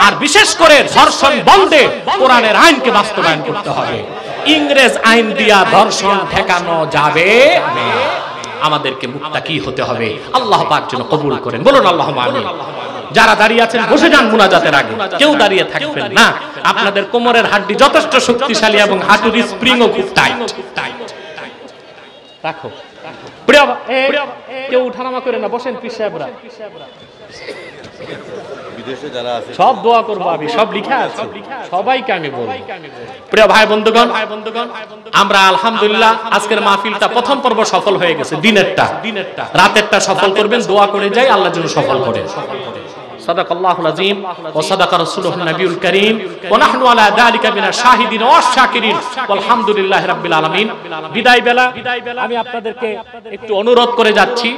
আর বিশেষ করে ধর্ষণ বন্ধে কোরআনের আইনকে বাস্তবায়ন করতে হবে। ইংরেজ আইন দিয়া ধর্ষণ ঠেকানো যাবে না। আমাদেরকে মুত্তাকি হতে হবে। আল্লাহ পাক যেন কবুল করেন, বলুন আল্লাহুম্মা আমিন। যারা দাঁড়িয়ে আছেন বসে যান মুনাজাতের আগে, কেউ দাঁড়িয়ে থাকবেন না। আপনাদের কোমরের হাড্ডি যথেষ্ট শক্তিশালী এবং হাঁটুর স্প্রিংও খুব টাইট। রাখো, কেউ উঠানামা করে না, বসেন পীর সাহেবরা। বিদেশে যারা আছে সব দোয়া করবো, আমি সব লিখা আছে, সবাইকে আমি বলবো। প্রিয় ভাই বন্ধুগণ, আমরা আলহামদুলিল্লাহ আজকের মাহফিলটা প্রথম পর্ব সফল হয়ে গেছে। দিনেরটা রাতেরটা সফল করবেন, দোয়া করে যাই আল্লাহ যেন সফল করে। সাদাকাল্লাহুল আযীম ওয়া সাদাকা রাসূলুহুন নবিয়ুল কারীম ওয়া নাহনু আলা যালিকা মিনাশ শাহিদিন ওয়া শাকিরিন ওয়ালহামদুলিল্লাহি রাব্বিল আলামিন। বিদায় বেলা আমি আপনাদেরকে একটু অনুরোধ করে যাচ্ছি,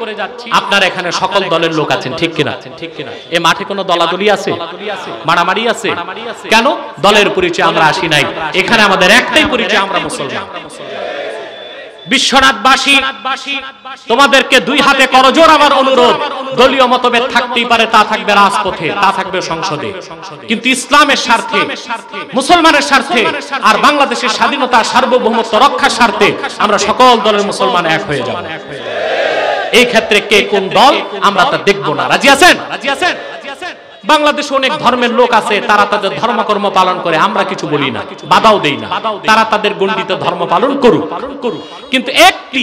আপনারা এখানে সকল দলের লোক আছেন, ঠিক কিনা? এই মাঠে কোনো দলাদলি আছে, মারামারি আছে? কেন? দলের পরিচয় আমরা আসি নাই, এখানে আমাদের একটাই পরিচয়, আমরা মুসলমান। বিশ্বনাথবাসী, তোমাদেরকে দুই হাতে করজোড় আমার অনুরোধ, দলীয় মতভেদ থাকতেই পারে, তা থাকবে রাজপথে, তা থাকবে সংসদে, কিন্তু ইসলামের স্বার্থে, মুসলমানের স্বার্থে আর বাংলাদেশের স্বাধীনতা সার্বভৌমত্ব রক্ষার স্বার্থে আমরা সকল দলের মুসলমান এক হয়ে যাব। এই ক্ষেত্রে কে কোন দল আমরা তা দেখব না। রাজি আছেন? বাংলাদেশে অনেক ধর্মের লোক আছে, তারা তাদের ধর্মকর্ম পালন করে, আমরা কিছু বলি না, বাধাও দেই না, তারা তাদের গণ্ডিত ধর্ম পালন করুক। কিন্তু একটি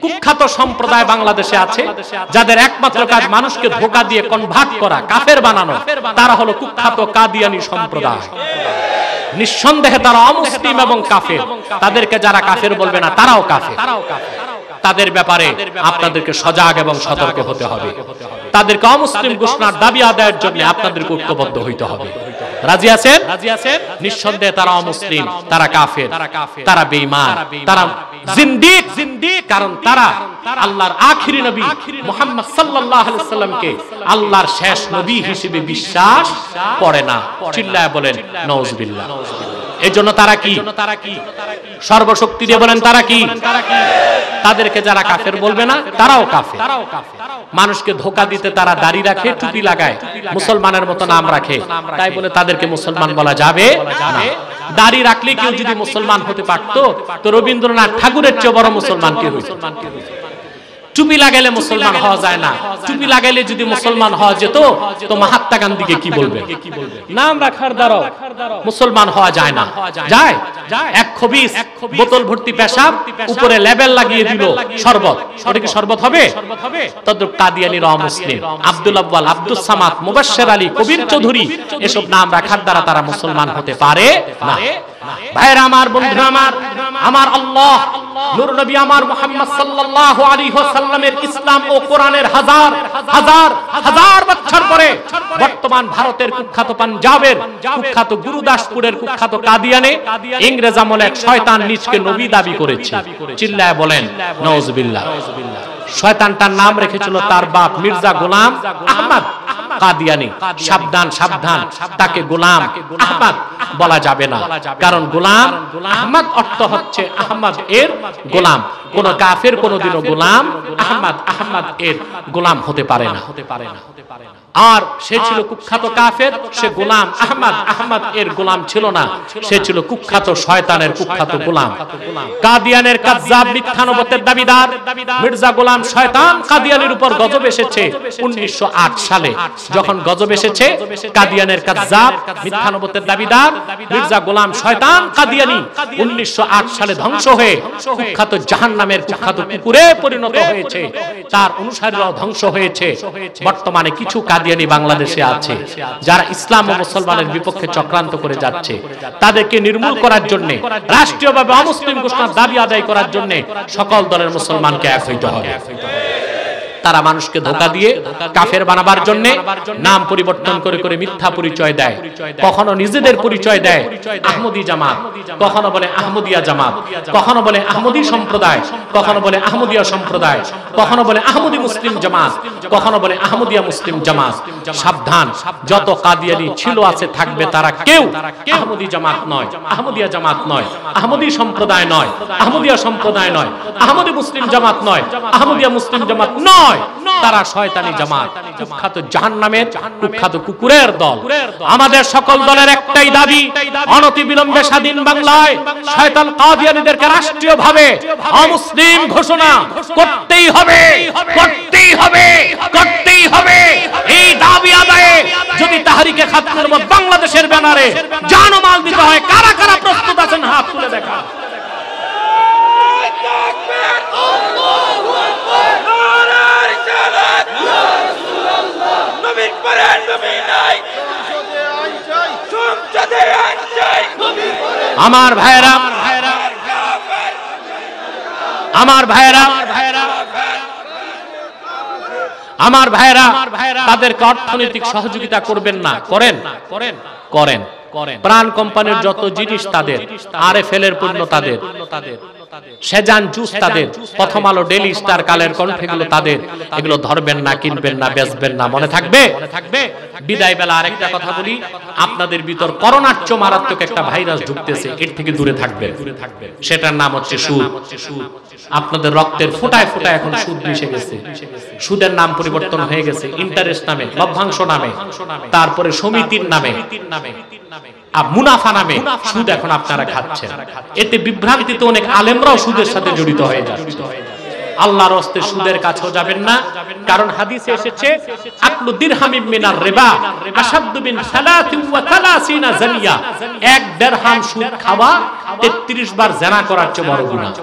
কুখ্যাত সম্প্রদায় বাংলাদেশে আছে, যাদের একমাত্র কাজ মানুষকে ধোঁকা দিয়ে কনভার্ট করা, কাফের বানানো, তারা হলো কুখ্যাত কাদিয়ানী সম্প্রদায়। নিঃসন্দেহে তারা অমুসলিম এবং কাফের। তাদেরকে যারা কাফের বলবে না, তারাও কাফের। তাদের ব্যাপারে আপনাদেরকে সজাগ এবং সতর্ক হতে হবে। তাদেরকে অমুসলিম ঘোষণার দাবি আদায়ের জন্য আপনাদেরকে ঐক্যবদ্ধ হইতে হবে। রাজি আছেন? নিঃসন্দেহে তারা অমুসলিম, তারা কাফের, তারা বেঈমান, তারা জিন্দিক। কারণ তারা আল্লাহর আখিরি নবী মুহাম্মদ সাল্লাল্লাহু আলাইহি সাল্লামকে আল্লাহর শেষ নবী হিসেবে বিশ্বাস করে না। চিল্লায় বলেন নাউজুবিল্লাহ। এজন্য তারা কি? সর্বশক্তি দিয়ে বলেন তারা কি? তাদেরকে যারা কাফের বলবে না, তারাও কাফের। মানুষকে ধোঁকা দিতে তারা দাড়ি রাখে, টুপি লাগায়, মুসলমানের মতো নাম রাখে, তাই বলে তাদেরকে মুসলমান বলা যাবে না। দাড়ি রাখলে কেউ যদি মুসলমান হতে পারতো, তো রবীন্দ্রনাথ ঠাকুরের চেয়ে বড় মুসলমান কে হইতো? টুপি লাগাইলে মুসলমান হওয়া যায় না। টুপি লাগাইলে যদি মুসলমান হওয়া যেত, তো মহাত্মা গান্ধীকে কি বলবে? নাম রাখার দ্বারা মুসলমান হওয়া যায় না। যায়? এক খবিস বোতল ভর্তি পেশাব, উপরে লেবেল লাগিয়ে দিল শরবত, ওটা কি শরবত হবে? তদ্রুপ কাদিয়ানীরা অমুসলিম। আব্দুল আব্বাল, আব্দুস সামাদ, মুবাশশির আলী, কবির চৌধুরী, এসব নাম রাখার দ্বারা তারা মুসলমান হতে পারে না। ভাইরা আমার, বন্ধুরা আমার, আমার আল্লাহ নূর নবী আমার মুহাম্মদ সাল্লাল্লাহু আলাইহি ওয়াসাল্লামের ইসলাম ও কোরআনের হাজার হাজার হাজার বছর পরে বর্তমান ভারতের কুখ্যাত পাঞ্জাবের কুখ্যাত গুরুদাসপুরের কুখ্যাত কাদিয়ানে ইংরেজ আমলে এক শয়তান নিজকে নবী দাবি করেছে। চিল্লায় বলেন নাউজুবিল্লাহ। শয়তানটার নাম রেখেছিল তার বাপ মির্জা গোলাম আহমদ কাদিয়ানী। সাবধান, সাবধান, তাকে গোলাম আহমদ বলা যাবে না, কারণ গোলাম আহমদ অর্থ হচ্ছে আহমদ এর গোলাম। কোন কাফের কোনদিনও গোলাম আহমদ এর গোলাম হতে পারে না। আর সে ছিল কুখ্যাত কাফের, সে গোলাম আহমদ এর গোলাম ছিল না, সে ছিল কুখ্যাত শয়তানের কুখ্যাত গোলাম। কাদিয়ানের কাযযাব মিথ্যানবতের দাবিদার মির্জা গোলাম শয়তান কাদিয়ানের উপর গজব এসেছে 1908 সালে। যখন গজব এসেছে, কাদিয়ানের কাযযাব মিথ্যানবতের দাবিদার মির্জা গোলাম শয়তান কাদিয়ানী 1908 সালে ধ্বংস হয়ে কুখ্যাত জাহান্নামের কুখ্যাত কুকুরে পরিণত হয়েছে। তার অনুসারীরাও ধ্বংস হয়েছে। বর্তমানে কিছু কাদিয়ানী বাংলাদেশে আছে, যারা ইসলাম ও মুসলমানের বিপক্ষে চক্রান্ত করে যাচ্ছে। তাদেরকে নির্মূল করার জন্য, রাষ্ট্রীয়ভাবে অমুসলিম ঘোষণার দাবি আদায় করার জন্য সকল দলের মুসলমানকে এক হইতে হবে। তারা মানুষকে ধোঁকা দিয়ে কাফের বানাবার জন্য নাম পরিবর্তন করে করে মিথ্যা পরিচয় দেয়। কখনো নিজেদের পরিচয় দেয় আহমদি জামাত, কখনো বলে আহমদিয়া জামাত, কখনো বলে আহমদি সম্প্রদায়, কখনো বলে আহমদিয়া সম্প্রদায়, কখনো বলে আহমদি মুসলিম জামাত, কখনো বলে আহমদিয়া মুসলিম জামাত। সাবধান, যত কাদিয়ানি ছিল আছে থাকবে, তারা কেউ আহমদি জামাত নয়, আহমদিয়া জামাত নয়, আহমদি সম্প্রদায় নয়, আহমদিয়া সম্প্রদায় নয়, আহমদি মুসলিম জামাত নয়, আহমদিয়া মুসলিম জামাত নয়। তারা শয়তানি জামাত, কুখ্যাত জাহান্নামের কুখ্যাত কুকুরের দল। আমাদের সকল দলের একটাই দাবি, অনতিবিলম্বে স্বাধীন বাংলায় শয়তান কাদিয়ানীদেরকে রাষ্ট্রীয়ভাবে অমুসলিম ঘোষণা করতেই হবে, করতেই হবে, করতেই হবে। এই দাবি আদায়ে যদি তাহরিকে খাতুনের মত বাংলাদেশের ব্যানারে জানমাল দিতে হয়, কারা কারা প্রস্তুত আছেন হাত তুলে দেখা। আমার ভাইরা, আমার ভাইরা, আমার ভাইরা, তাদেরকে অর্থনৈতিক সহযোগিতা করবেন না, করেন করেন করেন করেন। প্রাণ কোম্পানির যত জিনিস তাদের, আরএফএল এর পণ্য তাদের, সেজান জুস তাদের, প্রথম আলো, ডেইলি স্টার, কালের কণ্ঠ, এগুলো তাদের। এগুলো ধরবেন না, কিনবেন না, বেচবেন না, মনে থাকবে। বিদায় বেলা আরেকটা কথা বলি, আপনাদের ভিতর করোনার চেয়ে মারাত্মক একটা ভাইরাস ঢুকতেছে, এর থেকে দূরে থাকবেন। সেটার নাম হচ্ছে সুদ। আপনাদের রক্তের ফোঁটায় ফোঁটায় এখন সুদ মিশে গেছে। সুদের নাম পরিবর্তন হয়ে গেছে, ইন্টারেস্ট নামে, লভ্যাংশ নামে, তারপরে সমিতির নামে, মুনাফা নামে সুদ এখন আপনারা খাচ্ছেন। এতে বিভ্রান্তিতে অনেক আলেমরাও সুদের সাথে জড়িত হয়ে যাচ্ছে। আল্লাহর রাস্তে সুদের কাছেও যাবেন না, কারণ হাদিসে এসেছে আকলু দিরহামিন মিনার রিবা আশাদ্দু মিন 33 জানিয়া। এক দিরহাম সুদ খাওয়া 33 বার জিনা করার চেয়ে বড় গুনাহ।